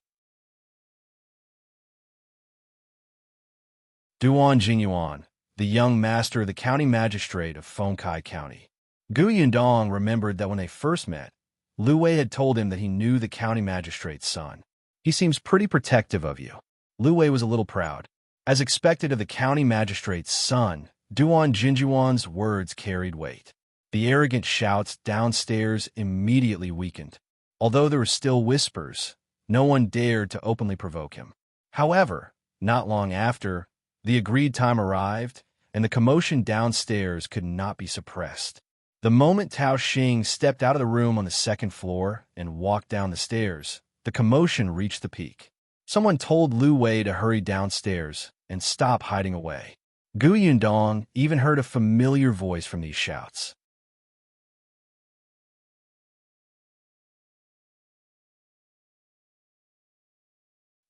Qingyuan, the young master of the county magistrate of Fengkai County. Yundong remembered that when they first met, Liu Wei had told him that he knew the county magistrate's son. He seems pretty protective of you. Liu Wei was a little proud. As expected of the county magistrate's son, Qingyuan's words carried weight. The arrogant shouts downstairs immediately weakened. Although there were still whispers, no one dared to openly provoke him. However, not long after, the agreed time arrived, and the commotion downstairs could not be suppressed. The moment Tao Xing stepped out of the room on the 2nd floor and walked down the stairs, the commotion reached the peak. Someone told Liu Wei to hurry downstairs and stop hiding away. Yundong even heard a familiar voice from these shouts.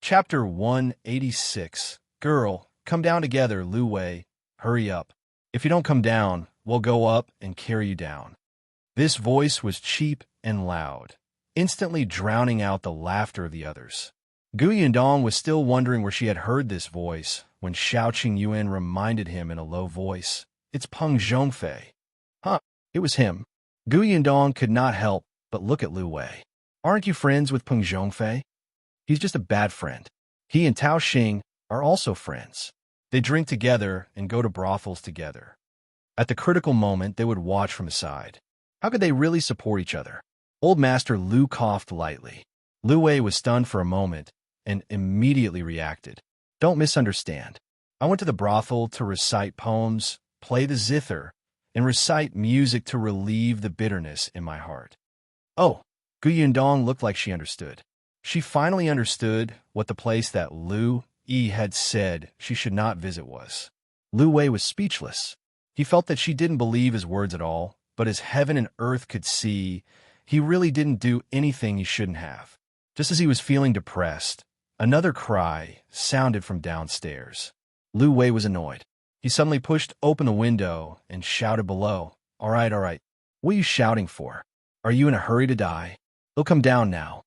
Chapter 186. Girl, come down together, Liu Wei. Hurry up. If you don't come down, we'll go up and carry you down. This voice was cheap and loud, instantly drowning out the laughter of the others. Yundong was still wondering where she had heard this voice when Shao Qingyuan reminded him in a low voice, "It's Peng Zhongfei." Huh, it was him. Yundong could not help but look at Liu Wei. Aren't you friends with Peng Zhongfei? He's just a bad friend. He and Tao Xing are also friends. They drink together and go to brothels together. At the critical moment, they would watch from the side. How could they really support each other? Old Master Liu coughed lightly. Liu Wei was stunned for a moment and immediately reacted. Don't misunderstand. I went to the brothel to recite poems, play the zither, and recite music to relieve the bitterness in my heart. Oh, Yundong looked like she understood. She finally understood what the place that Liu Yi had said she should not visit was. Liu Wei was speechless. He felt that she didn't believe his words at all, but as heaven and earth could see, he really didn't do anything he shouldn't have. Just as he was feeling depressed, another cry sounded from downstairs. Liu Wei was annoyed. He suddenly pushed open the window and shouted below, all right. What are you shouting for? Are you in a hurry to die? He'll come down now."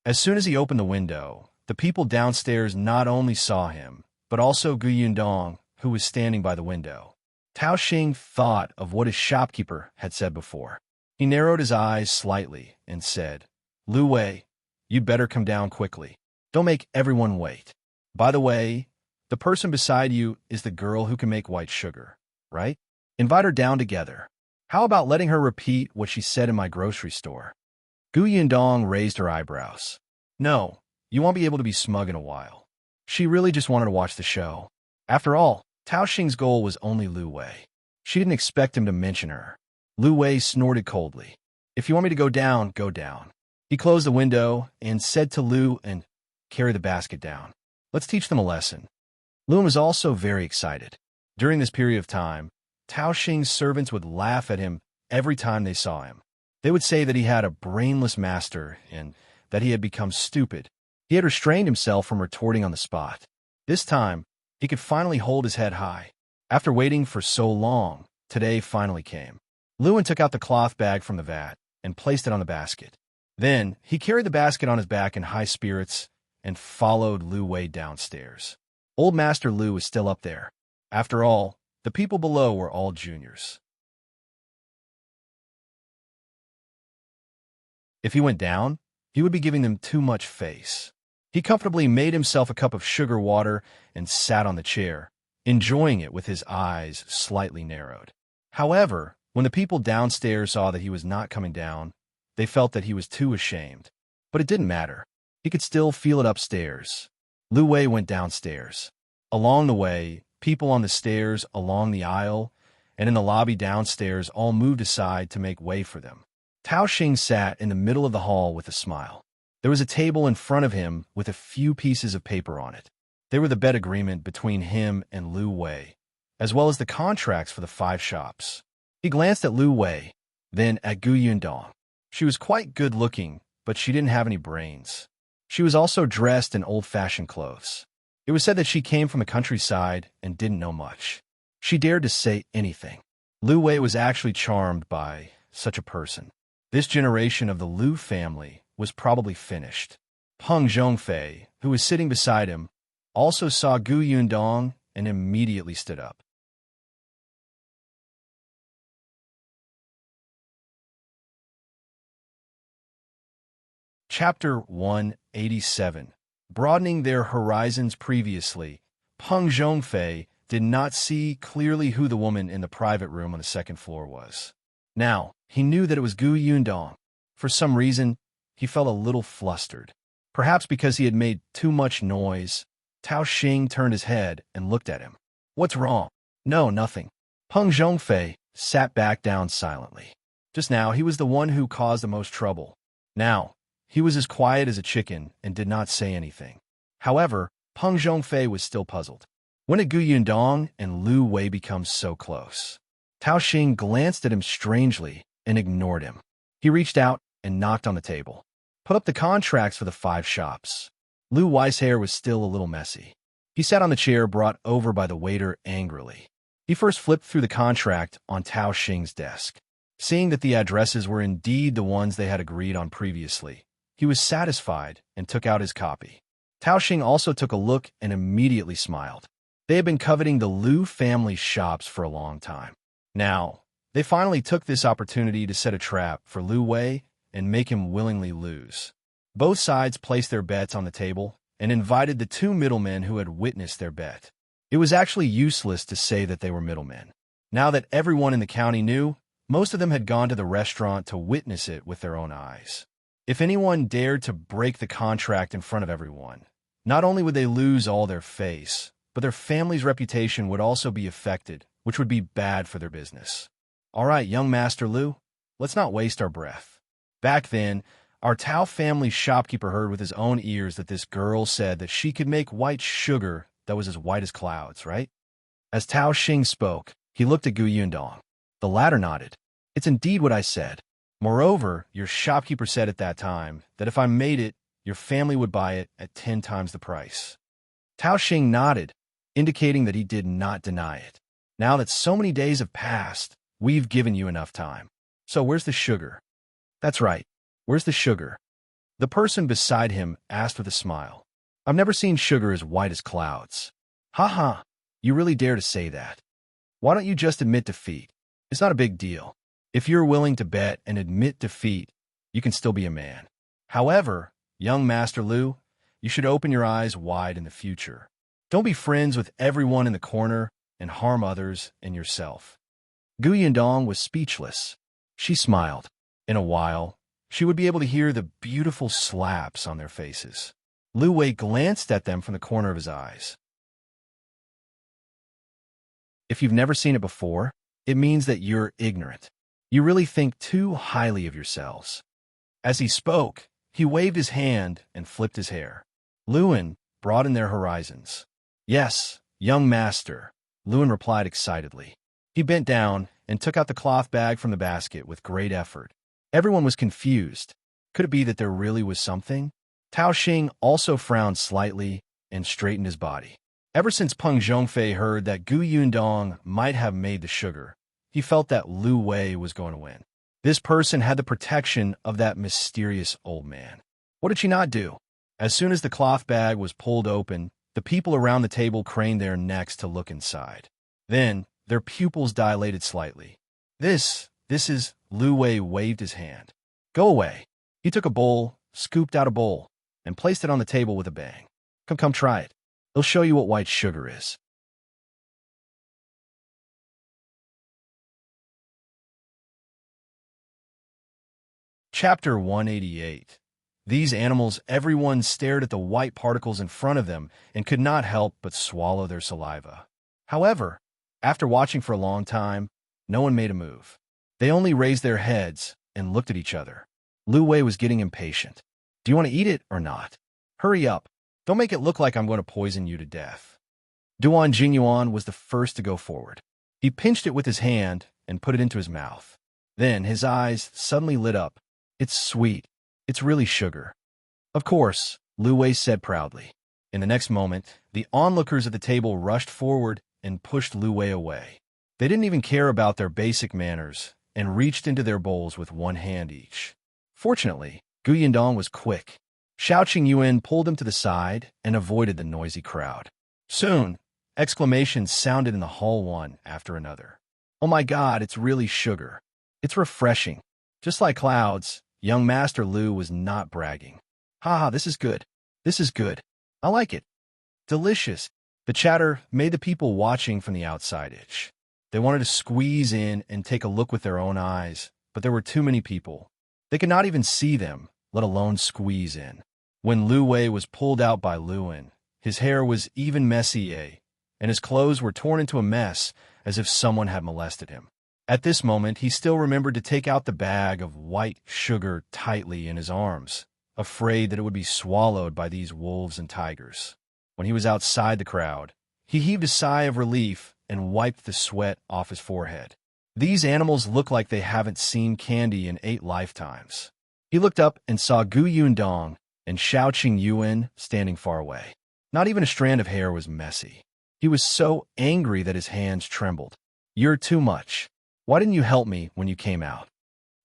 As soon as he opened the window, the people downstairs not only saw him, but also Yundong, who was standing by the window. Tao Xing thought of what his shopkeeper had said before. He narrowed his eyes slightly and said, "Liu Wei, you'd better come down quickly. Don't make everyone wait. By the way, the person beside you is the girl who can make white sugar, right? Invite her down together. How about letting her repeat what she said in my grocery store?" Yundong raised her eyebrows. "No, you won't be able to be smug in a while." She really just wanted to watch the show. After all, Tao Xing's goal was only Liu Wei. She didn't expect him to mention her. Liu Wei snorted coldly. "If you want me to go down, go down." He closed the window and said to Liu and carry the basket down. Let's teach them a lesson. Liu was also very excited. During this period of time, Tao Xing's servants would laugh at him every time they saw him. They would say that he had a brainless master and that he had become stupid. He had restrained himself from retorting on the spot. This time, he could finally hold his head high. After waiting for so long, today finally came. Liu took out the cloth bag from the vat and placed it on the basket. Then, he carried the basket on his back in high spirits and followed Liu Wei downstairs. Old Master Liu was still up there. After all, the people below were all juniors. If he went down, he would be giving them too much face. He comfortably made himself a cup of sugar water and sat on the chair, enjoying it with his eyes slightly narrowed. However, when the people downstairs saw that he was not coming down, they felt that he was too ashamed. But it didn't matter. He could still feel it upstairs. Liu Yi went downstairs. Along the way, people on the stairs, along the aisle, and in the lobby downstairs all moved aside to make way for them. Tao Xing sat in the middle of the hall with a smile. There was a table in front of him with a few pieces of paper on it. They were the bet agreement between him and Liu Yi, as well as the contracts for the 5 shops. He glanced at Liu Yi, then at Yundong. She was quite good-looking, but she didn't have any brains. She was also dressed in old-fashioned clothes. It was said that she came from the countryside and didn't know much. She dared to say anything. Liu Yi was actually charmed by such a person. This generation of the Liu family was probably finished. Peng Zhongfei, who was sitting beside him, also saw Yundong and immediately stood up. Chapter 187. Broadening their horizons. Previously, Peng Zhongfei did not see clearly who the woman in the private room on the second floor was. Now, he knew that it was Yundong. For some reason, he felt a little flustered. Perhaps because he had made too much noise. Tao Xing turned his head and looked at him. "What's wrong?" "No, nothing." Peng Zhongfei sat back down silently. Just now, he was the one who caused the most trouble. Now, he was as quiet as a chicken and did not say anything. However, Peng Zhongfei was still puzzled. When did Yundong and Liu Yi become so close? Tao Xing glanced at him strangely and ignored him. He reached out and knocked on the table. "Put up the contracts for the 5 shops." Liu Yi's hair was still a little messy. He sat on the chair brought over by the waiter angrily. He first flipped through the contract on Tao Xing's desk. Seeing that the addresses were indeed the ones they had agreed on previously, he was satisfied and took out his copy. Tao Xing also took a look and immediately smiled. They had been coveting the Liu family shops for a long time. Now, they finally took this opportunity to set a trap for Liu Yi and make him willingly lose. Both sides placed their bets on the table and invited the 2 middlemen who had witnessed their bet. It was actually useless to say that they were middlemen. Now that everyone in the county knew, most of them had gone to the restaurant to witness it with their own eyes. If anyone dared to break the contract in front of everyone, not only would they lose all their face, but their family's reputation would also be affected, which would be bad for their business. "All right, young Master Liu, let's not waste our breath." Back then, our Tao family shopkeeper heard with his own ears that this girl said that she could make white sugar that was as white as clouds, right? As Tao Xing spoke, he looked at Yundong. The latter nodded. "It's indeed what I said. Moreover, your shopkeeper said at that time that if I made it, your family would buy it at 10 times the price." Tao Xing nodded, indicating that he did not deny it. "Now that so many days have passed, we've given you enough time. So where's the sugar?" "That's right. Where's the sugar?" The person beside him asked with a smile. "I've never seen sugar as white as clouds." "Ha ha, you really dare to say that. Why don't you just admit defeat? It's not a big deal. If you're willing to bet and admit defeat, you can still be a man. However, young Master Liu, you should open your eyes wide in the future. Don't be friends with everyone in the corner and harm others and yourself." Yundong was speechless. She smiled. In a while, she would be able to hear the beautiful slaps on their faces. Liu Yi glanced at them from the corner of his eyes. If you've never seen it before, it means that you're ignorant. You really think too highly of yourselves. As he spoke, he waved his hand and flipped his hair. Lewin broadened their horizons. "Yes, young master," Lewin replied excitedly. He bent down and took out the cloth bag from the basket with great effort. Everyone was confused. Could it be that there really was something? Tao Xing also frowned slightly and straightened his body. Ever since Peng Zhongfei heard that Yundong might have made the sugar, he felt that Liu Yi was going to win. This person had the protection of that mysterious old man. What did she not do? As soon as the cloth bag was pulled open, the people around the table craned their necks to look inside. Then, their pupils dilated slightly. This is, Liu Yi waved his hand. "Go away." He took a bowl, scooped out a bowl, and placed it on the table with a bang. Come, try it. It'll show you what white sugar is." Chapter 188. These animals, everyone stared at the white particles in front of them and could not help but swallow their saliva. However, after watching for a long time, no one made a move. They only raised their heads and looked at each other. Liu Wei was getting impatient. Do you want to eat it or not? Hurry up. Don't make it look like I'm going to poison you to death. Qingyuan was the first to go forward. He pinched it with his hand and put it into his mouth. Then his eyes suddenly lit up. It's sweet. It's really sugar. Of course, Liu Wei said proudly. In the next moment, the onlookers at the table rushed forward and pushed Liu Wei away. They didn't even care about their basic manners and reached into their bowls with one hand each. Fortunately, Yundong was quick. Shao Qingyuan pulled him to the side and avoided the noisy crowd. Soon, exclamations sounded in the hall one after another. Oh my God, it's really sugar. It's refreshing. Just like clouds, young Master Liu was not bragging. Haha, this is good. This is good. I like it. Delicious. The chatter made the people watching from the outside itch. They wanted to squeeze in and take a look with their own eyes, but there were too many people. They could not even see them, let alone squeeze in. When Liu Wei was pulled out by Luin, his hair was even messier, and his clothes were torn into a mess as if someone had molested him. At this moment, he still remembered to take out the bag of white sugar tightly in his arms, afraid that it would be swallowed by these wolves and tigers. When he was outside the crowd, he heaved a sigh of relief and wiped the sweat off his forehead. These animals look like they haven't seen candy in 8 lifetimes. He looked up and saw Yundong and Shao Qingyuan standing far away. Not even a strand of hair was messy. He was so angry that his hands trembled. You're too much. Why didn't you help me when you came out?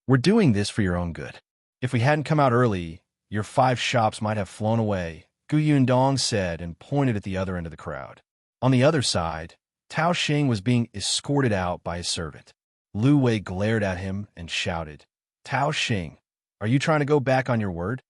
We're doing this for your own good. If we hadn't come out early, your 5 shops might have flown away, Yundong said and pointed at the other end of the crowd. On the other side, Tao Xing was being escorted out by his servant. Liu Wei glared at him and shouted, Tao Xing, are you trying to go back on your word?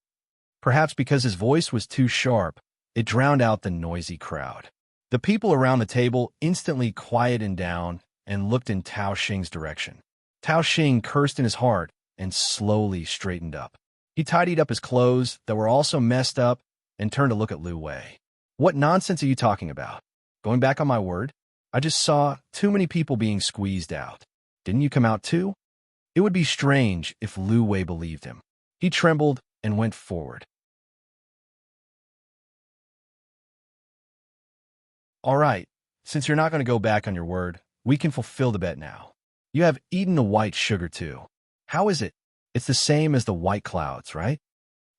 Perhaps because his voice was too sharp, it drowned out the noisy crowd. The people around the table instantly quieted down and looked in Tao Xing's direction. Tao Xing cursed in his heart and slowly straightened up. He tidied up his clothes that were also messed up and turned to look at Liu Wei. What nonsense are you talking about? Going back on my word? I just saw too many people being squeezed out. Didn't you come out too? It would be strange if Liu Wei believed him. He trembled and went forward. All right, since you're not going to go back on your word, we can fulfill the bet now. You have eaten the white sugar too. How is it? It's the same as the white clouds, right?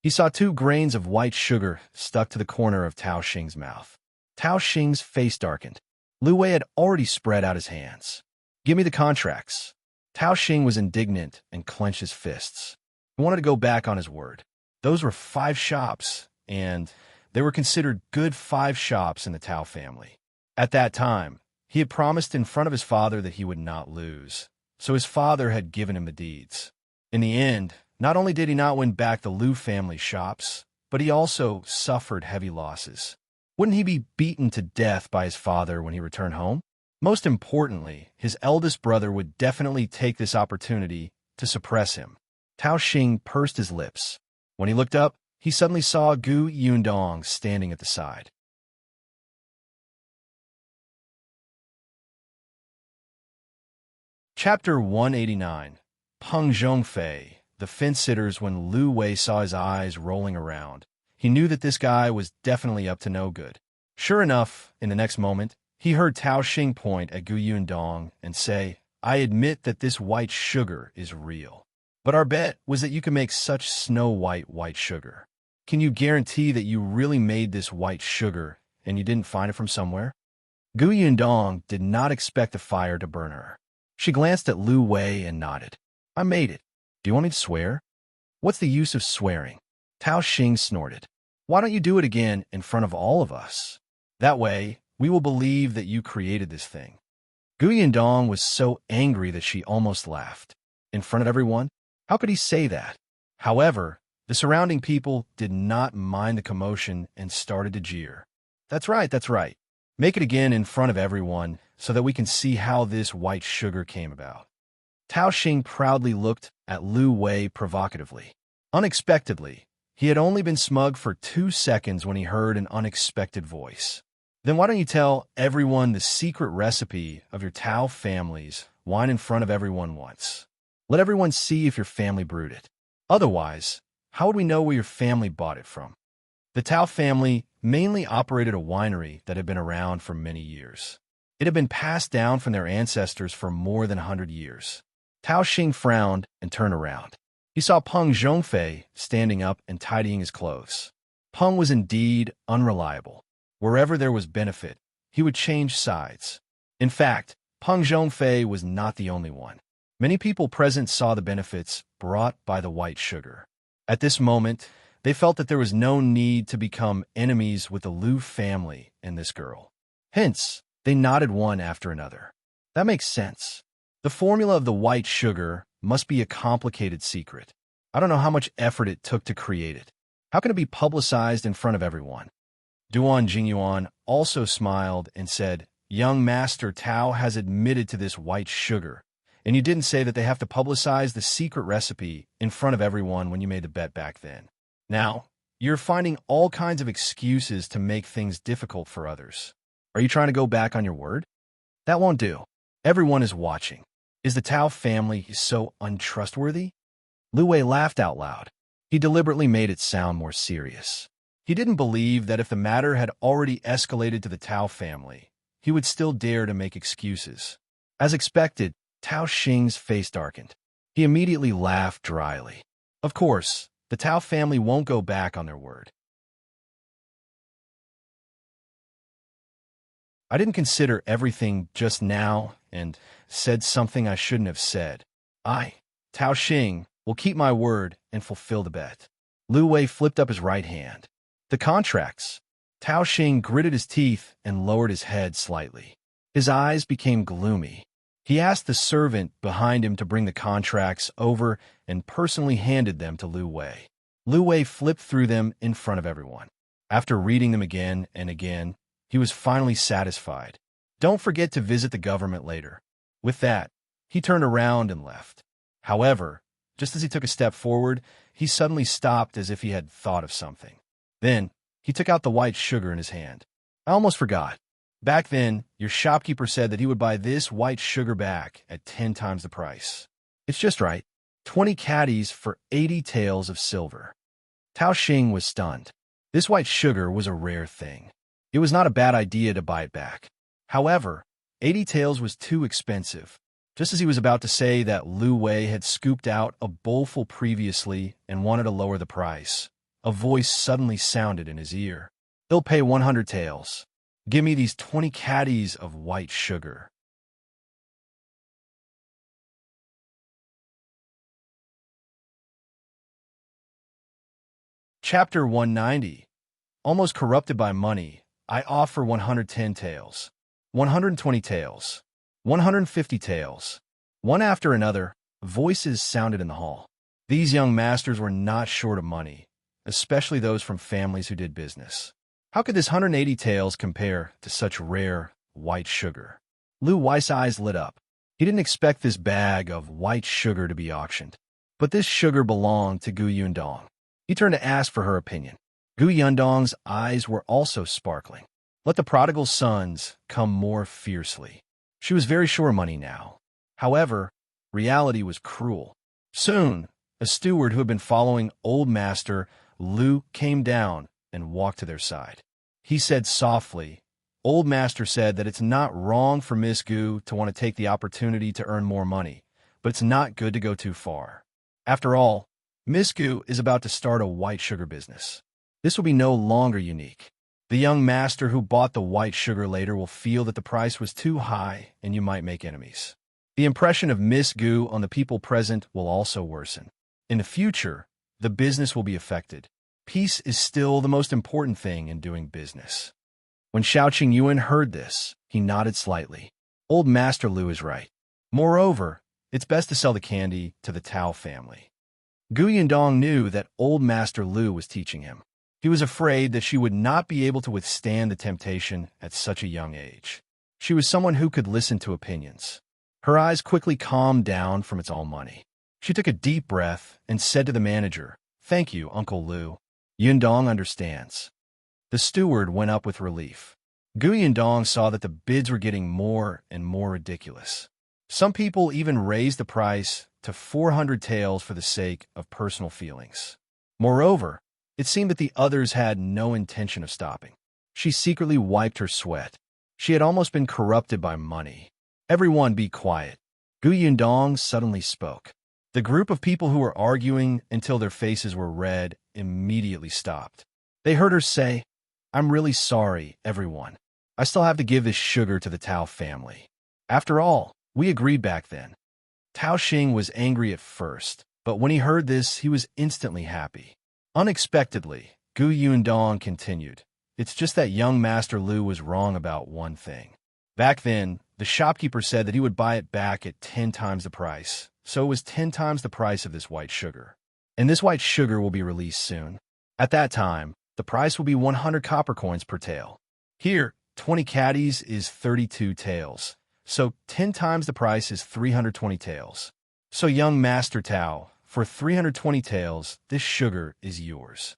He saw 2 grains of white sugar stuck to the corner of Tao Xing's mouth. Tao Xing's face darkened. Liu Wei had already spread out his hands. Give me the contracts. Tao Xing was indignant and clenched his fists. He wanted to go back on his word. Those were 5 shops, and they were considered good 5 shops in the Tao family. At that time, he had promised in front of his father that he would not lose, so his father had given him the deeds. In the end, not only did he not win back the Liu family shops, but he also suffered heavy losses. Wouldn't he be beaten to death by his father when he returned home? Most importantly, his eldest brother would definitely take this opportunity to suppress him. Tao Xing pursed his lips. When he looked up, he suddenly saw Yundong standing at the side. Chapter 189. Peng Zhongfei, the fence-sitters. When Liu Wei saw his eyes rolling around, he knew that this guy was definitely up to no good. Sure enough, in the next moment, he heard Tao Xing point at Yundong and say, I admit that this white sugar is real. But our bet was that you can make such snow-white white sugar. Can you guarantee that you really made this white sugar and you didn't find it from somewhere? Yundong did not expect the fire to burn her. She glanced at Liu Wei and nodded. I made it. Do you want me to swear? What's the use of swearing? Tao Xing snorted. Why don't you do it again in front of all of us? That way, we will believe that you created this thing. Yundong was so angry that she almost laughed. In front of everyone? How could he say that? However, the surrounding people did not mind the commotion and started to jeer. That's right, that's right. Make it again in front of everyone so that we can see how this white sugar came about. Tao Xing proudly looked at Liu Wei provocatively. Unexpectedly, he had only been smug for 2 seconds when he heard an unexpected voice. Then why don't you tell everyone the secret recipe of your Tao family's wine in front of everyone once? Let everyone see if your family brewed it. Otherwise, how would we know where your family bought it from? The Tao family mainly operated a winery that had been around for many years. It had been passed down from their ancestors for more than 100 years. Tao Xing frowned and turned around. He saw Peng Zhongfei standing up and tidying his clothes. Peng was indeed unreliable. Wherever there was benefit, he would change sides. In fact, Peng Zhongfei was not the only one. Many people present saw the benefits brought by the white sugar. At this moment, they felt that there was no need to become enemies with the Liu family and this girl. Hence, they nodded one after another. That makes sense. The formula of the white sugar must be a complicated secret. I don't know how much effort it took to create it. How can it be publicized in front of everyone? Qingyuan also smiled and said, Young Master Tao has admitted to this white sugar, and you didn't say that they have to publicize the secret recipe in front of everyone when you made the bet back then. Now, you're finding all kinds of excuses to make things difficult for others. Are you trying to go back on your word? That won't do. Everyone is watching. Is the Tao family so untrustworthy? Liu Yi laughed out loud. He deliberately made it sound more serious. He didn't believe that if the matter had already escalated to the Tao family, he would still dare to make excuses. As expected, Tao Xing's face darkened. He immediately laughed dryly. Of course, the Tao family won't go back on their word. I didn't consider everything just now and said something I shouldn't have said. I, Tao Xing, will keep my word and fulfill the bet. Liu Yi flipped up his right hand. The contracts. Tao Xing gritted his teeth and lowered his head slightly. His eyes became gloomy. He asked the servant behind him to bring the contracts over and personally handed them to Liu Yi. Liu Yi flipped through them in front of everyone. After reading them again and again, he was finally satisfied. Don't forget to visit the government later. With that, he turned around and left. However, just as he took a step forward, he suddenly stopped as if he had thought of something. Then, he took out the white sugar in his hand. I almost forgot. Back then, your shopkeeper said that he would buy this white sugar back at 10 times the price. It's just right. 20 caddies for 80 taels of silver. Tao Xing was stunned. This white sugar was a rare thing. It was not a bad idea to buy it back. However, 80 taels was too expensive. Just as he was about to say that Liu Yi had scooped out a bowlful previously and wanted to lower the price, a voice suddenly sounded in his ear. He'll pay 100 taels. Give me these 20 caddies of white sugar. Chapter 190. Almost corrupted by money, I offer 110 taels, 120 taels, 150 taels. One after another, voices sounded in the hall. These young masters were not short of money, especially those from families who did business. How could this 180 taels compare to such rare white sugar? Liu Yi's eyes lit up. He didn't expect this bag of white sugar to be auctioned. But this sugar belonged to Yundong. He turned to ask for her opinion. Yundong's eyes were also sparkling. Let the prodigal sons come more fiercely. She was very sure of money now. However, reality was cruel. Soon, a steward who had been following Old Master Liu came down and walked to their side. He said softly, Old Master said that it's not wrong for Miss Gu to want to take the opportunity to earn more money, but it's not good to go too far. After all, Miss Gu is about to start a white sugar business. This will be no longer unique. The young master who bought the white sugar later will feel that the price was too high and you might make enemies. The impression of Miss Gu on the people present will also worsen. In the future, the business will be affected. Peace is still the most important thing in doing business. When Shao Qingyuan heard this, he nodded slightly. Old Master Liu is right. Moreover, it's best to sell the candy to the Tao family. Yundong knew that Old Master Liu was teaching him. He was afraid that she would not be able to withstand the temptation at such a young age. She was someone who could listen to opinions. Her eyes quickly calmed down from its all money. She took a deep breath and said to the manager, Thank you, Uncle Liu. Yundong understands. The steward went up with relief. Yundong saw that the bids were getting more and more ridiculous. Some people even raised the price to 400 taels for the sake of personal feelings. Moreover, it seemed that the others had no intention of stopping. She secretly wiped her sweat. She had almost been corrupted by money. Everyone be quiet. Yundong suddenly spoke. The group of people who were arguing until their faces were red immediately stopped. They heard her say, "I'm really sorry, everyone. I still have to give this sugar to the Tao family. After all, we agreed back then." Tao Xing was angry at first, but when he heard this, he was instantly happy. Unexpectedly, Yundong continued, "It's just that young Master Liu was wrong about one thing. Back then, the shopkeeper said that he would buy it back at 10 times the price, so it was 10 times the price of this white sugar. And this white sugar will be released soon. At that time, the price will be 100 copper coins per tael. Here, 20 caddies is 32 taels, so 10 times the price is 320 taels. So young Master Tao, for 320 taels, this sugar is yours."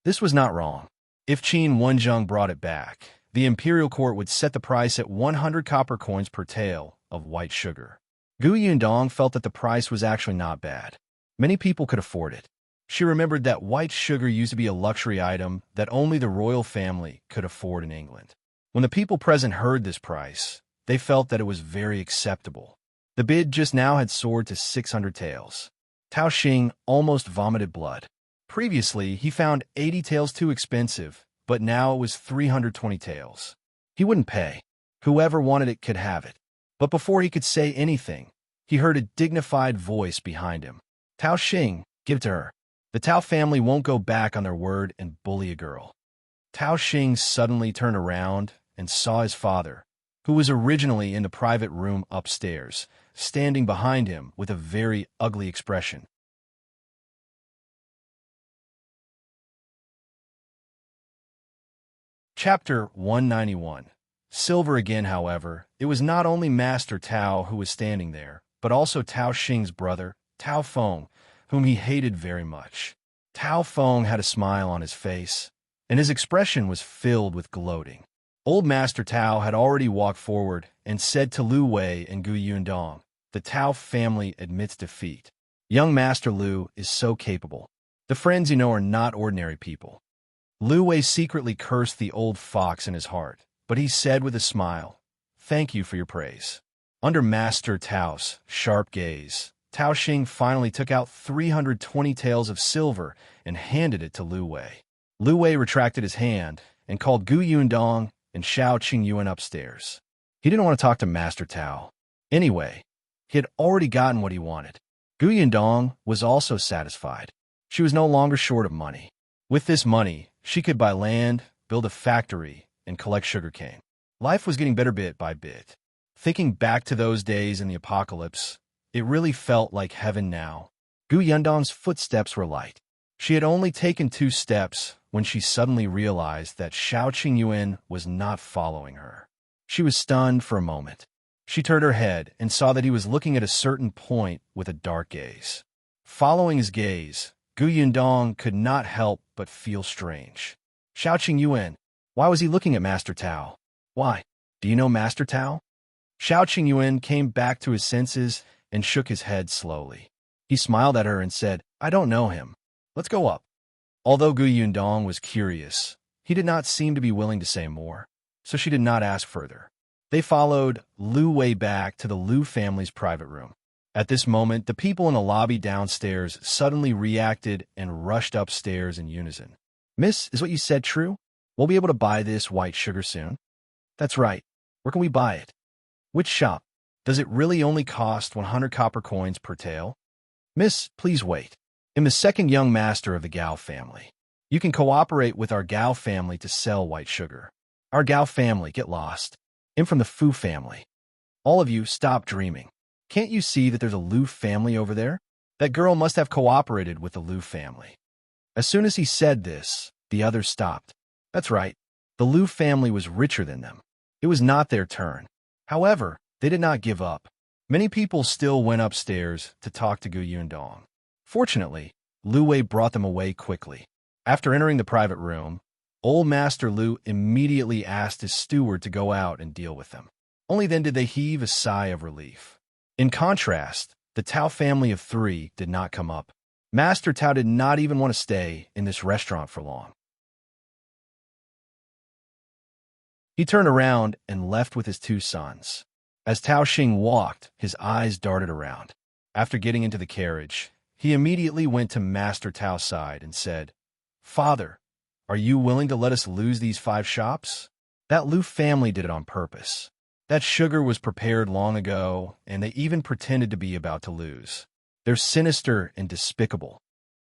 This was not wrong. If Qin Wenzheng brought it back, the imperial court would set the price at 100 copper coins per tael of white sugar. Yundong felt that the price was actually not bad. Many people could afford it. She remembered that white sugar used to be a luxury item that only the royal family could afford in England. When the people present heard this price, they felt that it was very acceptable. The bid just now had soared to 600 taels. Tao Xing almost vomited blood. Previously, he found 80 taels too expensive, but now it was 320 taels. He wouldn't pay. Whoever wanted it could have it. But before he could say anything, he heard a dignified voice behind him. "Tao Xing, give it to her. The Tao family won't go back on their word and bully a girl." Tao Xing suddenly turned around and saw his father, who was originally in the private room upstairs, standing behind him with a very ugly expression. Chapter 191. Silver again, however, it was not only Master Tao who was standing there, but also Tao Xing's brother, Tao Feng, whom he hated very much. Tao Feng had a smile on his face, and his expression was filled with gloating. Old Master Tao had already walked forward and said to Liu Wei and Yundong, "The Tao family admits defeat. Young Master Liu is so capable. The friends you know are not ordinary people." Liu Wei secretly cursed the old fox in his heart, but he said with a smile, "Thank you for your praise." Under Master Tao's sharp gaze, Tao Xing finally took out 320 taels of silver and handed it to Liu Wei. Liu Wei retracted his hand and called Yundong and Shao Qingyuan upstairs. He didn't want to talk to Master Tao. Anyway, he had already gotten what he wanted. Yundong was also satisfied. She was no longer short of money. With this money, she could buy land, build a factory, and collect sugarcane. Life was getting better bit by bit. Thinking back to those days in the apocalypse, it really felt like heaven now. Yundong's footsteps were light. She had only taken 2 steps when she suddenly realized that Shao Qingyuan was not following her. She was stunned for a moment. She turned her head and saw that he was looking at a certain point with a dark gaze. Following his gaze, Yundong could not help but feel strange. Shao Qingyuan, why was he looking at Master Tao? Why? Do you know Master Tao? Shao Qingyuan came back to his senses and shook his head slowly. He smiled at her and said, "I don't know him. Let's go up." Although Yundong was curious, he did not seem to be willing to say more, so she did not ask further. They followed Liu Wei back to the Liu family's private room. At this moment, the people in the lobby downstairs suddenly reacted and rushed upstairs in unison. "Miss, is what you said true? We'll be able to buy this white sugar soon?" "That's right. Where can we buy it?" "Which shop? Does it really only cost 100 copper coins per tael?" "Miss, please wait. I'm the second young master of the Gao family. You can cooperate with our Gao family to sell white sugar." "Our Gao family, get lost. I'm from the Fu family." "All of you, stop dreaming. Can't you see that there's a Liu family over there? That girl must have cooperated with the Liu family." As soon as he said this, the others stopped. That's right. The Liu family was richer than them. It was not their turn. However, they did not give up. Many people still went upstairs to talk to Gu Yundong. Fortunately, Liu Wei brought them away quickly. After entering the private room, Old Master Liu immediately asked his steward to go out and deal with them. Only then did they heave a sigh of relief. In contrast, the Tao family of three did not come up. Master Tao did not even want to stay in this restaurant for long. He turned around and left with his two sons. As Tao Xing walked, his eyes darted around. After getting into the carriage, he immediately went to Master Tao's side and said, "Father, are you willing to let us lose these 5 shops? That Liu family did it on purpose. That sugar was prepared long ago, and they even pretended to be about to lose. They're sinister and despicable."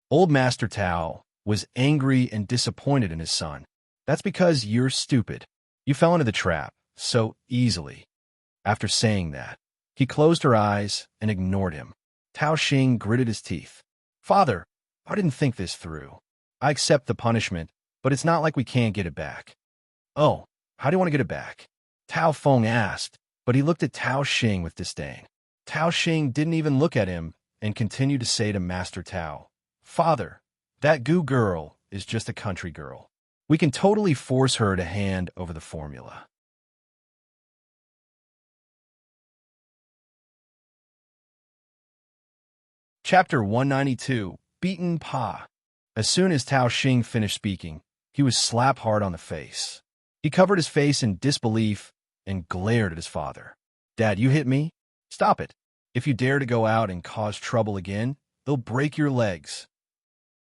Old Master Tao was angry and disappointed in his son. "That's because you're stupid. You fell into the trap so easily." After saying that, he closed her eyes and ignored him. Tao Xing gritted his teeth. "Father, I didn't think this through. I accept the punishment, but it's not like we can't get it back." "Oh, how do you want to get it back?" Tao Feng asked, but he looked at Tao Xing with disdain. Tao Xing didn't even look at him and continued to say to Master Tao, "Father, that Gu girl is just a country girl. We can totally force her to hand over the formula." Chapter 192, Beaten Pa. As soon as Tao Xing finished speaking, he was slapped hard on the face. He covered his face in disbelief and glared at his father. "Dad, you hit me? Stop it. If you dare to go out and cause trouble again, they'll break your legs."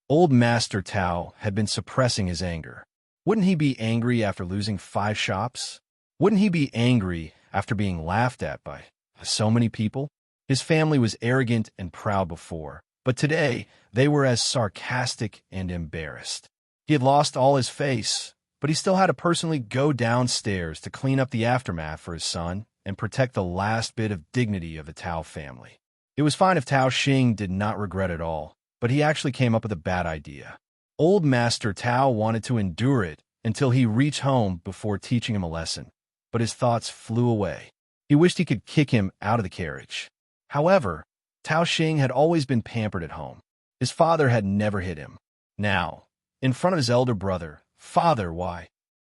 Old Master Tao had been suppressing his anger. Wouldn't he be angry after losing 5 shops? Wouldn't he be angry after being laughed at by so many people? His family was arrogant and proud before, but today they were as sarcastic and embarrassed. He had lost all his face, but he still had to personally go downstairs to clean up the aftermath for his son and protect the last bit of dignity of the Tao family. It was fine if Tao Xing did not regret it all, but he actually came up with a bad idea. Old Master Tao wanted to endure it until he reached home before teaching him a lesson, but his thoughts flew away. He wished he could kick him out of the carriage. However, Tao Xing had always been pampered at home. His father had never hit him. Now, in front of his elder brother, "Father, why?"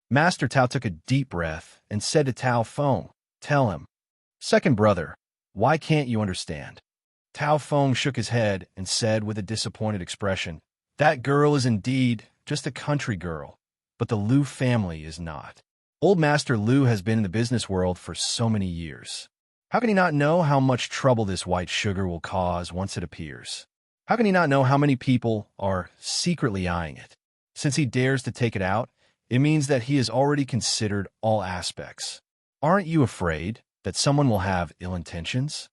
Master Tao took a deep breath and said to Tao Feng, "Tell him." "Second brother, why can't you understand?" Tao Feng shook his head and said with a disappointed expression, "That girl is indeed just a country girl, but the Liu family is not." Old Master Liu has been in the business world for so many years. How can he not know how much trouble this white sugar will cause once it appears? How can he not know how many people are secretly eyeing it? Since he dares to take it out, it means that he has already considered all aspects. Aren't you afraid that someone will have ill intentions?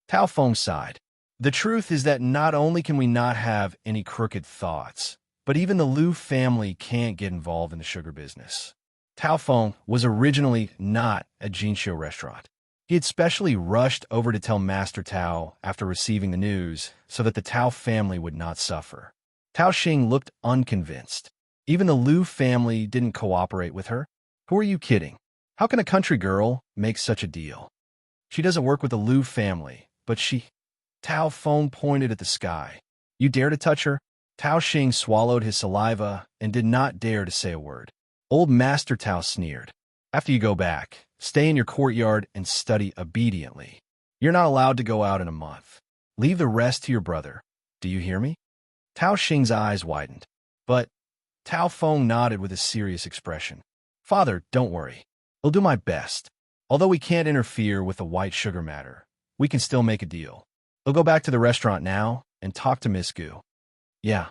Tao Feng sighed. The truth is that not only can we not have any crooked thoughts, but even the Liu family can't get involved in the sugar business. Tao Feng was originally not at Jinshu restaurant. He had specially rushed over to tell Master Tao after receiving the news so that the Tao family would not suffer. Tao Xing looked unconvinced. Even the Liu family didn't cooperate with her. Who are you kidding? How can a country girl make such a deal? She doesn't work with the Liu family, but she... Tao Feng pointed at the sky. You dare to touch her? Tao Xing swallowed his saliva and did not dare to say a word. Old Master Tao sneered. After you go back, stay in your courtyard and study obediently. You're not allowed to go out in a month. Leave the rest to your brother. Do you hear me? Tao Xing's eyes widened. But Tao Feng nodded with a serious expression. Father, don't worry. I'll do my best. Although we can't interfere with the white sugar matter, we can still make a deal. I'll go back to the restaurant now and talk to Miss Gu. Yeah.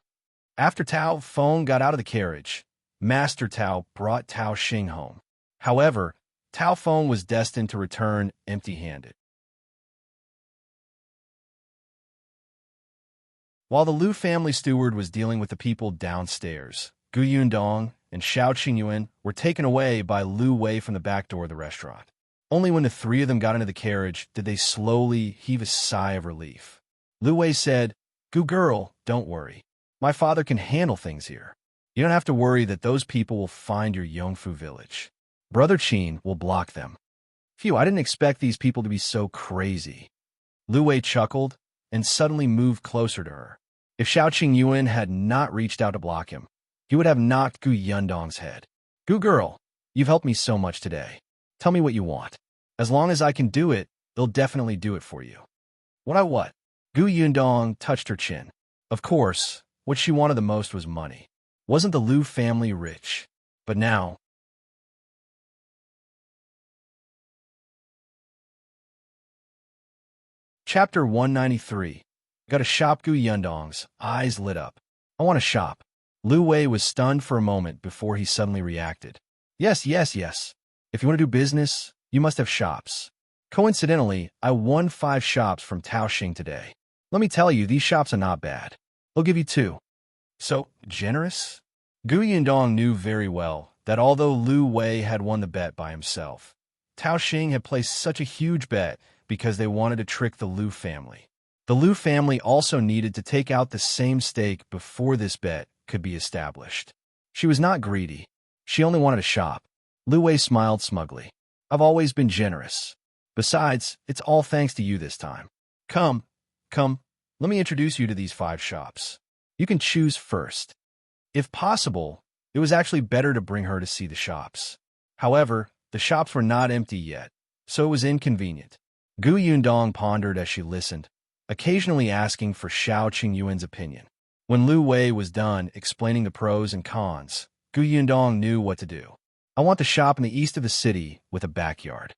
After Tao Feng got out of the carriage, Master Tao brought Tao Xing home. However, Tao Feng was destined to return empty-handed. While the Liu family steward was dealing with the people downstairs, Gu Yundong and Shao Qingyuan were taken away by Liu Wei from the back door of the restaurant. Only when the 3 of them got into the carriage did they slowly heave a sigh of relief. Liu Wei said, Gu girl, don't worry. My father can handle things here. You don't have to worry that those people will find your Yongfu village. Brother Qin will block them. Phew, I didn't expect these people to be so crazy. Liu Wei chuckled and suddenly moved closer to her. If Shao Qingyuan had not reached out to block him, he would have knocked Gu Yundong's head. Gu girl, you've helped me so much today. Tell me what you want. As long as I can do it, they'll definitely do it for you. What? Gu Yundong touched her chin. Of course, what she wanted the most was money. Wasn't the Liu family rich? But now... Chapter 193. Got a shop. Gu Yundong's eyes lit up. I want a shop. Liu Wei was stunned for a moment before he suddenly reacted. Yes. If you want to do business, you must have shops. Coincidentally, I won 5 shops from Taoxing today. Let me tell you, these shops are not bad. They'll give you 2. So, generous? Gu Yundong knew very well that although Liu Wei had won the bet by himself, Taoxing had placed such a huge bet because they wanted to trick the Liu family. The Liu family also needed to take out the same stake before this bet could be established. She was not greedy. She only wanted a shop. Liu Wei smiled smugly. I've always been generous. Besides, it's all thanks to you this time. Come, let me introduce you to these 5 shops. You can choose first. If possible, it was actually better to bring her to see the shops. However, the shops were not empty yet, so it was inconvenient. Gu Yundong pondered as she listened, occasionally asking for Shao Qingyuan's opinion. When Liu Wei was done explaining the pros and cons, Gu Yundong knew what to do. I want the shop in the east of the city with a backyard.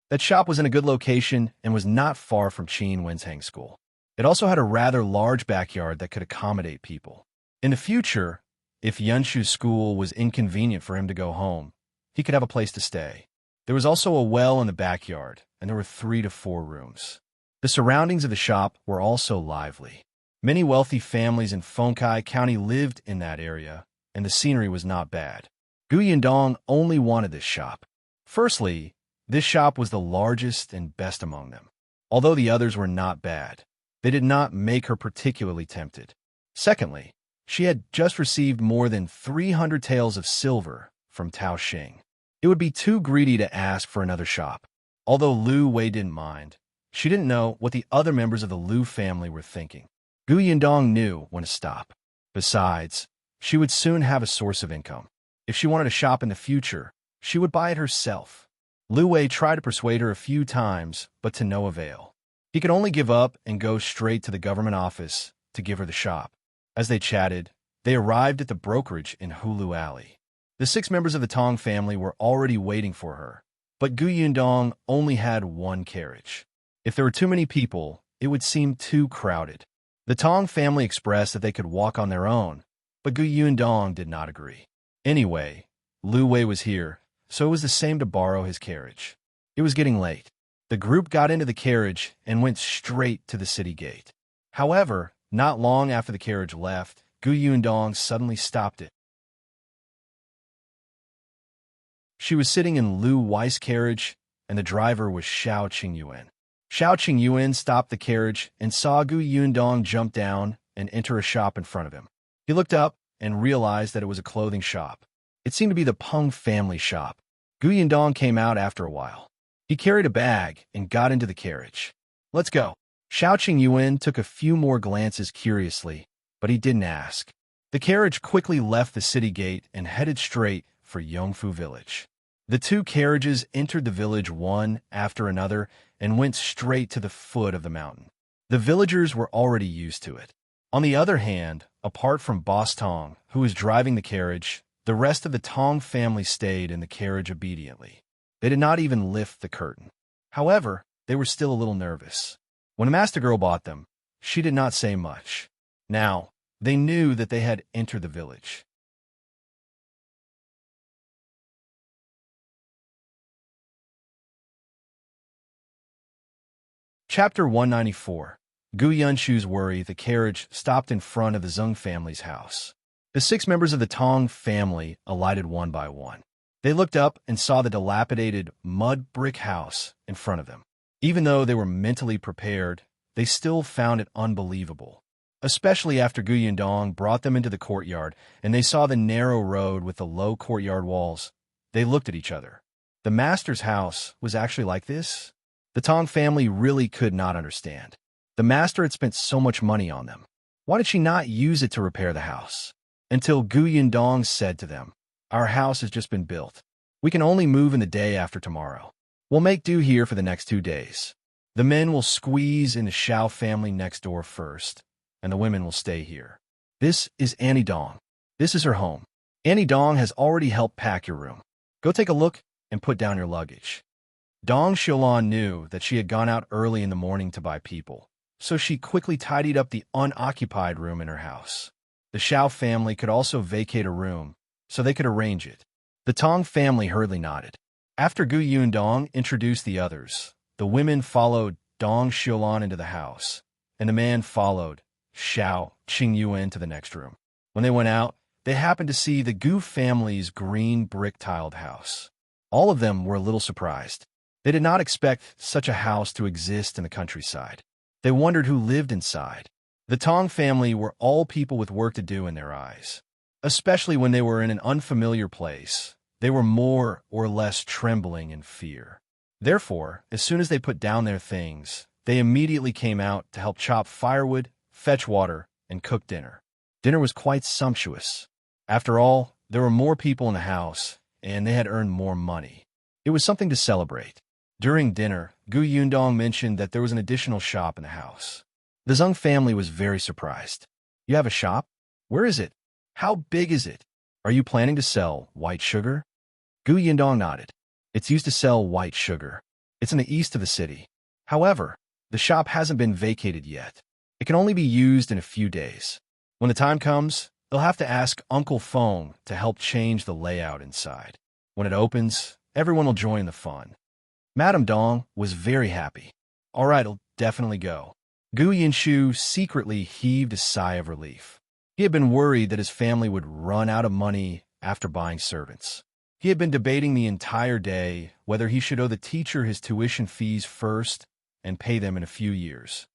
That shop was in a good location and was not far from Wenzheng school. It also had a rather large backyard that could accommodate people. In the future, if Yunshu's school was inconvenient for him to go home, he could have a place to stay. There was also a well in the backyard, and there were 3 to 4 rooms. The surroundings of the shop were also lively. Many wealthy families in Fengkai County lived in that area, and the scenery was not bad. Gu Yundong only wanted this shop. Firstly, this shop was the largest and best among them. Although the others were not bad, they did not make her particularly tempted. Secondly, she had just received more than 300 taels of silver from Taoxing. It would be too greedy to ask for another shop. Although Liu Wei didn't mind, she didn't know what the other members of the Liu family were thinking. Gu Yundong knew when to stop. Besides, she would soon have a source of income. If she wanted a shop in the future, she would buy it herself. Liu Wei tried to persuade her a few times, but to no avail. He could only give up and go straight to the government office to give her the shop. As they chatted, they arrived at the brokerage in Hulu Alley. The 6 members of the Tong family were already waiting for her, but Gu Yundong only had 1 carriage. If there were too many people, it would seem too crowded. The Tong family expressed that they could walk on their own, but Gu Yundong did not agree. Anyway, Liu Wei was here, so it was the same to borrow his carriage. It was getting late. The group got into the carriage and went straight to the city gate. However, not long after the carriage left, Gu Yundong suddenly stopped it. She was sitting in Liu Wei's carriage, and the driver was Shao Qingyuan. Shao Qingyuan stopped the carriage and saw Gu Yundong jump down and enter a shop in front of him. He looked up and realized that it was a clothing shop. It seemed to be the Peng family shop. Gu Yundong came out after a while. He carried a bag and got into the carriage. Let's go. Shao Qingyuan took a few more glances curiously, but he didn't ask. The carriage quickly left the city gate and headed straight for Yongfu village. The 2 carriages entered the village one after another and went straight to the foot of the mountain. The villagers were already used to it. On the other hand, apart from Boss Tong, who was driving the carriage, the rest of the Tong family stayed in the carriage obediently. They did not even lift the curtain. However, they were still a little nervous. When the master girl bought them, she did not say much. Now, they knew that they had entered the village. Chapter 194. Gu Yunshu's worry. The carriage stopped in front of the Zhong family's house. The 6 members of the Tong family alighted one by one. They looked up and saw the dilapidated mud brick house in front of them. Even though they were mentally prepared, they still found it unbelievable. Especially after Gu Yundong brought them into the courtyard and they saw the narrow road with the low courtyard walls. They looked at each other. The master's house was actually like this? The Tong family really could not understand. The master had spent so much money on them. Why did she not use it to repair the house? Until Yundong said to them, "Our house has just been built. We can only move in the day after tomorrow. We'll make do here for the next 2 days. The men will squeeze in the Shao family next door first, and the women will stay here. This is Annie Dong. This is her home. Annie Dong has already helped pack your room. Go take a look and put down your luggage." Dong Xiaolan knew that she had gone out early in the morning to buy people, so she quickly tidied up the unoccupied room in her house. The Shao family could also vacate a room, so they could arrange it. The Tong family hurriedly nodded. After Gu Yundong introduced the others, the women followed Dong Xiaolan into the house, and the man followed Shao Qingyuan to the next room. When they went out, they happened to see the Gu family's green brick-tiled house. All of them were a little surprised. They did not expect such a house to exist in the countryside. They wondered who lived inside. The Tong family were all people with work to do in their eyes. Especially when they were in an unfamiliar place, they were more or less trembling in fear. Therefore, as soon as they put down their things, they immediately came out to help chop firewood, fetch water, and cook dinner. Dinner was quite sumptuous. After all, there were more people in the house, and they had earned more money. It was something to celebrate. During dinner, Gu Yundong mentioned that there was an additional shop in the house. The Zhong family was very surprised. "You have a shop? Where is it? How big is it? Are you planning to sell white sugar?" Gu Yundong nodded. "It's used to sell white sugar. It's in the east of the city. However, the shop hasn't been vacated yet. It can only be used in a few days. When the time comes, they'll have to ask Uncle Feng to help change the layout inside. When it opens, everyone will join the fun." Madame Dong was very happy. "All right, I'll definitely go." Gu Yunshu secretly heaved a sigh of relief. He had been worried that his family would run out of money after buying servants. He had been debating the entire day whether he should owe the teacher his tuition fees first and pay them in a few years.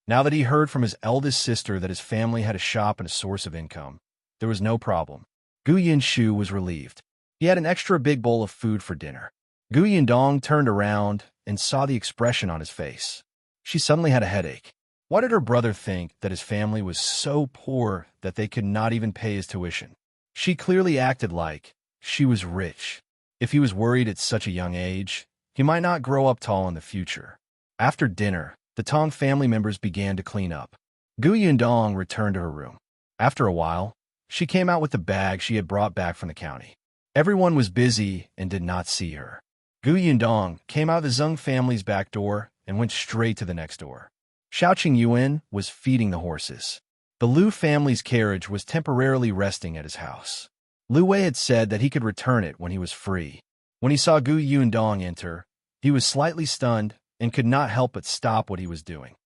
Now that he heard from his eldest sister that his family had a shop and a source of income, there was no problem. Gu Yunshu was relieved. He had an extra big bowl of food for dinner. Gu Yundong turned around and saw the expression on his face. She suddenly had a headache. Why did her brother think that his family was so poor that they could not even pay his tuition? She clearly acted like she was rich. If he was worried at such a young age, he might not grow up tall in the future. After dinner, the Tong family members began to clean up. Gu Yundong returned to her room. After a while, she came out with the bag she had brought back from the county. Everyone was busy and did not see her. Gu Yundong came out of the Zhong family's back door and went straight to the next door. Shao Qingyuan was feeding the horses. The Liu family's carriage was temporarily resting at his house. Liu Wei had said that he could return it when he was free. When he saw Gu Yundong enter, he was slightly stunned and could not help but stop what he was doing.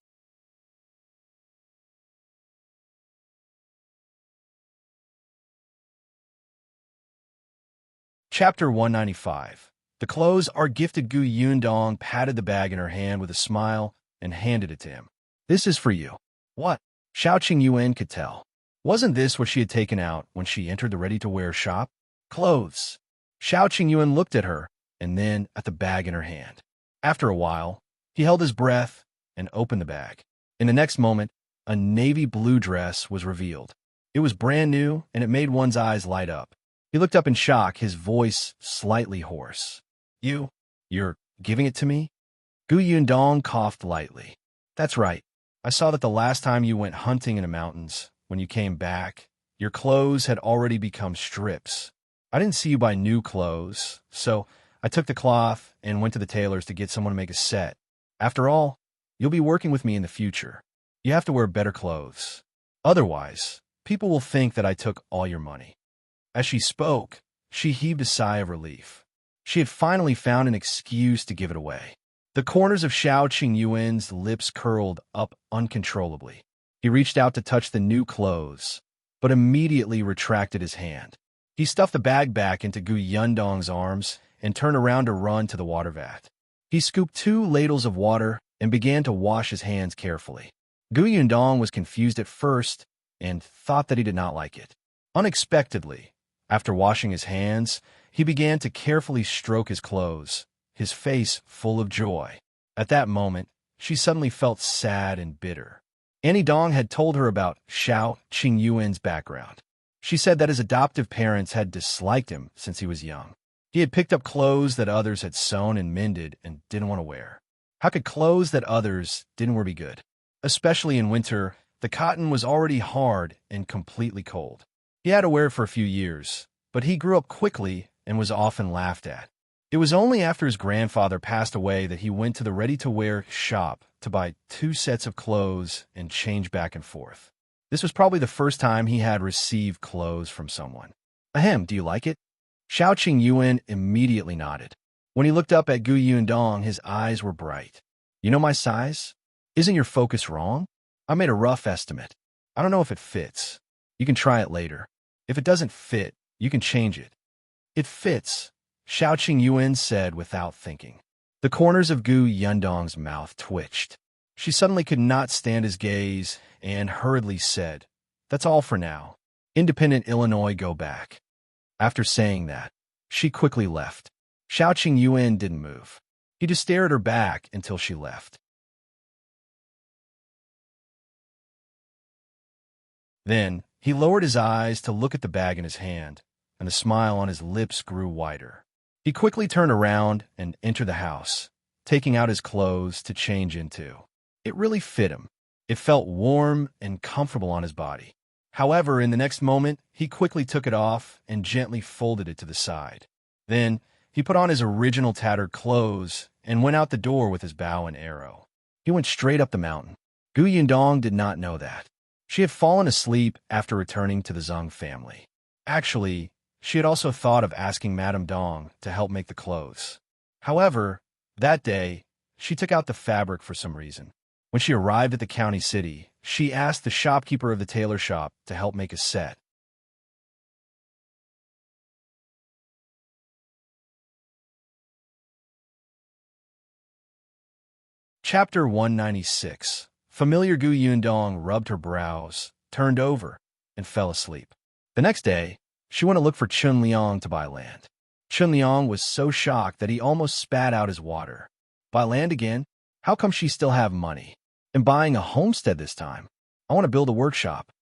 Chapter 195. The clothes are gifted. Gu Yundong patted the bag in her hand with a smile and handed it to him. "This is for you." "What?" Shao Qingyuan could tell. Wasn't this what she had taken out when she entered the ready-to-wear shop? Clothes. Shao Qingyuan looked at her and then at the bag in her hand. After a while, he held his breath and opened the bag. In the next moment, a navy blue dress was revealed. It was brand new and it made one's eyes light up. He looked up in shock, his voice slightly hoarse. You're giving it to me?" Gu Yundong coughed lightly. "That's right. I saw that the last time you went hunting in the mountains, when you came back, your clothes had already become strips. I didn't see you buy new clothes, so I took the cloth and went to the tailor's to get someone to make a set. After all, you'll be working with me in the future. You have to wear better clothes. Otherwise, people will think that I took all your money." As she spoke, she heaved a sigh of relief. She had finally found an excuse to give it away. The corners of Shao Qingyuan's lips curled up uncontrollably. He reached out to touch the new clothes, but immediately retracted his hand. He stuffed the bag back into Gu Yundong's arms and turned around to run to the water vat. He scooped 2 ladles of water and began to wash his hands carefully. Gu Yundong was confused at first and thought that he did not like it. Unexpectedly, After washing his hands, he began to carefully stroke his clothes, his face full of joy. At that moment, she suddenly felt sad and bitter. Annie Dong had told her about Shao Qingyuan's background. She said that his adoptive parents had disliked him since he was young. He had picked up clothes that others had sewn and mended and didn't want to wear. How could clothes that others didn't wear be good? Especially in winter, the cotton was already hard and completely cold. He had to wear it for a few years, but he grew up quickly and was often laughed at. It was only after his grandfather passed away that he went to the ready-to-wear shop to buy 2 sets of clothes and change back and forth. This was probably the first time he had received clothes from someone. Ahem, do you like it? Shao Qingyuan immediately nodded. When he looked up at Gu Yundong, his eyes were bright. You know my size? Isn't your focus wrong? I made a rough estimate. I don't know if it fits. You can try it later. If it doesn't fit, you can change it. It fits, Shao Qingyuan said without thinking. The corners of Gu Yundong's mouth twitched. She suddenly could not stand his gaze and hurriedly said, "That's all for now. Independent Illinois, go back." After saying that, she quickly left. Shao Qingyuan didn't move. He just stared at her back until she left. Then, he lowered his eyes to look at the bag in his hand, and the smile on his lips grew wider. He quickly turned around and entered the house, taking out his clothes to change into. It really fit him. It felt warm and comfortable on his body. However, in the next moment, he quickly took it off and gently folded it to the side. Then, he put on his original tattered clothes and went out the door with his bow and arrow. He went straight up the mountain. Gu Yundong did not know that. She had fallen asleep after returning to the Zhong family. Actually, she had also thought of asking Madame Dong to help make the clothes. However, that day, she took out the fabric for some reason. When she arrived at the county city, she asked the shopkeeper of the tailor shop to help make a set. Chapter 196. Familiar Gu Yundong rubbed her brows, turned over, and fell asleep. The next day, she went to look for Chun Liang to buy land. Chun Liang was so shocked that he almost spat out his water. Buy land again? How come she still have money? And buying a homestead this time? I want to build a workshop.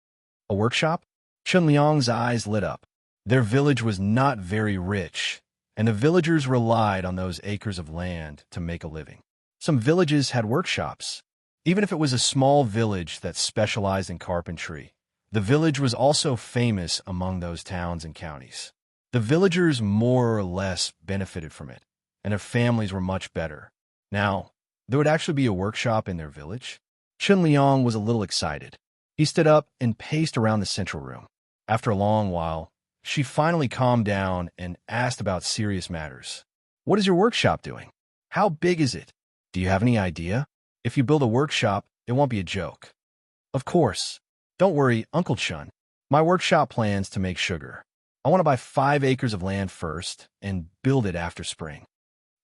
A workshop? Chun Liang's eyes lit up. Their village was not very rich, and the villagers relied on those acres of land to make a living. Some villages had workshops. Even if it was a small village that specialized in carpentry, the village was also famous among those towns and counties. The villagers more or less benefited from it, and their families were much better. Now, there would actually be a workshop in their village. Chun Liang was a little excited. He stood up and paced around the central room. After a long while, she finally calmed down and asked about serious matters. What is your workshop doing? How big is it? Do you have any idea? If you build a workshop, it won't be a joke. Of course. Don't worry, Uncle Chun. My workshop plans to make sugar. I want to buy 5 acres of land first and build it after spring.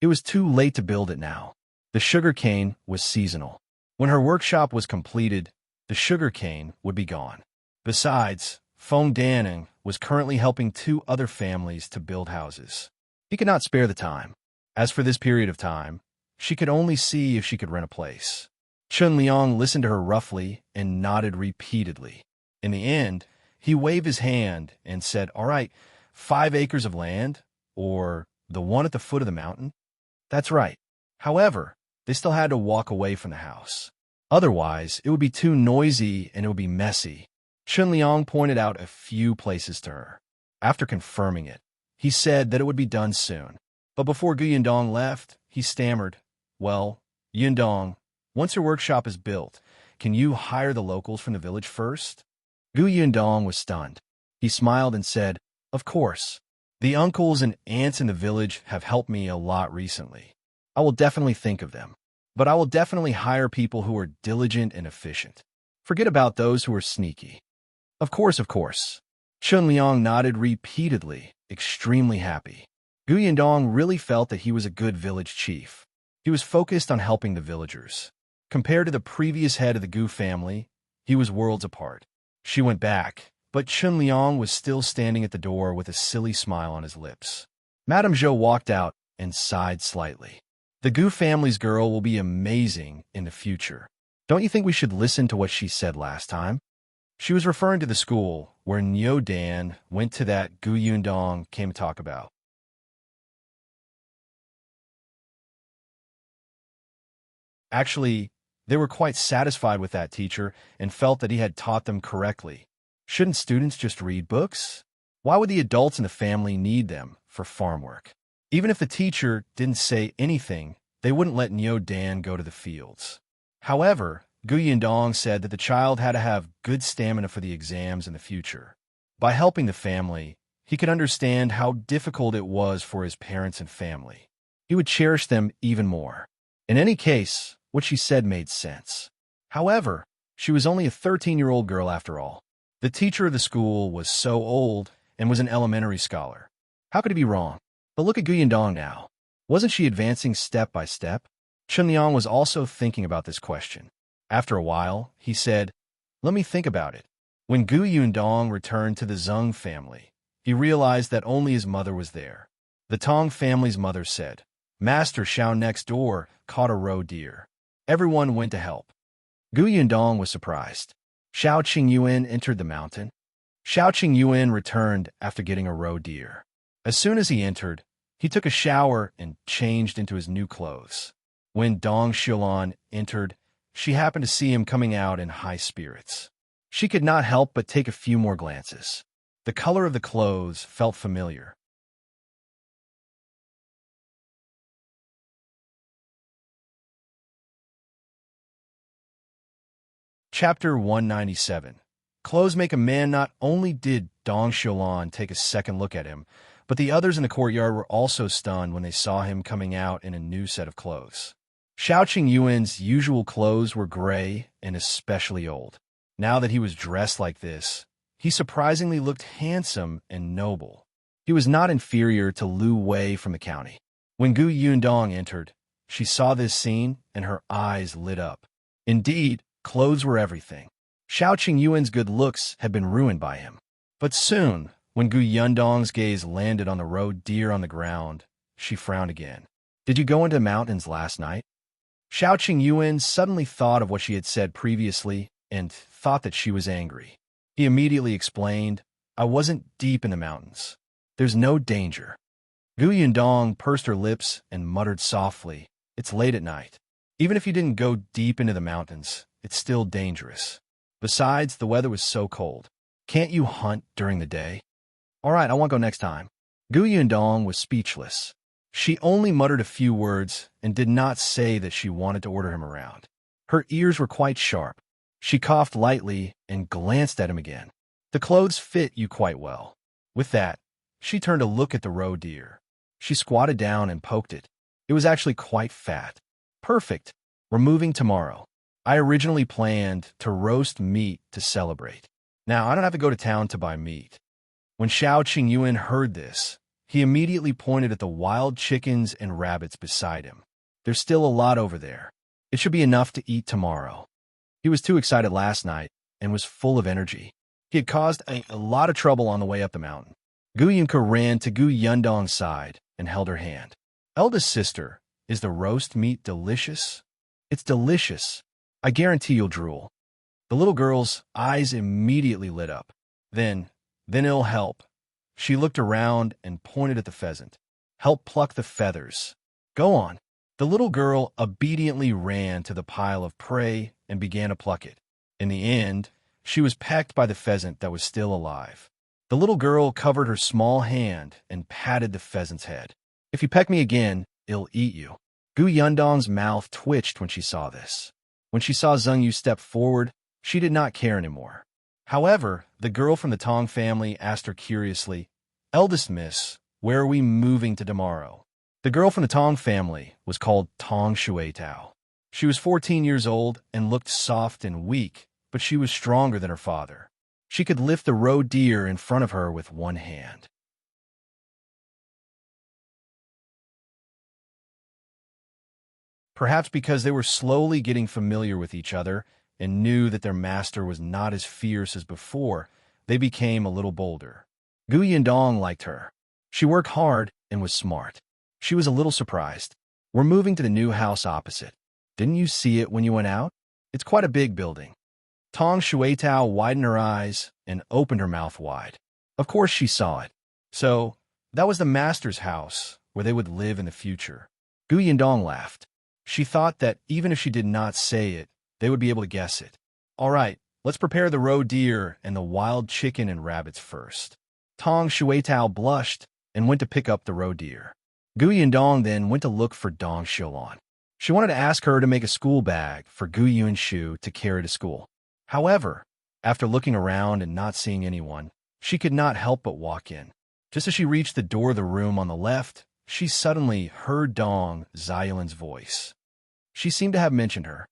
It was too late to build it now. The sugarcane was seasonal. When her workshop was completed, the sugarcane would be gone. Besides, Feng Danning was currently helping 2 other families to build houses. He could not spare the time. As for this period of time, she could only see if she could rent a place. Chun Liang listened to her roughly and nodded repeatedly. In the end, he waved his hand and said, "All right, 5 acres of land, or the one at the foot of the mountain?" That's right. However, they still had to walk away from the house. Otherwise, it would be too noisy and it would be messy. Chun Liang pointed out a few places to her. After confirming it, he said that it would be done soon. But before Gu Yundong left, he stammered, "Well, Yundong, once your workshop is built, can you hire the locals from the village first?" Gu Yundong was stunned. He smiled and said, "Of course. The uncles and aunts in the village have helped me a lot recently. I will definitely think of them. But I will definitely hire people who are diligent and efficient. Forget about those who are sneaky." Of course, of course. Chun Liang nodded repeatedly, extremely happy. Gu Yundong really felt that he was a good village chief. He was focused on helping the villagers. Compared to the previous head of the Gu family, he was worlds apart. She went back, but Chunliang was still standing at the door with a silly smile on his lips. Madame Zhou walked out and sighed slightly. The Gu family's girl will be amazing in the future. Don't you think we should listen to what she said last time? She was referring to the school where Niu Dan went to that Gu Yundong came to talk about. Actually, they were quite satisfied with that teacher and felt that he had taught them correctly. Shouldn't students just read books? Why would the adults in the family need them for farm work? Even if the teacher didn't say anything, they wouldn't let Niu Dan go to the fields. However, Gu Yundong said that the child had to have good stamina for the exams in the future. By helping the family, he could understand how difficult it was for his parents and family. He would cherish them even more. In any case, what she said made sense. However, she was only a 13-year-old girl after all. The teacher of the school was so old and was an elementary scholar. How could he be wrong? But look at Gu Yundong now. Wasn't she advancing step by step? Chunliang was also thinking about this question. After a while, he said, "Let me think about it." When Gu Yundong returned to the Zheng family, he realized that only his mother was there. The Tong family's mother said, "Master Shao next door caught a roe deer. Everyone went to help." Gu Yundong was surprised. Shao Qingyuan entered the mountain. Shao Qingyuan returned after getting a roe deer. As soon as he entered, he took a shower and changed into his new clothes. When Dong Xiulan entered, she happened to see him coming out in high spirits. She could not help but take a few more glances. The color of the clothes felt familiar. Chapter 197. Clothes make a man. Not only did Dong Xiulan take a second look at him, but the others in the courtyard were also stunned when they saw him coming out in a new set of clothes. Shao Qingyuan's usual clothes were gray and especially old. Now that he was dressed like this, he surprisingly looked handsome and noble. He was not inferior to Liu Wei from the county. When Gu Yundong entered, she saw this scene and her eyes lit up. Indeed, clothes were everything. Shao Qingyuan's good looks had been ruined by him. But soon, when Gu Yundong's gaze landed on the roe deer on the ground, she frowned again. "Did you go into the mountains last night?" Shao Qingyuan suddenly thought of what she had said previously and thought that she was angry. He immediately explained, "I wasn't deep in the mountains. There's no danger." Gu Yundong pursed her lips and muttered softly, "It's late at night. Even if you didn't go deep into the mountains, it's still dangerous. Besides, the weather was so cold. Can't you hunt during the day?" "All right, I won't go next time." Gu Yundong was speechless. She only muttered a few words and did not say that she wanted to order him around. Her ears were quite sharp. She coughed lightly and glanced at him again. "The clothes fit you quite well." With that, she turned to look at the roe deer. She squatted down and poked it. It was actually quite fat. "Perfect. We're moving tomorrow. I originally planned to roast meat to celebrate. Now I don't have to go to town to buy meat." When Shao Qingyuan heard this, he immediately pointed at the wild chickens and rabbits beside him. "There's still a lot over there. It should be enough to eat tomorrow." He was too excited last night and was full of energy. He had caused a lot of trouble on the way up the mountain. Gu Yunke ran to Gu Yundong's side and held her hand. "Eldest sister, is the roast meat delicious?" "It's delicious. I guarantee you'll drool." The little girl's eyes immediately lit up. Then it'll help." She looked around and pointed at the pheasant. "Help pluck the feathers. Go on." The little girl obediently ran to the pile of prey and began to pluck it. In the end, she was pecked by the pheasant that was still alive. The little girl covered her small hand and patted the pheasant's head. "If you peck me again, it'll eat you." Gu Yundong's mouth twitched when she saw this. When she saw Zheng Yu step forward, she did not care anymore. However, the girl from the Tong family asked her curiously, "Eldest miss, where are we moving to tomorrow?" The girl from the Tong family was called Tong Shuitao. She was 14 years old and looked soft and weak, but she was stronger than her father. She could lift the roe deer in front of her with one hand. Perhaps because they were slowly getting familiar with each other and knew that their master was not as fierce as before, they became a little bolder. Gu Yundong liked her. She worked hard and was smart. She was a little surprised. We're moving to the new house opposite. Didn't you see it when you went out? It's quite a big building. Tong Shuitao widened her eyes and opened her mouth wide. Of course she saw it. So, that was the master's house where they would live in the future. Gu Yundong laughed. She thought that even if she did not say it, they would be able to guess it. All right, let's prepare the roe deer and the wild chicken and rabbits first. Tong Shuitao blushed and went to pick up the roe deer. Gu Yundong then went to look for Dong Xiulan. She wanted to ask her to make a school bag for Gu Yunshu to carry to school. However, after looking around and not seeing anyone, she could not help but walk in. Just as she reached the door of the room on the left, she suddenly heard Dong Xiulan's voice. She seemed to have mentioned her.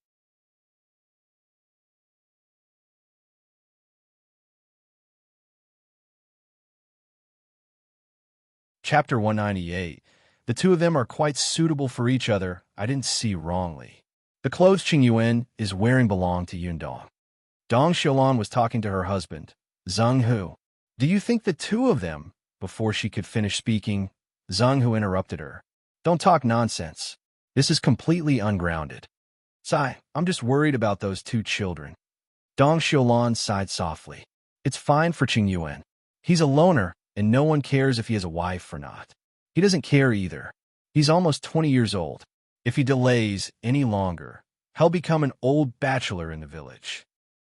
Chapter 198. The two of them are quite suitable for each other. I didn't see wrongly. The clothes Qingyuan is wearing belong to Yundong. Dong Xiulan was talking to her husband, Zheng Hu. Do you think the two of them? Before she could finish speaking, Zheng Hu interrupted her. Don't talk nonsense. This is completely ungrounded. Sigh, I'm just worried about those two children. Dong Xiulan sighed softly. It's fine for Qingyuan. He's a loner, and no one cares if he has a wife or not. He doesn't care either. He's almost 20 years old. If he delays any longer, he'll become an old bachelor in the village.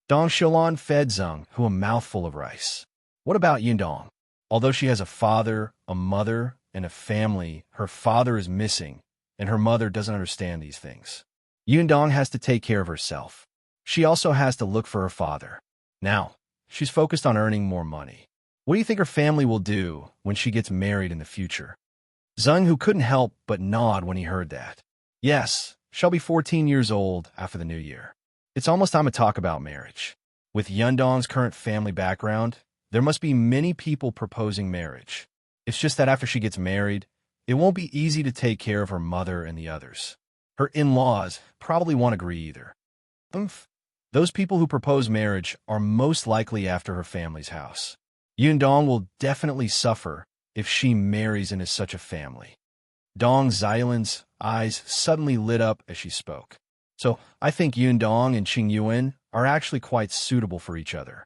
Dong Xiulan fed Zheng Hu a mouthful of rice. What about Yundong? Although she has a father, a mother, and a family, her father is missing, and her mother doesn't understand these things. Yundong has to take care of herself. She also has to look for her father. Now, she's focused on earning more money. What do you think her family will do when she gets married in the future? Zheng Hu couldn't help but nod when he heard that. Yes, she'll be 14 years old after the new year. It's almost time to talk about marriage. With Yundong's current family background, there must be many people proposing marriage. It's just that after she gets married, it won't be easy to take care of her mother and the others. Her in-laws probably won't agree either. Those people who propose marriage are most likely after her family's house. Yundong will definitely suffer if she marries into such a family. Dong Xiulan's eyes suddenly lit up as she spoke. So I think Yundong and Qingyuan are actually quite suitable for each other.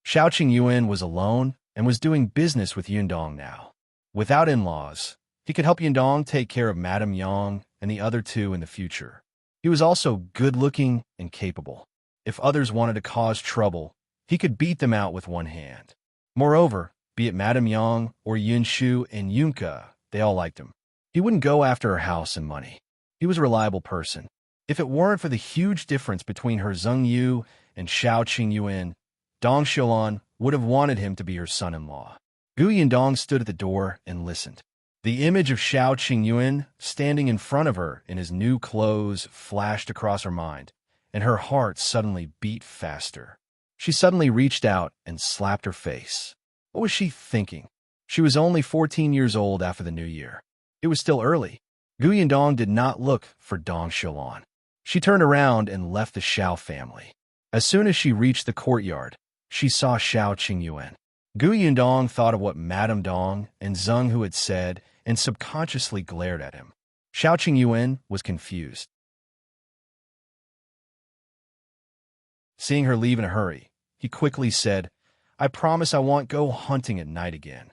Shao Qingyuan was alone and was doing business with Yundong now. Without in-laws, he could help Yundong take care of Madame Yang and the other two in the future. He was also good-looking and capable. If others wanted to cause trouble, he could beat them out with one hand. Moreover, be it Madame Yang or Yunshu and Yunka, they all liked him. He wouldn't go after her house and money. He was a reliable person. If it weren't for the huge difference between her Zheng Yu and Shao Qingyuan, Dong Xiulan would have wanted him to be her son-in-law. Gu Yundong stood at the door and listened. The image of Shao Qingyuan standing in front of her in his new clothes flashed across her mind, and her heart suddenly beat faster. She suddenly reached out and slapped her face. What was she thinking? She was only 14 years old after the new year. It was still early. Gu Yundong did not look for Dong Xiulan. She turned around and left the Shao family. As soon as she reached the courtyard, she saw Shao Qingyuan. Gu Yundong thought of what Madame Dong and Zheng Hu had said and subconsciously glared at him. Shao Qingyuan was confused. Seeing her leave in a hurry, he quickly said, I promise I won't go hunting at night again.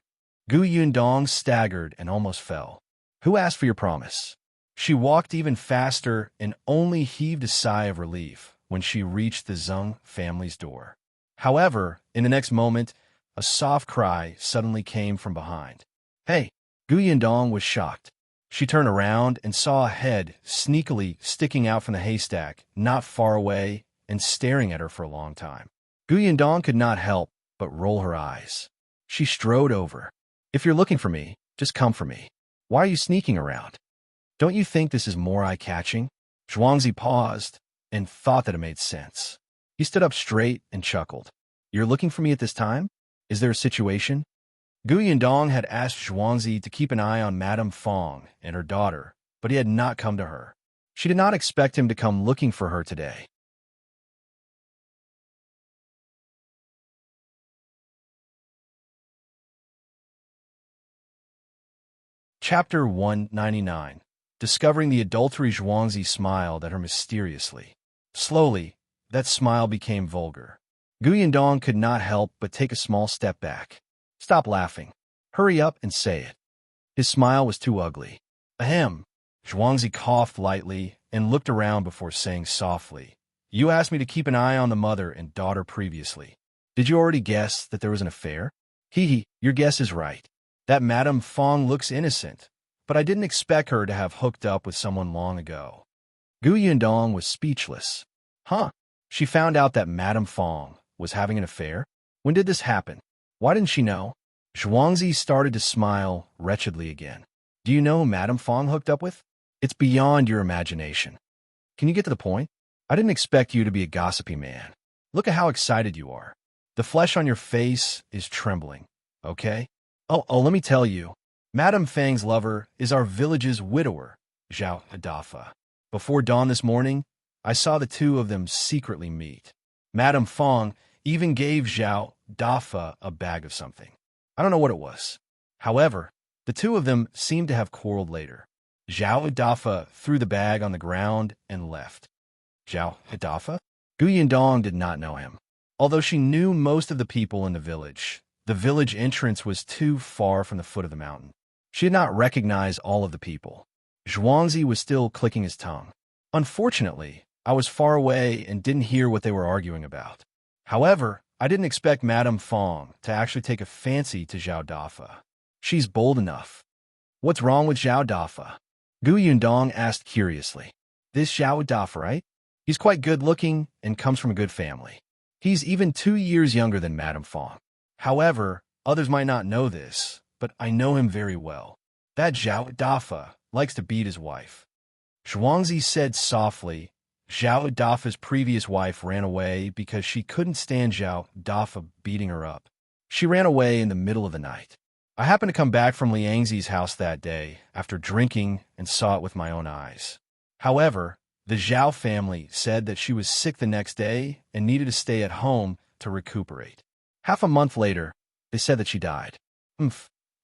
Gu Yundong staggered and almost fell. Who asked for your promise? She walked even faster and only heaved a sigh of relief when she reached the Zheng family's door. However, in the next moment, a soft cry suddenly came from behind. Hey! Gu Yundong was shocked. She turned around and saw a head sneakily sticking out from the haystack not far away and staring at her for a long time. Gu Yundong could not help but roll her eyes. She strode over. If you're looking for me, just come for me. Why are you sneaking around? Don't you think this is more eye-catching? Zhuangzi paused and thought that it made sense. He stood up straight and chuckled. You're looking for me at this time? Is there a situation? Gu Yundong had asked Zhuangzi to keep an eye on Madame Fong and her daughter, but he had not come to her. She did not expect him to come looking for her today. Chapter 199. Discovering the adultery. Zhuangzi smiled at her mysteriously. Slowly, that smile became vulgar. Yundong could not help but take a small step back. Stop laughing. Hurry up and say it. His smile was too ugly. Ahem. Zhuangzi coughed lightly and looked around before saying softly, You asked me to keep an eye on the mother and daughter previously. Did you already guess that there was an affair? Hee, your guess is right. That Madame Fong looks innocent, but I didn't expect her to have hooked up with someone long ago. Yundong was speechless. Huh? She found out that Madame Fong was having an affair? When did this happen? Why didn't she know? Zhuangzi started to smile wretchedly again. Do you know who Madame Fong hooked up with? It's beyond your imagination. Can you get to the point? I didn't expect you to be a gossipy man. Look at how excited you are. The flesh on your face is trembling, okay? Oh, let me tell you. Madame Fang's lover is our village's widower, Zhao Dafa. Before dawn this morning, I saw the two of them secretly meet. Madame Fong even gave Zhao Dafa a bag of something. I don't know what it was. However, the two of them seemed to have quarreled later. Zhao Dafa threw the bag on the ground and left. Zhao Dafa? Yundong did not know him. Although she knew most of the people in the village entrance was too far from the foot of the mountain. She did not recognize all of the people. Zhuangzi was still clicking his tongue. Unfortunately, I was far away and didn't hear what they were arguing about. However, I didn't expect Madame Fong to actually take a fancy to Zhao Dafa. She's bold enough. What's wrong with Zhao Dafa? Yundong asked curiously. This Zhao Dafa, right? He's quite good-looking and comes from a good family. He's even 2 years younger than Madame Fong. However, others might not know this, but I know him very well. That Zhao Dafa likes to beat his wife. Zhuangzi said softly. Zhao Dafa's previous wife ran away because she couldn't stand Zhao Dafa beating her up. She ran away in the middle of the night. I happened to come back from Liangzi's house that day after drinking and saw it with my own eyes. However, the Zhao family said that she was sick the next day and needed to stay at home to recuperate. Half a month later, they said that she died.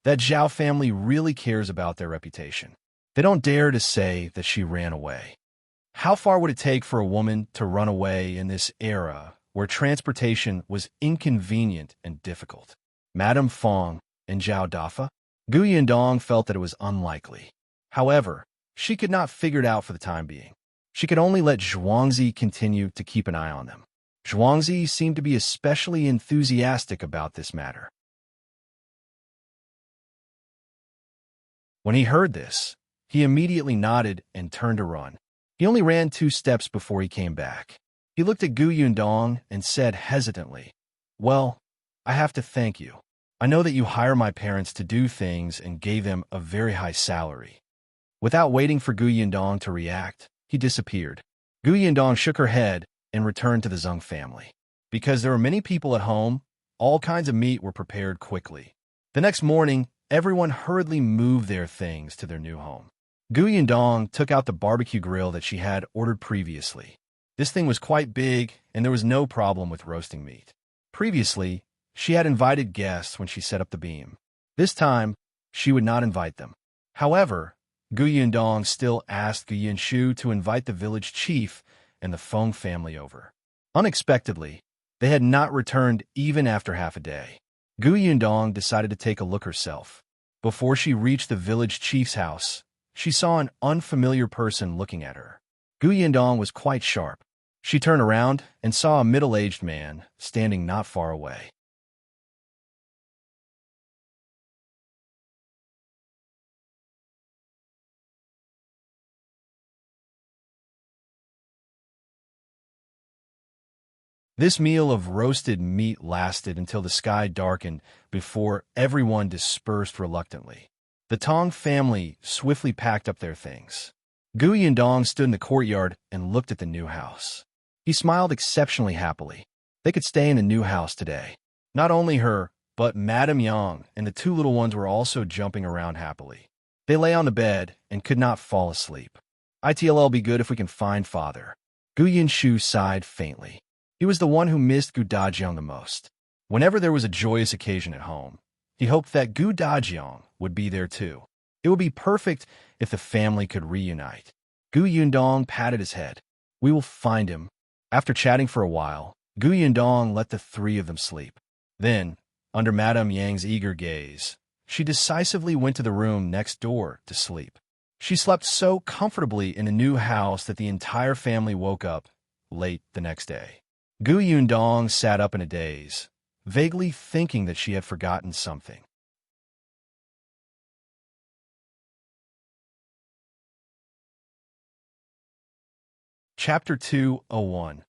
That Zhao family really cares about their reputation. They don't dare to say that she ran away. How far would it take for a woman to run away in this era where transportation was inconvenient and difficult? Madame Fong and Zhao Dafa? Yundong felt that it was unlikely. However, she could not figure it out for the time being. She could only let Zhuangzi continue to keep an eye on them. Zhuangzi seemed to be especially enthusiastic about this matter. When he heard this, he immediately nodded and turned to run. He only ran 2 steps before he came back. He looked at Yundong and said hesitantly, Well, I have to thank you. I know that you hire my parents to do things and gave them a very high salary. Without waiting for Yundong to react, he disappeared. Yundong shook her head and returned to the Zhong family. Because there were many people at home, all kinds of meat were prepared quickly. The next morning, everyone hurriedly moved their things to their new home. Yundong took out the barbecue grill that she had ordered previously. This thing was quite big, and there was no problem with roasting meat. Previously, she had invited guests when she set up the beam. This time, she would not invite them. However, Yundong still asked Yunshu to invite the village chief and the Feng family over. Unexpectedly, they had not returned even after half a day. Yundong decided to take a look herself. Before she reached the village chief's house, she saw an unfamiliar person looking at her. Yundong was quite sharp. She turned around and saw a middle-aged man standing not far away. This meal of roasted meat lasted until the sky darkened before everyone dispersed reluctantly. The Tong family swiftly packed up their things. Yundong stood in the courtyard and looked at the new house. He smiled exceptionally happily. They could stay in the new house today. Not only her, but Madame Yang and the 2 little ones were also jumping around happily. They lay on the bed and could not fall asleep. It'll be good if we can find father. Yunshu sighed faintly. He was the one who missed Gu Dajiang the most. Whenever there was a joyous occasion at home, he hoped that Gu Dajiang would be there too. It would be perfect if the family could reunite. Gu Yundong patted his head. We will find him. After chatting for a while, Gu Yundong let the three of them sleep. Then, under Madame Yang's eager gaze, she decisively went to the room next door to sleep. She slept so comfortably in a new house that the entire family woke up late the next day. Gu Yundong sat up in a daze, vaguely thinking that she had forgotten something. Chapter 201.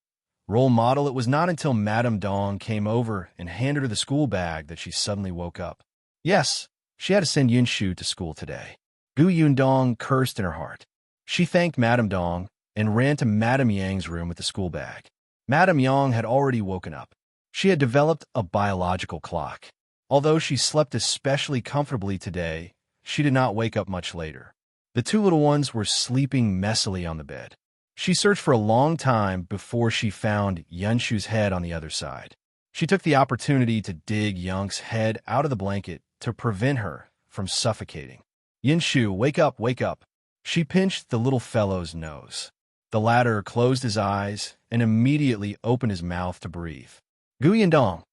Role Model. It was not until Madame Dong came over and handed her the school bag that she suddenly woke up. Yes, she had to send Yunshu to school today. Gu Yundong cursed in her heart. She thanked Madame Dong and ran to Madame Yang's room with the school bag. Madame Yang had already woken up. She had developed a biological clock. Although she slept especially comfortably today, she did not wake up much later. The two little ones were sleeping messily on the bed. She searched for a long time before she found Yunshu's head on the other side. She took the opportunity to dig Young's head out of the blanket to prevent her from suffocating. Yunshu, wake up, wake up. She pinched the little fellow's nose. The latter closed his eyes and immediately opened his mouth to breathe. Gu Yundong,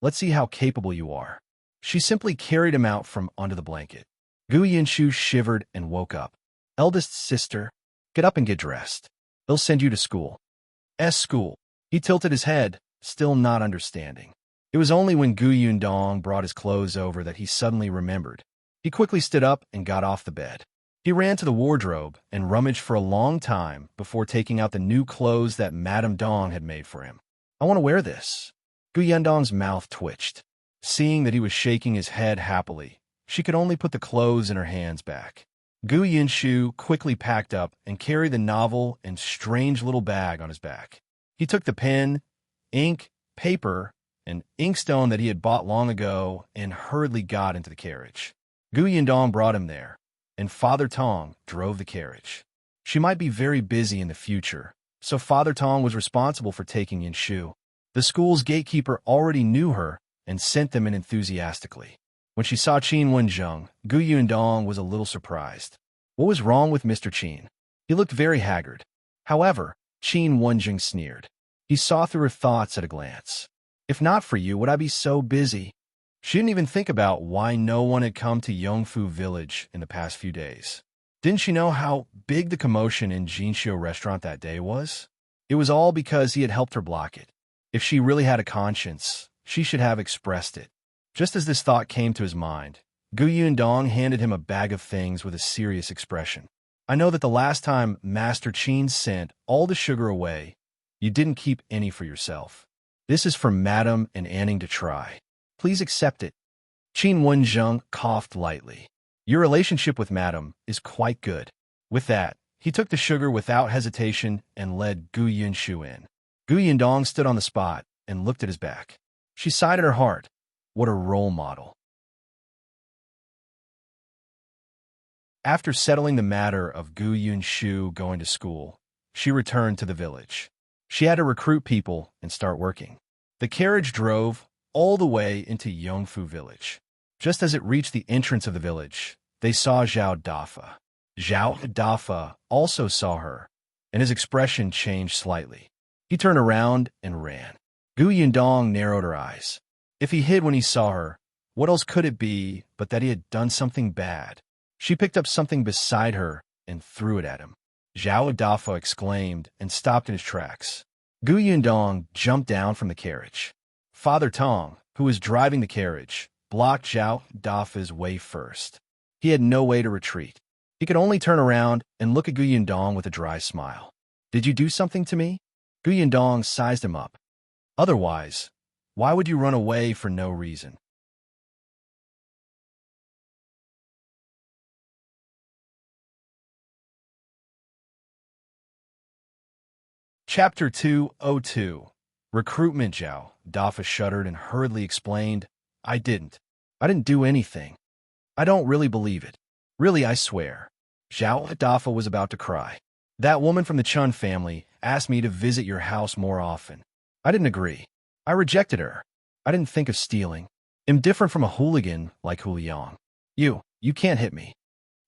let's see how capable you are. She simply carried him out from under the blanket. Gu Yunshu shivered and woke up. Eldest sister, get up and get dressed. They'll send you to school. School. He tilted his head, still not understanding. It was only when Gu Yundong brought his clothes over that he suddenly remembered. He quickly stood up and got off the bed. He ran to the wardrobe and rummaged for a long time before taking out the new clothes that Madame Dong had made for him. I want to wear this. Gu Yundong's mouth twitched. Seeing that he was shaking his head happily, she could only put the clothes in her hands back. Gu Yunshu quickly packed up and carried the novel and strange little bag on his back. He took the pen, ink, paper, and inkstone that he had bought long ago and hurriedly got into the carriage. Gu Yundong brought him there, and Father Tong drove the carriage. She might be very busy in the future, so Father Tong was responsible for taking Yunshu. The school's gatekeeper already knew her and sent them in enthusiastically. When she saw Qin Wenzheng, Gu Yundong was a little surprised. What was wrong with Mr. Qin? He looked very haggard. However, Qin Wenzheng sneered. He saw through her thoughts at a glance. If not for you, would I be so busy? She didn't even think about why no one had come to Yongfu village in the past few days. Didn't she know how big the commotion in Jinxiu restaurant that day was? It was all because he had helped her block it. If she really had a conscience, she should have expressed it. Just as this thought came to his mind, Gu Yundong handed him a bag of things with a serious expression. I know that the last time Master Qin sent all the sugar away, you didn't keep any for yourself. This is for Madame and Anning to try. Please accept it. Qin Wenzheng coughed lightly. Your relationship with Madame is quite good. With that, he took the sugar without hesitation and led Gu Yunshu in. Gu Yundong stood on the spot and looked at his back. She sighed at her heart. What a role model. After settling the matter of Gu Yunshu going to school, she returned to the village. She had to recruit people and start working. The carriage drove all the way into Yongfu village. Just as it reached the entrance of the village, they saw Zhao Dafa. Zhao Dafa also saw her, and his expression changed slightly. He turned around and ran. Gu Yundong narrowed her eyes. If he hid when he saw her, what else could it be but that he had done something bad? She picked up something beside her and threw it at him. Zhao Dafa exclaimed and stopped in his tracks. Gu Yundong jumped down from the carriage. Father Tong, who was driving the carriage, blocked Zhao Dafa's way first. He had no way to retreat. He could only turn around and look at Gu Yundong with a dry smile. Did you do something to me? Gu Yundong sized him up. Otherwise, why would you run away for no reason? Chapter 202. Recruitment. Zhao Dafa shuddered and hurriedly explained, I didn't do anything. I don't really believe it. Really, I swear. Zhao Dafa was about to cry. That woman from the Chun family asked me to visit your house more often. I didn't agree. I rejected her. I didn't think of stealing. I'm different from a hooligan like Hu Liang. You can't hit me.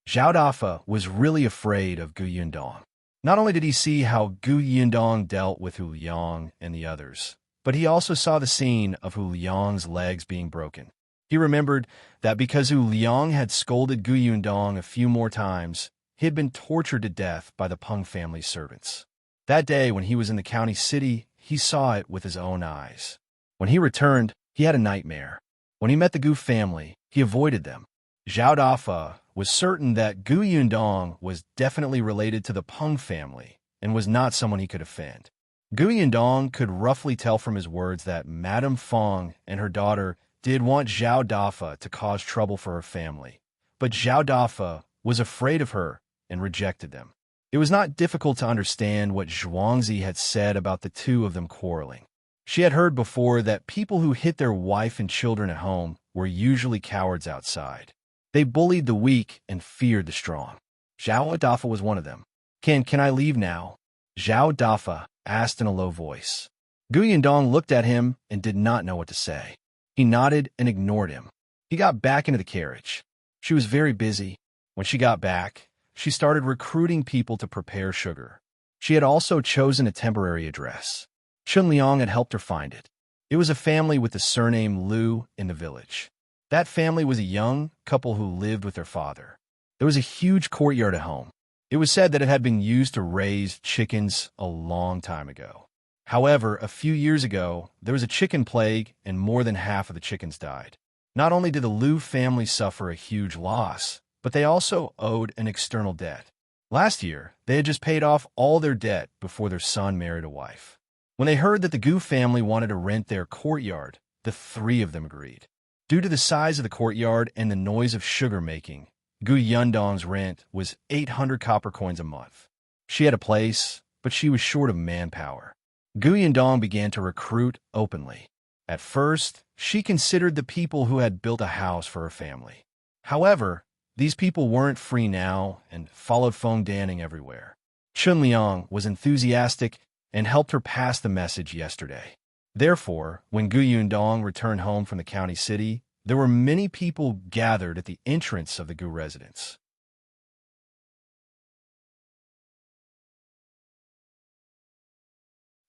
Zhao Dafa was really afraid of Gu Yundong. Not only did he see how Gu Yundong dealt with Hu Liang and the others, but he also saw the scene of Hu Liang's legs being broken. He remembered that because Hu Liang had scolded Gu Yundong a few more times, he had been tortured to death by the Peng family's servants. That day, when he was in the county city, he saw it with his own eyes. When he returned, he had a nightmare. When he met the Gu family, he avoided them. Zhao Dafa was certain that Gu Yundong was definitely related to the Peng family and was not someone he could offend. Gu Yundong could roughly tell from his words that Madame Fong and her daughter did want Zhao Dafa to cause trouble for her family, but Zhao Dafa was afraid of her and rejected them. It was not difficult to understand what Zhuangzi had said about the two of them quarreling. She had heard before that people who hit their wife and children at home were usually cowards outside. They bullied the weak and feared the strong. Zhao Dafa was one of them. Can I leave now? Zhao Dafa asked in a low voice. Gu Yundong looked at him and did not know what to say. He nodded and ignored him. He got back into the carriage. She was very busy. When she got back, she started recruiting people to prepare sugar. She had also chosen a temporary address. Chun Liang had helped her find it. It was a family with the surname Liu in the village. That family was a young couple who lived with their father. There was a huge courtyard at home. It was said that it had been used to raise chickens a long time ago. However, a few years ago, there was a chicken plague and more than half of the chickens died. Not only did the Liu family suffer a huge loss, but they also owed an external debt. Last year, they had just paid off all their debt before their son married a wife. When they heard that the Gu family wanted to rent their courtyard, the three of them agreed. Due to the size of the courtyard and the noise of sugar making, Gu Yundong's rent was 800 copper coins a month. She had a place, but she was short of manpower. Gu Yundong began to recruit openly. At first, she considered the people who had built a house for her family. However, these people weren't free now and followed Feng Danning everywhere. Chun Liang was enthusiastic and helped her pass the message yesterday. Therefore, when Gu Yundong returned home from the county city, there were many people gathered at the entrance of the Gu residence.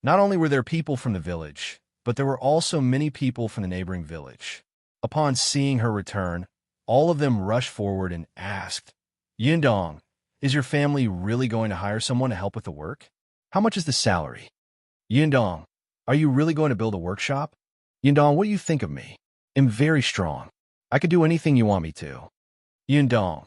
Not only were there people from the village, but there were also many people from the neighboring village. Upon seeing her return, all of them rushed forward and asked, "Yundong, is your family really going to hire someone to help with the work? How much is the salary? Yundong, are you really going to build a workshop? Yundong, what do you think of me? I'm very strong. I could do anything you want me to." Yundong.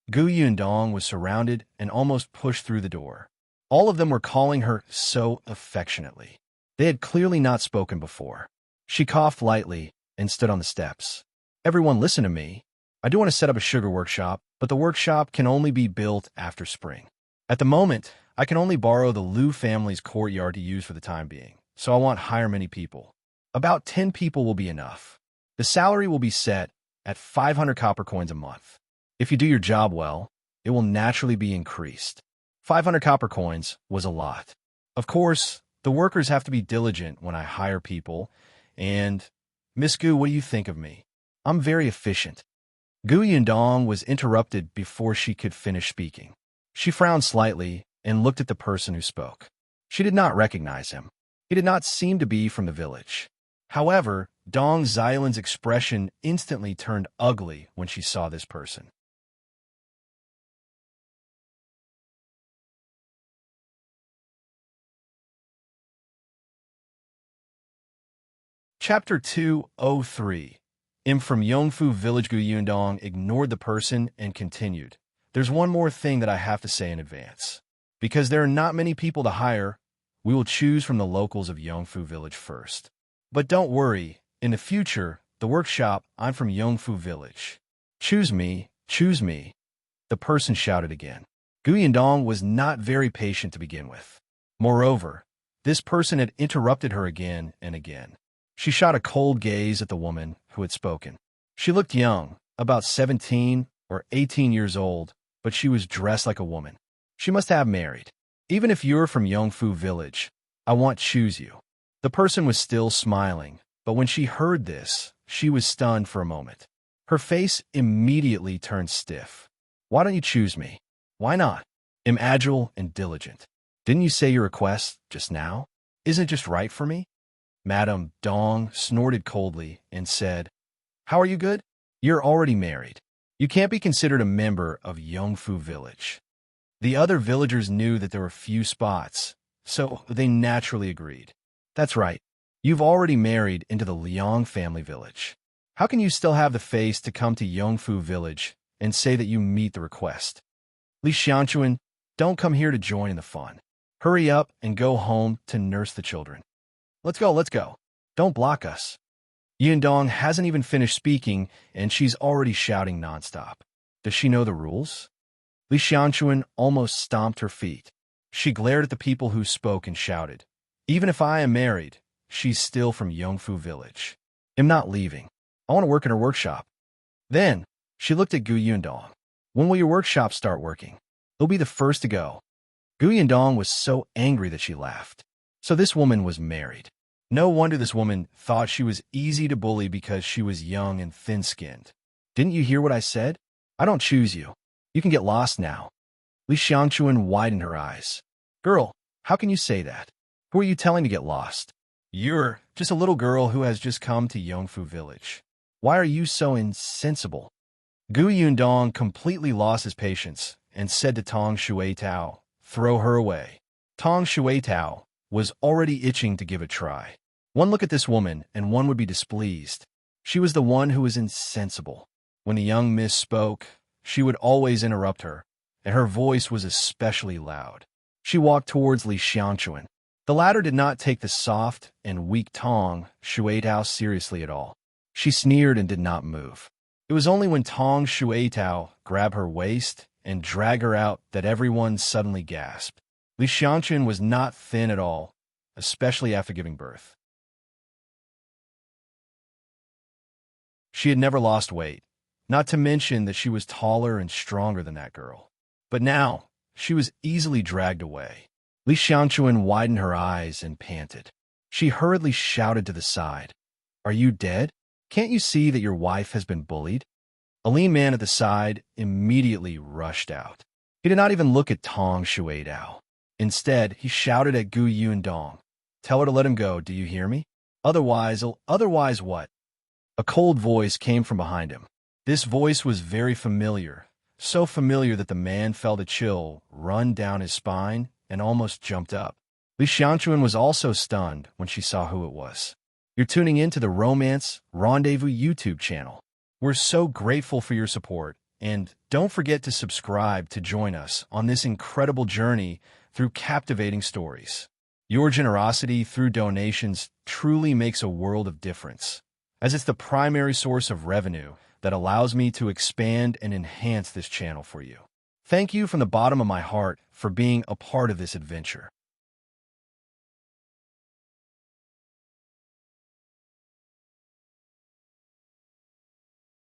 Gu Yundong was surrounded and almost pushed through the door. All of them were calling her so affectionately. They had clearly not spoken before. She coughed lightly and stood on the steps. "Everyone, listen to me. I do want to set up a sugar workshop, but the workshop can only be built after spring. At the moment, I can only borrow the Liu family's courtyard to use for the time being, so I won't hire many people. About 10 people will be enough. The salary will be set at 500 copper coins a month. If you do your job well, it will naturally be increased." 500 copper coins was a lot. Of course, the workers have to be diligent when I hire people, and, "Miss Gu, what do you think of me? I'm very efficient." Gu Yundong was interrupted before she could finish speaking. She frowned slightly and looked at the person who spoke. She did not recognize him. He did not seem to be from the village. However, Dong Xiaolin's expression instantly turned ugly when she saw this person. Chapter 203. Im from Yongfu village. Gu Yundong ignored the person and continued. "There's one more thing that I have to say in advance. Because there are not many people to hire, we will choose from the locals of Yongfu village first. But don't worry, in the future, the workshop, I'm from Yongfu village. Choose me, choose me." The person shouted again. Gu Yundong was not very patient to begin with. Moreover, this person had interrupted her again and again. She shot a cold gaze at the woman who had spoken. She looked young, about 17 or 18 years old, but she was dressed like a woman. She must have married. "Even if you're from Yongfu village, I won't choose you." The person was still smiling, but when she heard this, she was stunned for a moment. Her face immediately turned stiff. Why don't you choose me? Why not? I'm agile and diligent. Didn't you say your request just now? Isn't it just right for me? Madame Dong snorted coldly and said, How are you good? You're already married. You can't be considered a member of Yongfu village. The other villagers knew that there were few spots, so they naturally agreed. That's right. You've already married into the Liang family village. How can you still have the face to come to Yongfu village and say that you meet the request? Li Xianquan, don't come here to join in the fun. Hurry up and go home to nurse the children. Let's go. Don't block us. Yundong hasn't even finished speaking, and she's already shouting nonstop. Does she know the rules? Li Xianquan almost stomped her feet. She glared at the people who spoke and shouted, Even if I am married, she's still from Yongfu village. I'm not leaving. I want to work in her workshop. Then, she looked at Gu Yundong. When will your workshop start working? It'll be the first to go. Gu Yundong was so angry that she laughed. So this woman was married. No wonder this woman thought she was easy to bully because she was young and thin-skinned. Didn't you hear what I said? I don't choose you. You can get lost now. Li Xianquan widened her eyes. Girl, how can you say that? Who are you telling to get lost? You're just a little girl who has just come to Yongfu village. Why are you so insensible? Gu Yundong completely lost his patience and said to Tong Shuitao, Throw her away. Tong Shuitao was already itching to give a try. One look at this woman and one would be displeased. She was the one who was insensible. When the young miss spoke, she would always interrupt her, and her voice was especially loud. She walked towards Li Xianquan. The latter did not take the soft and weak Tong Shuitao seriously at all. She sneered and did not move. It was only when Tong Shuitao grabbed her waist and dragged her out that everyone suddenly gasped. Li Xianquan was not thin at all, especially after giving birth. She had never lost weight, not to mention that she was taller and stronger than that girl. But now, she was easily dragged away. Li Xianquan widened her eyes and panted. She hurriedly shouted to the side, Are you dead? Can't you see that your wife has been bullied? A lean man at the side immediately rushed out. He did not even look at Tong Shuitao. Instead, he shouted at Gu Yundong, Tell her to let him go, do you hear me? Otherwise what? A cold voice came from behind him. This voice was very familiar, so familiar that the man felt a chill run down his spine and almost jumped up. Li Xianquan was also stunned when she saw who it was. You're tuning in to the Romance Rendezvous YouTube channel. We're so grateful for your support, and don't forget to subscribe to join us on this incredible journey through captivating stories. Your generosity through donations truly makes a world of difference, as it's the primary source of revenue that allows me to expand and enhance this channel for you. Thank you from the bottom of my heart for being a part of this adventure.